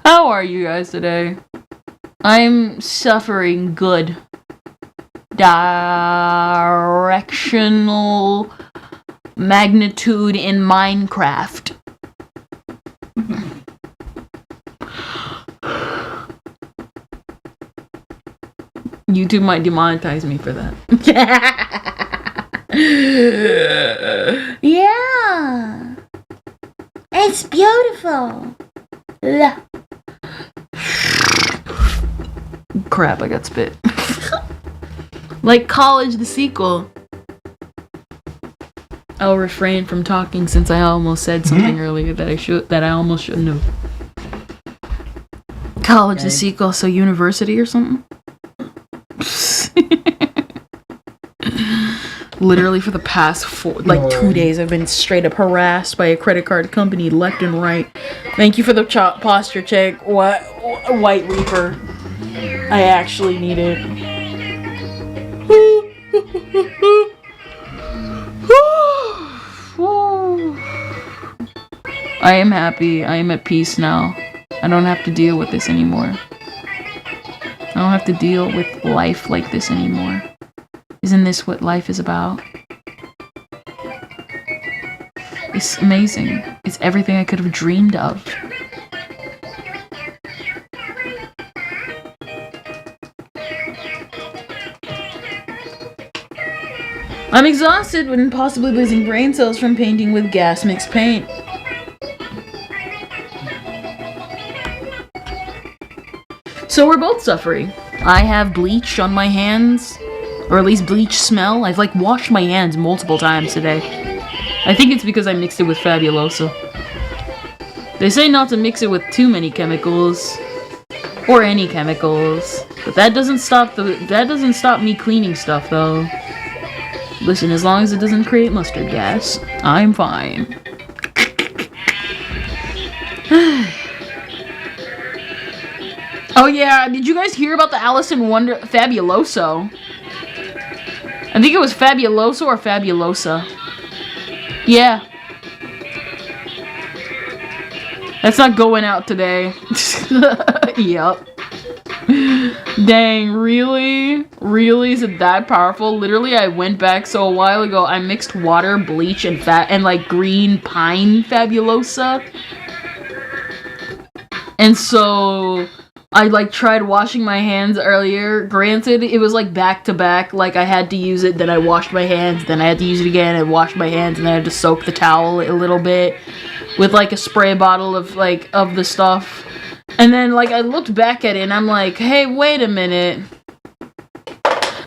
How are you guys today? I'm suffering good. Directional magnitude in Minecraft. YouTube might demonetize me for that. Yeah. It's beautiful. Crap, I got spit. Like College the sequel. I'll refrain from talking since I almost said something earlier that I almost shouldn't have. College the sequel, so university or something? Literally for the past 2 days, I've been straight up harassed by a credit card company left and right. Thank you for the posture check, White Reaper. I actually need it. I am happy. I am at peace now. I don't have to deal with this anymore. I don't have to deal with life like this anymore. Isn't this what life is about? It's amazing. It's everything I could have dreamed of. I'm exhausted and possibly losing brain cells from painting with gas mixed paint. So we're both suffering. I have bleach on my hands, or at least bleach smell. I've like washed my hands multiple times today. I think it's because I mixed it with Fabuloso. They say not to mix it with too many chemicals, or any chemicals, but that doesn't stop me cleaning stuff though. Listen, as long as it doesn't create mustard gas, I'm fine. Oh yeah, did you guys hear about the Alice in Wonder Fabuloso? I think it was Fabuloso or Fabulosa. Yeah. That's not going out today. Yup. Dang, really? Really? Is it that powerful? Literally, I went back so a while ago, I mixed water, bleach, and like green pine Fabulosa. And so I like tried washing my hands earlier. Granted, it was like back to back. Like I had to use it, then I washed my hands, then I had to use it again, and washed my hands, and then I had to soak the towel a little bit with like a spray bottle of the stuff. And then like I looked back at it and I'm like, hey, wait a minute.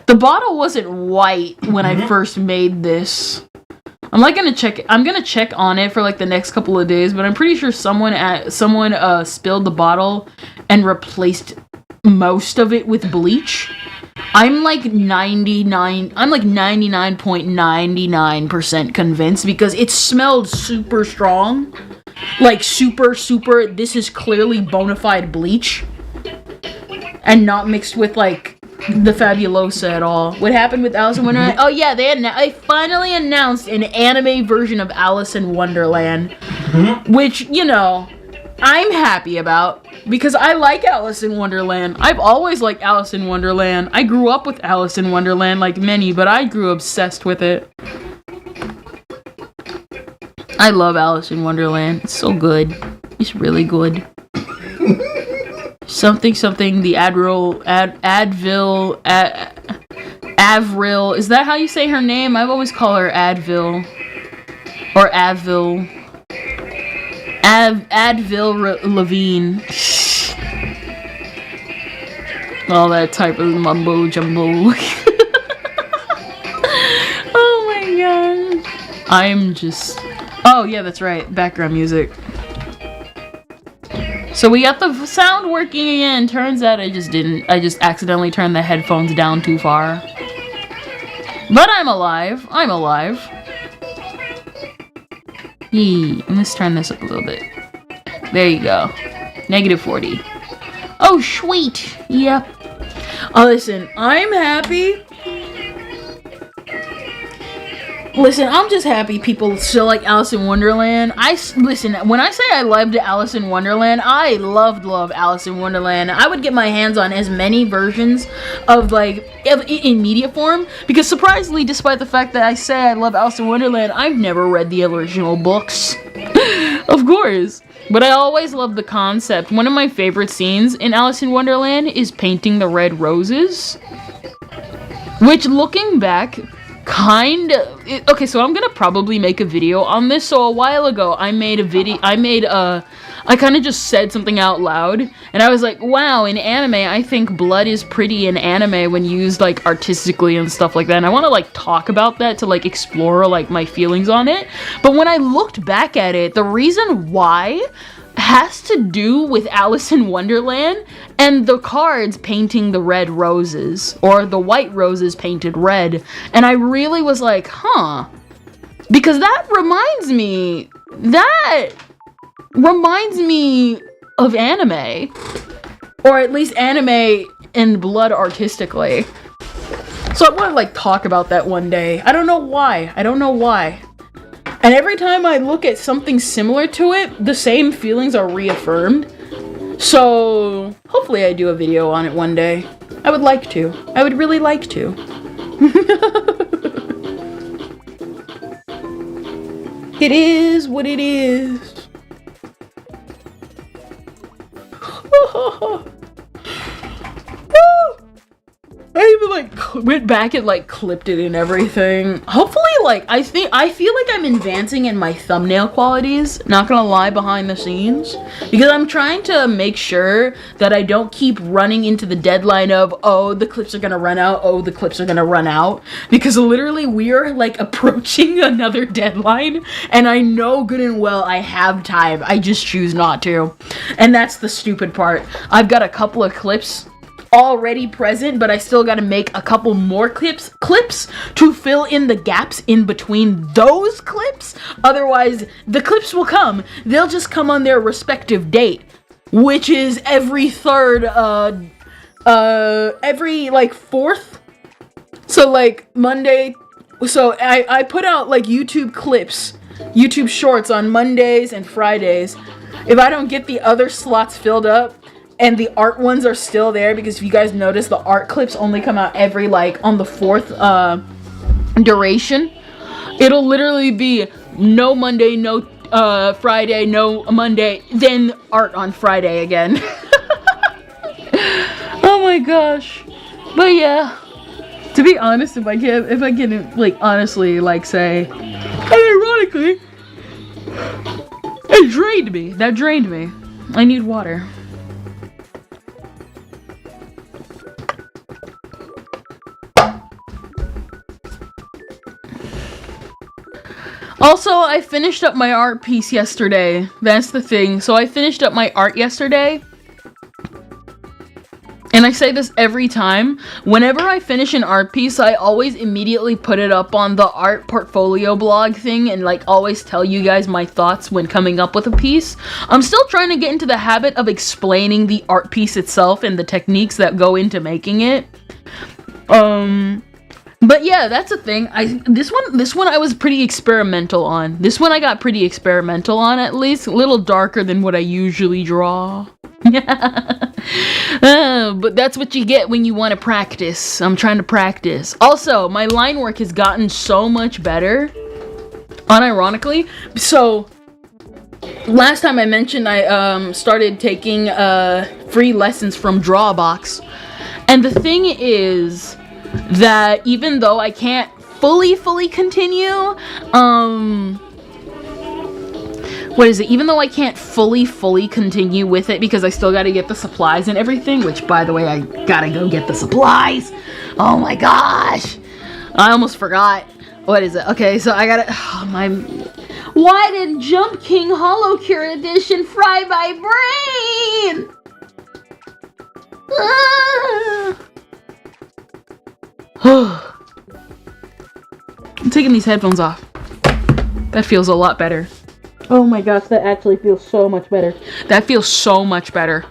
The bottle wasn't white when I first made this. I'm gonna check on it for like the next couple of days, but I'm pretty sure someone spilled the bottle and replaced most of it with bleach. I'm like 99.99% convinced because it smelled super strong. Like super, this is clearly bona fide bleach. And not mixed with like the Fabulosa at all. What happened with Alice in Wonderland? Oh yeah, they finally announced an anime version of Alice in Wonderland. Which, you know, I'm happy about. Because I like Alice in Wonderland. I've always liked Alice in Wonderland. I grew up with Alice in Wonderland like many, but I grew obsessed with it. I love Alice in Wonderland. It's so good. It's really good. Something, the Avril. Is that how you say her name? I've always called her Advil. Or Avil. Advil Levine. All that type of mumbo jumbo. Oh my god. I'm just... Oh yeah, that's right. Background music. So we got the sound working again. Turns out I just didn't. I just accidentally turned the headphones down too far. But I'm alive. I'm alive. Yee. Let's turn this up a little bit. There you go. -40. Oh, sweet. Yep. Oh, listen. I'm happy. Listen, I'm just happy people still like Alice in Wonderland. Listen, when I say I loved Alice in Wonderland, I loved Alice in Wonderland. I would get my hands on as many versions of in media form, because surprisingly, despite the fact that I say I love Alice in Wonderland, I've never read the original books. Of course. But I always loved the concept. One of my favorite scenes in Alice in Wonderland is painting the red roses. Which, looking back... okay, so I'm gonna probably make a video on this. So a while ago, I kind of just said something out loud, and I was like, wow, in anime, I think blood is pretty in anime when used, like, artistically and stuff like that, and I want to, like, talk about that to, like, explore, like, my feelings on it. But when I looked back at it, the reason why has to do with Alice in Wonderland and the cards painting the red roses, or the white roses painted red. And I really was like, huh, because that reminds me of anime, or at least anime in blood artistically. So I want to like talk about that one day. I don't know why. And every time I look at something similar to it, the same feelings are reaffirmed. So hopefully I do a video on it one day. I would like to. I would really like to. It is what it is. I even like went back and like clipped it and everything. Hopefully, like I feel like I'm advancing in my thumbnail qualities, not gonna lie, behind the scenes, because I'm trying to make sure that I don't keep running into the deadline of, oh, the clips are gonna run out, because literally we are like approaching another deadline, and I know good and well I have time, I just choose not to. And that's the stupid part. I've got a couple of clips already present, but I still got to make a couple more clips to fill in the gaps in between those clips. Otherwise, the clips will come. They'll just come on their respective date, which is every like fourth. So like Monday. So I put out like YouTube clips, YouTube shorts on Mondays and Fridays. If I don't get the other slots filled up, and the art ones are still there, because if you guys notice, the art clips only come out every like on the fourth duration. It'll literally be no Monday, no Friday, no Monday, then art on Friday again. Oh my gosh. But yeah, to be honest, if I can like honestly like say, and ironically, it drained me. That drained me. I need water. Also, I finished up my art piece yesterday. That's the thing. So I finished up my art yesterday. And I say this every time. Whenever I finish an art piece, I always immediately put it up on the art portfolio blog thing and like always tell you guys my thoughts when coming up with a piece. I'm still trying to get into the habit of explaining the art piece itself and the techniques that go into making it. But yeah, that's a thing. This one I was pretty experimental on. This one I got pretty experimental on, at least. A little darker than what I usually draw. But that's what you get when you want to practice. I'm trying to practice. Also, my line work has gotten so much better. Unironically. So, last time I mentioned I started taking free lessons from Drawbox. And the thing is that even though I can't fully continue, even though I can't fully continue with it because I still gotta get the supplies and everything, which by the way, I gotta go get the supplies. Oh my gosh. I almost forgot. What is it? Okay, so I gotta, why did Jump King Holocure Edition fry my brain? I'm taking these headphones off. That feels a lot better. Oh my gosh, that actually feels so much better. That feels so much better.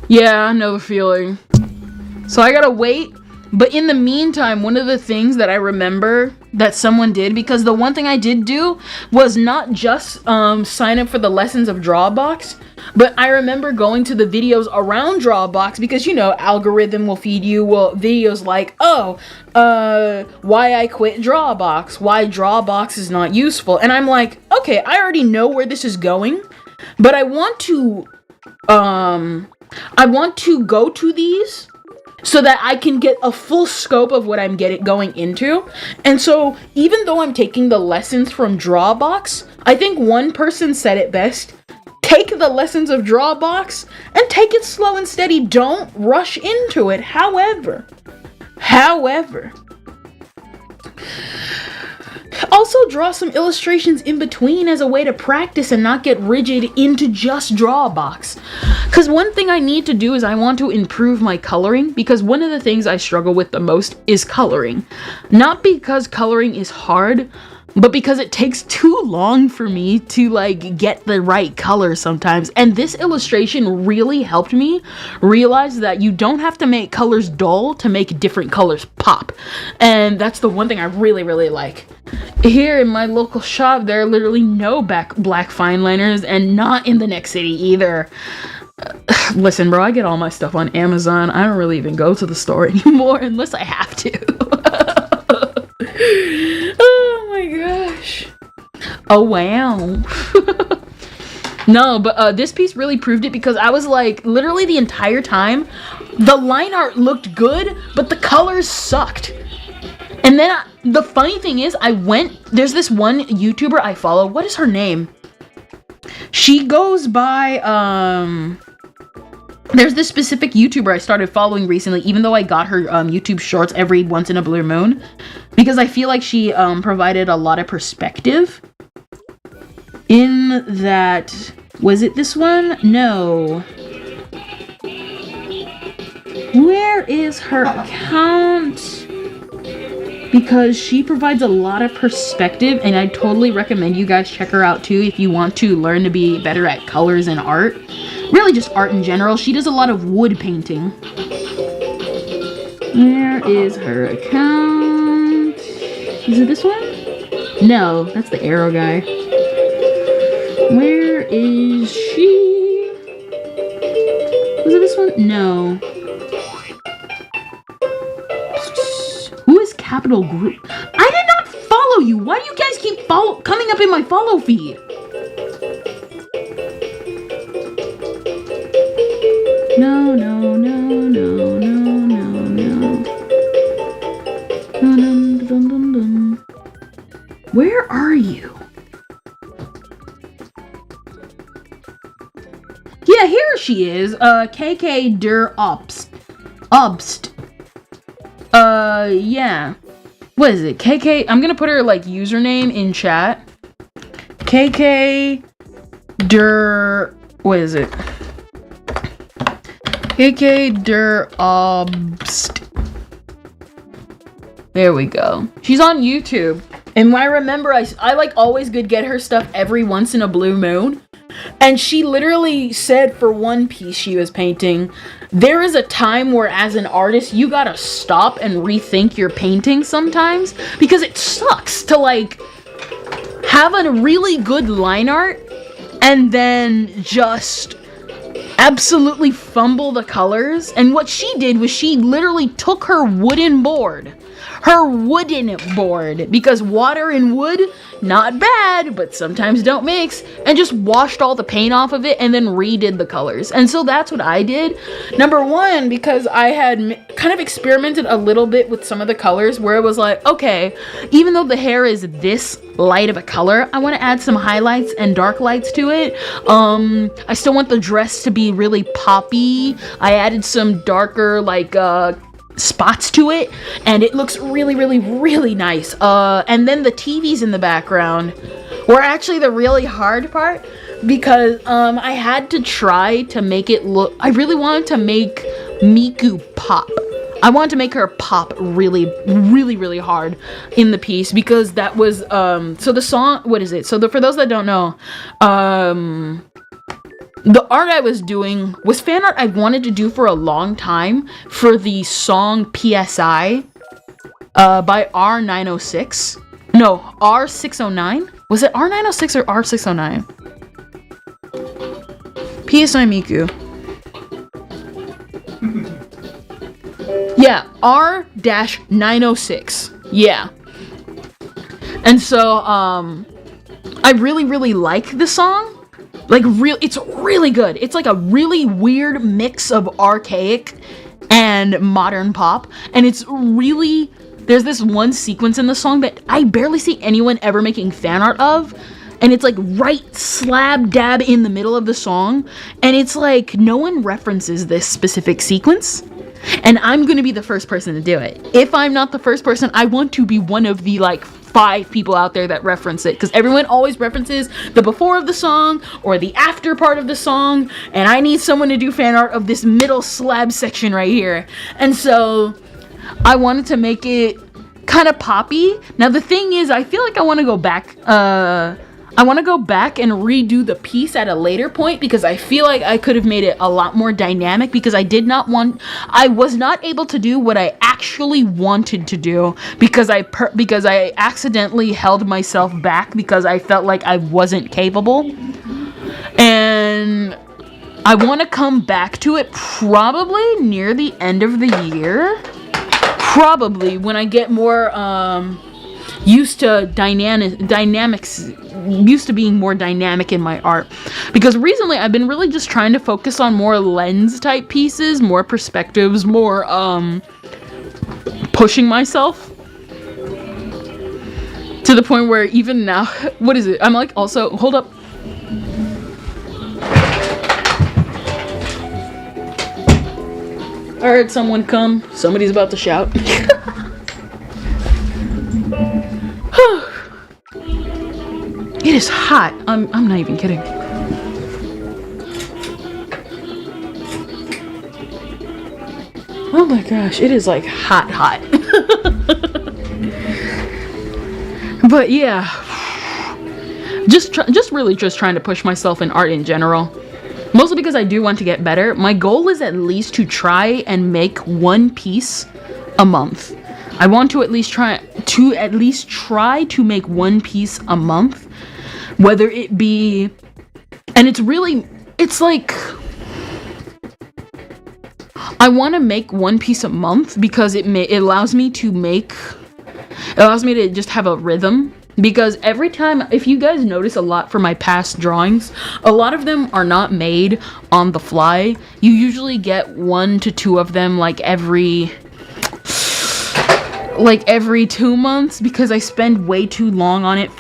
Yeah, I know the feeling. So I gotta wait. But in the meantime, one of the things that I remember that someone did, because the one thing I did do was not just sign up for the lessons of Drawbox, but I remember going to the videos around Drawbox because, you know, algorithm will feed you videos like, why I quit Drawbox, why Drawbox is not useful. And I'm like, okay, I already know where this is going, but I want to go to these so that I can get a full scope of what I'm going into. And so, even though I'm taking the lessons from Drawbox, I think one person said it best. Take the lessons of Drawbox and take it slow and steady. Don't rush into it. However, Also draw some illustrations in between as a way to practice and not get rigid into just draw a box. Because one thing I need to do is I want to improve my coloring, because one of the things I struggle with the most is coloring. Not because coloring is hard, but because it takes too long for me to like get the right color sometimes. And this illustration really helped me realize that you don't have to make colors dull to make different colors pop. And that's the one thing I really, really like. Here in my local shop, there are literally no black fine liners, and not in the next city either. Listen, bro, I get all my stuff on Amazon. I don't really even go to the store anymore unless I have to. Oh my gosh. Oh wow. No, but this piece really proved it, because I was like, literally the entire time, the line art looked good, but the colors sucked. And then the funny thing is, there's this one YouTuber I follow. What is her name? She goes by, there's this specific YouTuber I started following recently, even though I got her YouTube shorts every once in a blue moon, because I feel like she provided a lot of perspective in that. Was it this one? No. Where is her account? Because she provides a lot of perspective, and I totally recommend you guys check her out too if you want to learn to be better at colors and art. Really just art in general. She does a lot of wood painting. Where is her account? Is it this one? No, that's the arrow guy. Where is she? Was it this one? No. Who is Capital Group? I did not follow you. Why do you guys keep coming up in my follow feed? No, no, no, no, no, no, no. Dun, dun, dun, dun, dun. Where are you? Yeah, here she is. KK der Obst. Yeah. What is it? KK. I'm gonna put her like username in chat. KK der. What is it? KK der Obst. There we go. She's on YouTube. And I remember I like always could get her stuff every once in a blue moon. And she literally said for one piece she was painting, there is a time where as an artist you gotta stop and rethink your painting sometimes, because it sucks to like have a really good line art and then just absolutely fumble the colors. And what she did was she literally took her wooden board, because water and wood, not bad, but sometimes don't mix, and just washed all the paint off of it and then redid the colors. And so that's what I did. Number one, because I had kind of experimented a little bit with some of the colors where it was like, okay, even though the hair is this light of a color, I want to add some highlights and dark lights to it. I still want the dress to be really poppy. I added some darker like spots to it, and it looks really, really, really nice. And then the TVs in the background were actually the really hard part, because I had to try to make it look, I really wanted to make Miku pop. I wanted to make her pop really, really, really hard in the piece, because that was so the song, what is it? So for those that don't know, the art I was doing was fan art I wanted to do for a long time for the song PSI by R906. No, R609? Was it R906 or R609? PSI Miku. Yeah, R-906. Yeah. And so, I really, really like the song. Like, it's really good. It's like a really weird mix of archaic and modern pop. And it's really, there's this one sequence in the song that I barely see anyone ever making fan art of. And it's like right slab dab in the middle of the song. And it's like, no one references this specific sequence. And I'm gonna be the first person to do it. If I'm not the first person, I want to be one of the like 5 people out there that reference it, because everyone always references the before of the song or the after part of the song, and I need someone to do fan art of this middle slab section right here. And so I wanted to make it kind of poppy. Now the thing is, I feel like I want to go back and redo the piece at a later point, because I feel like I could have made it a lot more dynamic, because I was not able to do what I actually wanted to do, because I accidentally held myself back because I felt like I wasn't capable. And I want to come back to it probably near the end of the year. Probably when I get more used to dynamics, used to being more dynamic in my art. Because recently I've been really just trying to focus on more lens type pieces, more perspectives, more pushing myself to the point where even now, what is it? I'm like, also, hold up. I heard someone come. Somebody's about to shout. It is hot. I'm not even kidding. Oh my gosh, it is like hot. But yeah, just really trying to push myself in art in general. Mostly because I do want to get better. My goal is at least to try and make one piece a month. I want to at least try to make one piece a month. Whether it be, and it's like, I want to make one piece a month because it allows me to just have a rhythm. Because every time, if you guys notice a lot from my past drawings, a lot of them are not made on the fly. You usually get 1 to 2 of them like every 2 months, because I spend way too long on it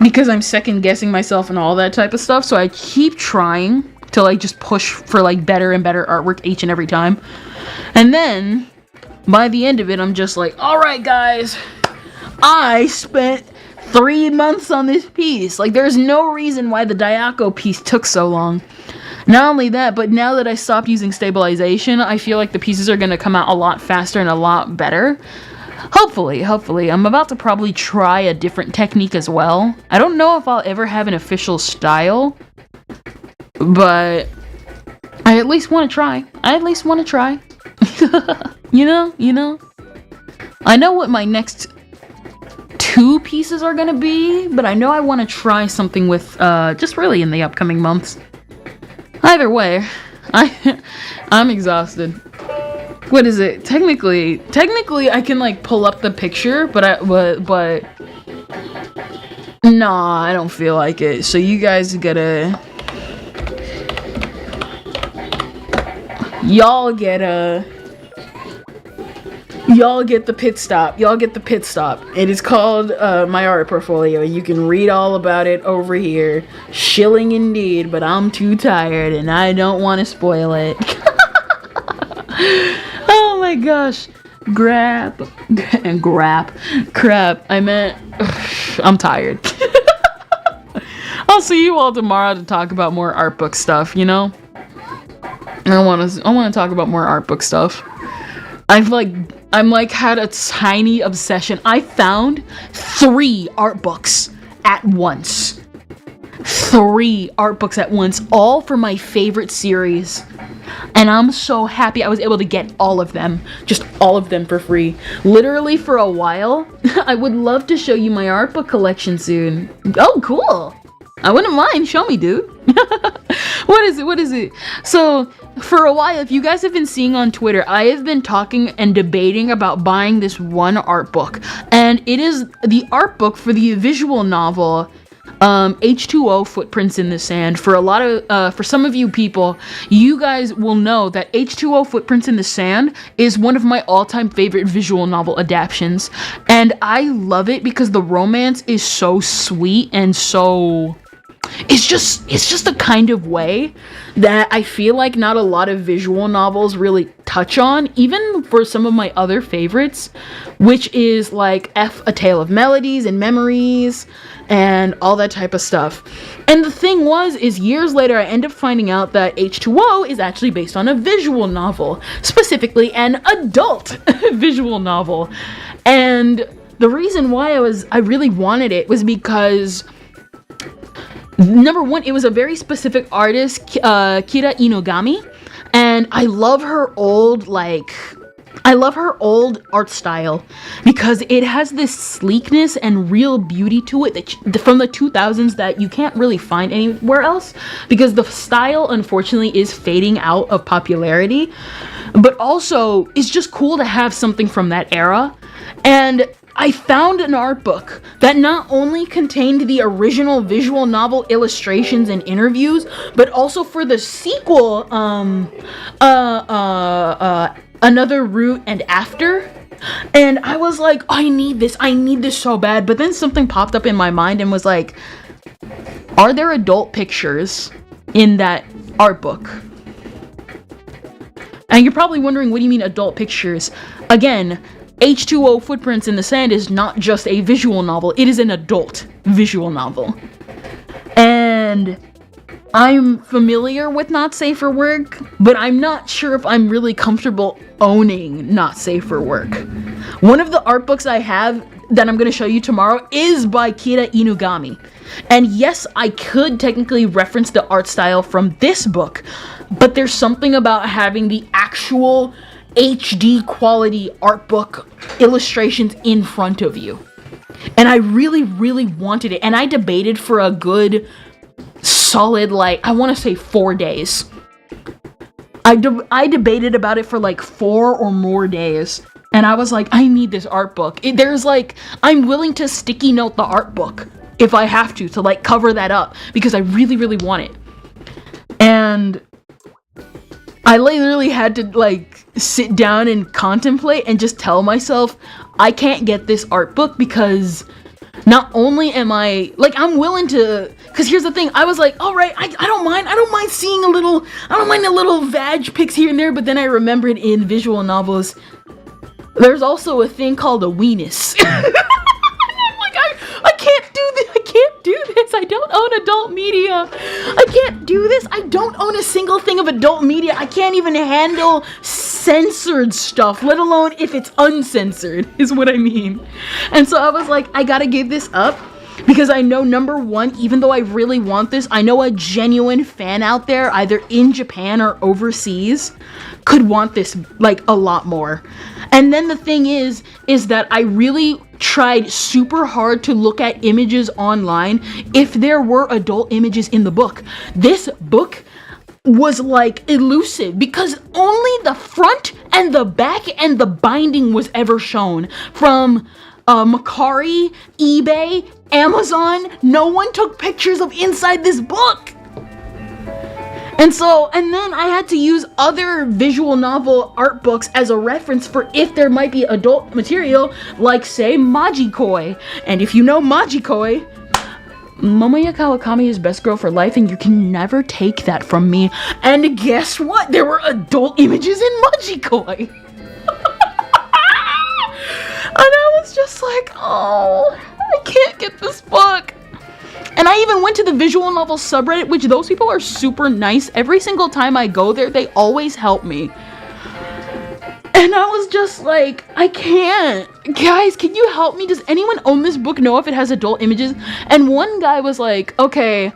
because I'm second guessing myself and all that type of stuff. So I keep trying to like just push for like better and better artwork each and every time. And then by the end of it, I'm just like, all right, guys, I spent 3 months on this piece. Like, there's no reason why the Diaco piece took so long. Not only that, but now that I stopped using stabilization, I feel like the pieces are going to come out a lot faster and a lot better. Hopefully. I'm about to probably try a different technique as well. I don't know if I'll ever have an official style, but I at least want to try. You know? I know what my next 2 pieces are gonna be, but I know I want to try something with, just really in the upcoming months. Either way, I'm exhausted. What is it? Technically, I can, like, pull up the picture, but nah, I don't feel like it. So you guys gotta... Y'all get the pit stop. It is called my art portfolio. You can read all about it over here. Shilling indeed, but I'm too tired and I don't want to spoil it. Oh my gosh. Crap. I meant I'm tired. I'll see you all tomorrow to talk about more art book stuff, you know? I want to talk about more art book stuff. I'm like had a tiny obsession. I found 3 art books at once. 3 art books at once, all for my favorite series. And I'm so happy I was able to get all of them. Just all of them for free. Literally for a while. I would love to show you my art book collection soon. Oh, cool. I wouldn't mind. Show me, dude. What is it? So, for a while, if you guys have been seeing on Twitter, I have been talking and debating about buying this one art book. And it is the art book for the visual novel, H2O Footprints in the Sand. For some of you people, you guys will know that H2O Footprints in the Sand is one of my all-time favorite visual novel adaptions. And I love it because the romance is so sweet and so it's just a kind of way that I feel like not a lot of visual novels really touch on, even for some of my other favorites, which is like A Tale of Melodies and Memories and all that type of stuff. And the thing is years later I end up finding out that H2O is actually based on a visual novel, specifically an adult visual novel. And the reason why I really wanted it was because, number one, it was a very specific artist, Kira Inugami, and I love her old art style because it has this sleekness and real beauty to it that from the 2000s that you can't really find anywhere else, because the style unfortunately is fading out of popularity, but also it's just cool to have something from that era. And I found an art book that not only contained the original visual novel illustrations and interviews, but also for the sequel, Another Route and After. And I was like, I need this so bad. But then something popped up in my mind and was like, are there adult pictures in that art book? And you're probably wondering, what do you mean adult pictures? Again, H2O Footprints in the Sand is not just a visual novel, it is an adult visual novel. And I'm familiar with Not Safe for Work, but I'm not sure if I'm really comfortable owning Not Safe for Work. One of the art books I have that I'm going to show you tomorrow is by Kira Inugami. And yes, I could technically reference the art style from this book, but there's something about having the actual HD quality art book illustrations in front of you. And I really, really wanted it. And I debated for a good solid, I want to say 4 days. I debated about it for 4 or more days. And I was like, I need this art book. I'm willing to sticky note the art book if I have to cover that up, because I really, really want it. And I literally had to sit down and contemplate and just tell myself I can't get this art book, because not only am I'm willing to, because here's the thing, I was like, all right, I don't mind seeing a little vag pics here and there, but then I remembered in visual novels there's also a thing called a weenus. I can't do this. I don't own adult media. I can't do this. I don't own a single thing of adult media. I can't even handle censored stuff, let alone if it's uncensored, is what I mean. And so I was like, I gotta give this up, because I know, number one, even though I really want this, I know a genuine fan out there, either in Japan or overseas, could want this a lot more. And then the thing is that I really tried super hard to look at images online if there were adult images in the book. This book was elusive, because only the front and the back and the binding was ever shown from Macari, eBay, Amazon. No one took pictures of inside this book. And then I had to use other visual novel art books as a reference for if there might be adult material, say Majikoi. And if you know Majikoi, Momoya Kawakami is best girl for life, and you can never take that from me. And guess what? There were adult images in Majikoi. And I was just like, oh, I can't get this book. And I even went to the visual novel subreddit, which those people are super nice. Every single time I go there, they always help me. And I was just like, I can't. Guys, can you help me? Does anyone own this book, know if it has adult images? And one guy was like, okay,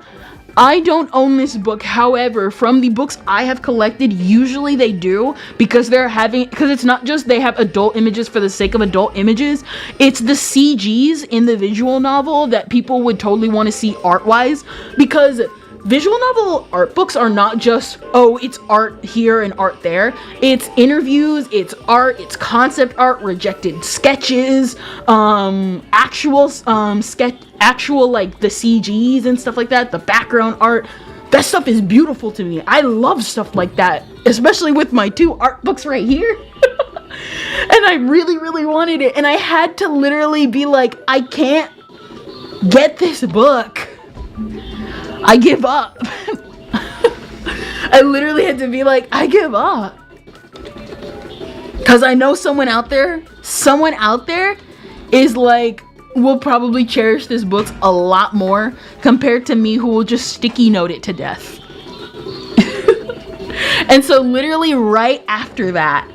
I don't own this book. However, from the books I have collected, usually they do, because it's not just they have adult images for the sake of adult images. It's the CGs in the visual novel that people would totally want to see art-wise, because visual novel art books are not just, oh, it's art here and art there. It's interviews, it's art, it's concept art, rejected sketches, actual the CGs and stuff like that, the background art. That stuff is beautiful to me. I love stuff like that, especially with my 2 art books right here. And I really, really wanted it. And I had to literally be like, I can't get this book. I give up. I literally had to be like, I give up. Because I know someone out there is like, will probably cherish this book a lot more compared to me, who will just sticky note it to death. And so literally right after that,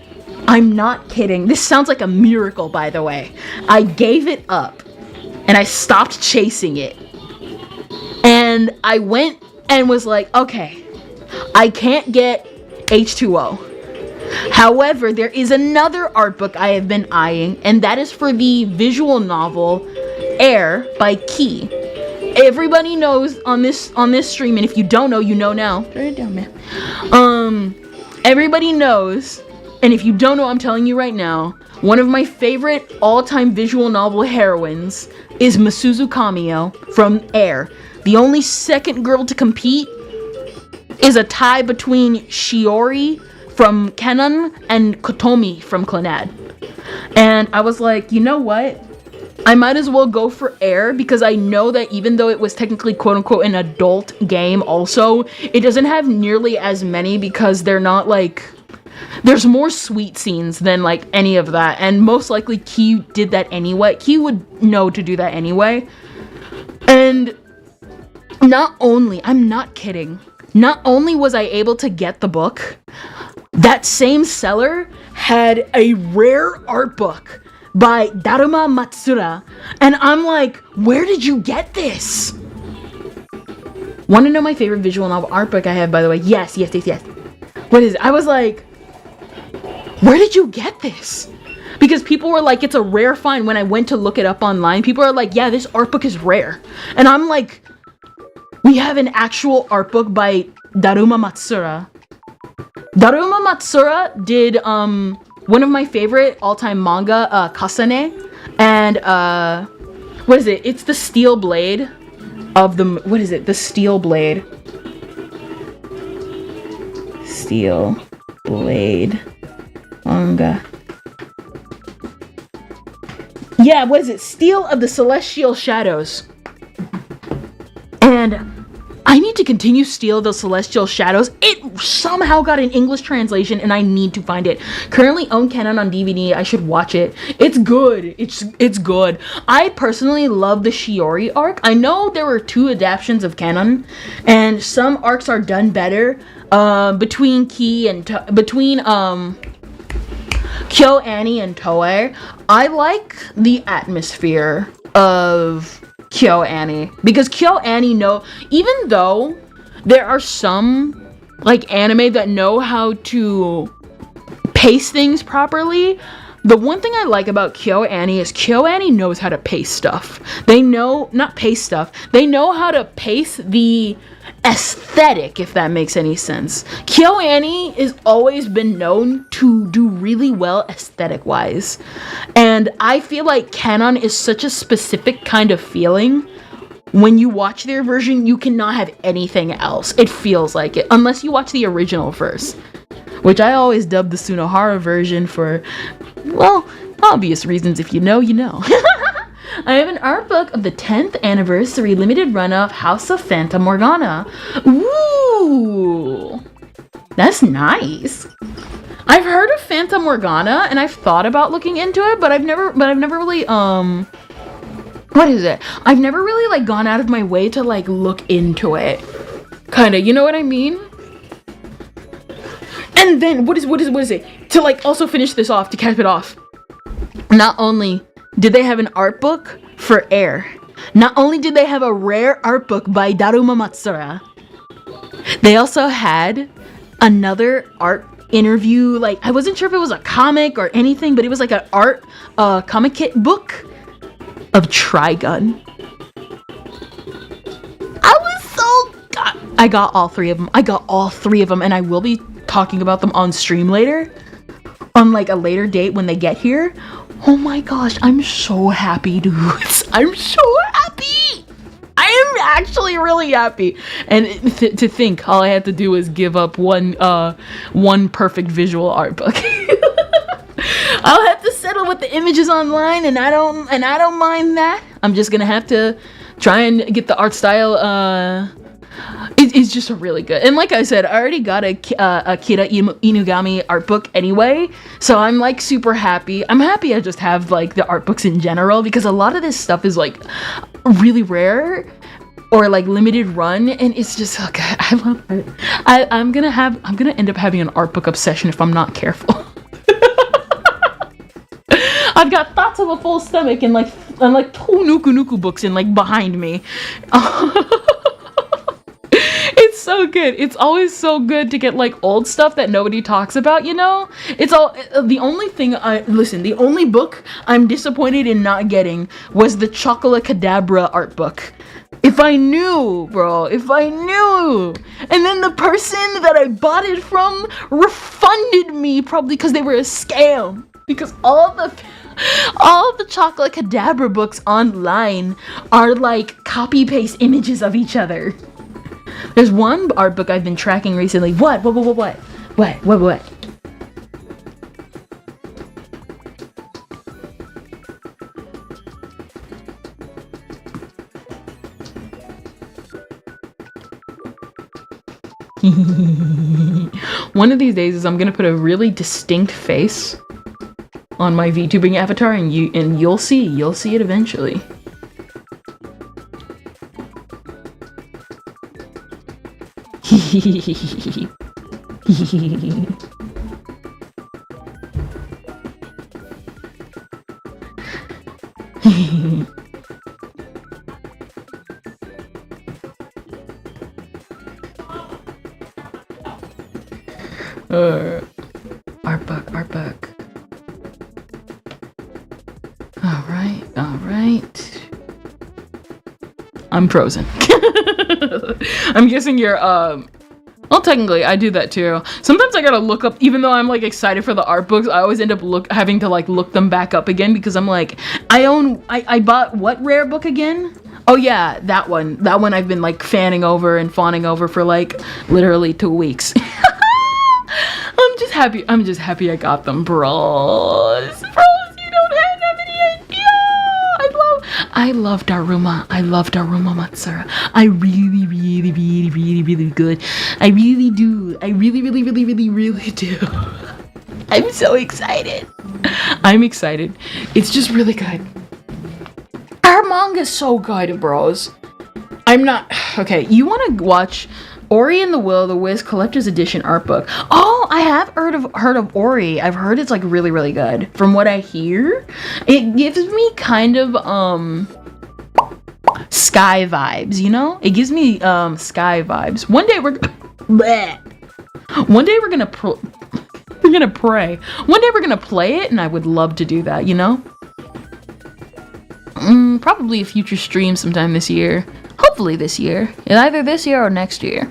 I'm not kidding, this sounds like a miracle, by the way, I gave it up and I stopped chasing it. And I went and was like, okay, I can't get H2O. However, there is another art book I have been eyeing, and that is for the visual novel Air by Key. Everybody knows on this stream, and if you don't know, you know now. Turn it down, man. Everybody knows, and if you don't know, I'm telling you right now, one of my favorite all-time visual novel heroines is Misuzu Kamiyo from Air. The only second girl to compete is a tie between Shiori from Kenan and Kotomi from Clannad. And I was like, you know what? I might as well go for Air, because I know that even though it was technically quote-unquote an adult game also, it doesn't have nearly as many, because they're not like... There's more sweet scenes than like any of that, and most likely Key did that anyway. Key would know to do that anyway. And not only, I'm not kidding, not only was I able to get the book, that same seller had a rare art book by Daruma Matsura, and I'm like, where did you get this? Want to know my favorite visual novel art book I have, by the way? Yes. What is it? I was like, where did you get this? Because people were like, it's a rare find. When I went to look it up online, people are like, yeah, this art book is rare. And I'm like, we have an actual art book by Daruma Matsura. Daruma Matsura did one of my favorite all-time manga, Kasane, and what is it? It's the steel blade of the, what is it? The steel blade. Steel blade manga. Yeah, what is it? Steel of the Celestial Shadows. And I need to continue Steel of the Celestial Shadows. It somehow got an English translation, and I need to find it. Currently own Kenan on DVD. I should watch it. It's good. It's good. I personally love the Shiori arc. I know there were 2 adaptations of Kenan, and some arcs are done better. Between Kyo Annie and Toei. I like the atmosphere of Kyo Annie, because Kyo Annie even though there are some like anime that know how to pace things properly, the one thing I like about Kyo Annie is Kyo Annie knows how to pace stuff. They know how to pace the aesthetic, if that makes any sense. Kyo Annie has always been known to do really well aesthetic wise, and I feel like Kenan is such a specific kind of feeling. When you watch their version, you cannot have anything else. It feels like it, unless you watch the original first, which I always dub the Sunohara version for, well, obvious reasons. If you know, you know. I have an art book of the 10th anniversary limited run of House of Fanta Morgana. Ooh, that's nice. I've heard of Fanta Morgana, and I've thought about looking into it, but I've never really what is it? I've never really like gone out of my way to like look into it. Kinda, you know what I mean? And then what is it? To like also finish this off, to cap it off. Not only did they have an art book for Air, not only did they have a rare art book by Daruma Matsura, they also had another art interview. Like, I wasn't sure if it was a comic or anything, but it was like an art comic kit book of Trigun. I got all 3 of them. And I will be talking about them on stream later, on like a later date when they get here. Oh my gosh, I'm so happy, dudes. I'm so happy. I am actually really happy. And to think all I had to do was give up one perfect visual art book. I'll have to settle with the images online, and I don't mind that. I'm just gonna have to try and get the art style It's just really good. And like I said, I already got a Kira Inugami art book anyway, so I'm like super happy. I'm happy I just have like the art books in general, because a lot of this stuff is like really rare or like limited run, and it's just okay. I love it. I'm gonna end up having an art book obsession if I'm not careful. I've got thoughts of a full stomach and like two Nuku Nuku books in like behind me. It's so good. It's always so good to get like old stuff that nobody talks about, you know? It's all the only thing the only book I'm disappointed in not getting was the Chocolate Cadabra art book. If I knew, bro, if I knew. And then the person that I bought it from refunded me, probably because they were a scam. Because all of the Chocolate Cadabra books online are like copy paste images of each other. There's one art book I've been tracking recently. What? One of these days is I'm gonna put a really distinct face on my VTubing avatar, and you'll see it eventually. Art book. All right. I'm frozen. I'm guessing you're, well, technically, I do that too. Sometimes I gotta look up, even though I'm like excited for the art books, I always end up having to like look them back up again, because I'm like, I bought what rare book again? Oh yeah, that one I've been like fanning over and fawning over for like literally 2 weeks. I'm just happy I got them, bros. You don't have any idea. I love Daruma. I love Daruma Matsura. I really good. I really do. I really do. I'm so excited. I'm excited. It's just really good. Our manga's so good, bros. I'm not... Okay, you want to watch Ori and the Will of the Wisp Collector's Edition art book. Oh, I have heard of Ori. I've heard it's like really, really good. From what I hear, it gives me kind of Sky vibes, you know? It gives me Sky vibes. One day we're gonna pray. One day we're gonna play it, and I would love to do that, you know? Probably a future stream sometime this year. Hopefully this year. Either this year or next year.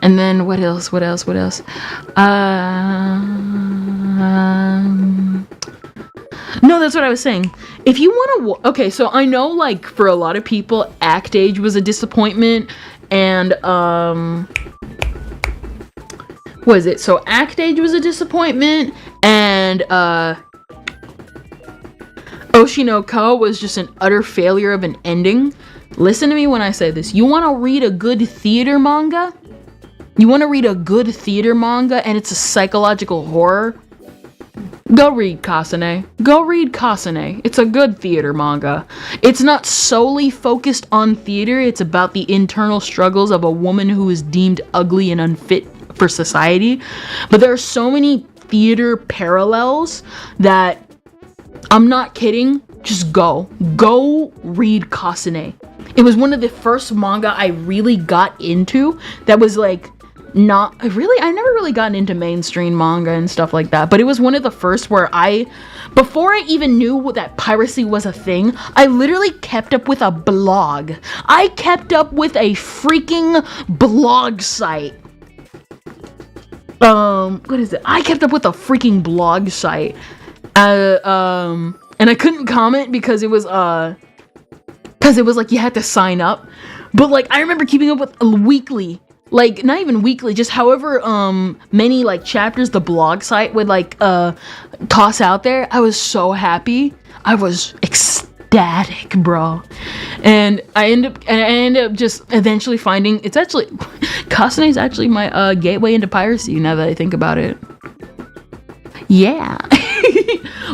And then what else? No, that's what I was saying. If you want to... Okay, so I know, like, for a lot of people, Act Age was a disappointment. And, what is it? So Act Age was a disappointment. And, Oshinoko was just an utter failure of an ending. Listen to me when I say this. You want to read a good theater manga? You want to read a good theater manga and it's a psychological horror? Go read Kasane. It's a good theater manga. It's not solely focused on theater. It's about the internal struggles of a woman who is deemed ugly and unfit for society. But there are so many theater parallels that I'm not kidding. Just go read Kasane. It was one of the first manga I really got into that was like I never really gotten into mainstream manga and stuff like that, but it was one of the first where before I even knew that piracy was a thing, I literally kept up with a blog. I kept up with a freaking blog site. What is it? I kept up with a freaking blog site. And I couldn't comment because it was like you had to sign up. But like I remember keeping up with weekly like not even weekly, just however many like chapters the blog site would like toss out there. I was so happy. I was ecstatic, bro. And I end up just eventually finding it's actually Kasane is actually my gateway into piracy now that I think about it. Yeah.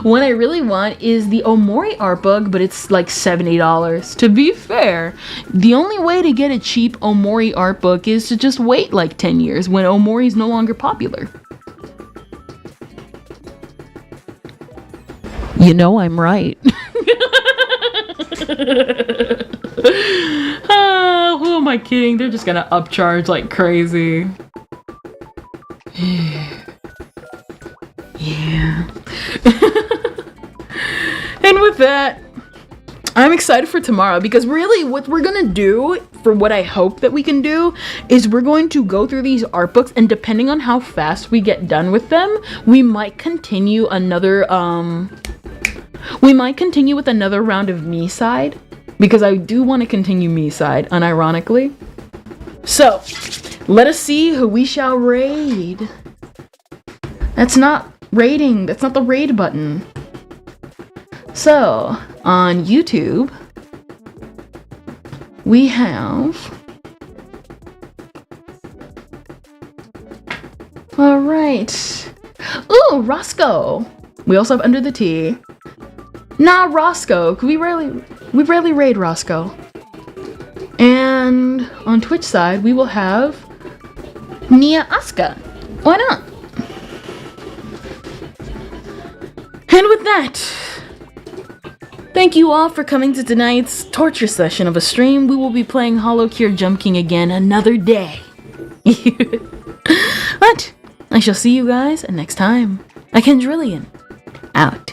What I really want is the Omori art book, but it's like $70. To be fair, the only way to get a cheap Omori art book is to just wait like 10 years when Omori's no longer popular. You know I'm right. Who am I kidding? They're just gonna upcharge like crazy. Yeah. And with that, I'm excited for tomorrow because really what we're gonna do, for what I hope that we can do, is we're going to go through these art books, and depending on how fast we get done with them, we might continue another with another round of me side, because I do want to continue me side unironically. So let us see who we shall raid. That's not rating, that's not the raid button. So on YouTube we have, all right, ooh, Roscoe. We also have Under the Tea. Nah, Roscoe, we rarely raid Roscoe. And on Twitch side we will have Nia Asuka. Why not? And with that, thank you all for coming to tonight's torture session of a stream. We will be playing Holocure Jump King again another day. But I shall see you guys next time. Kendrillian, out.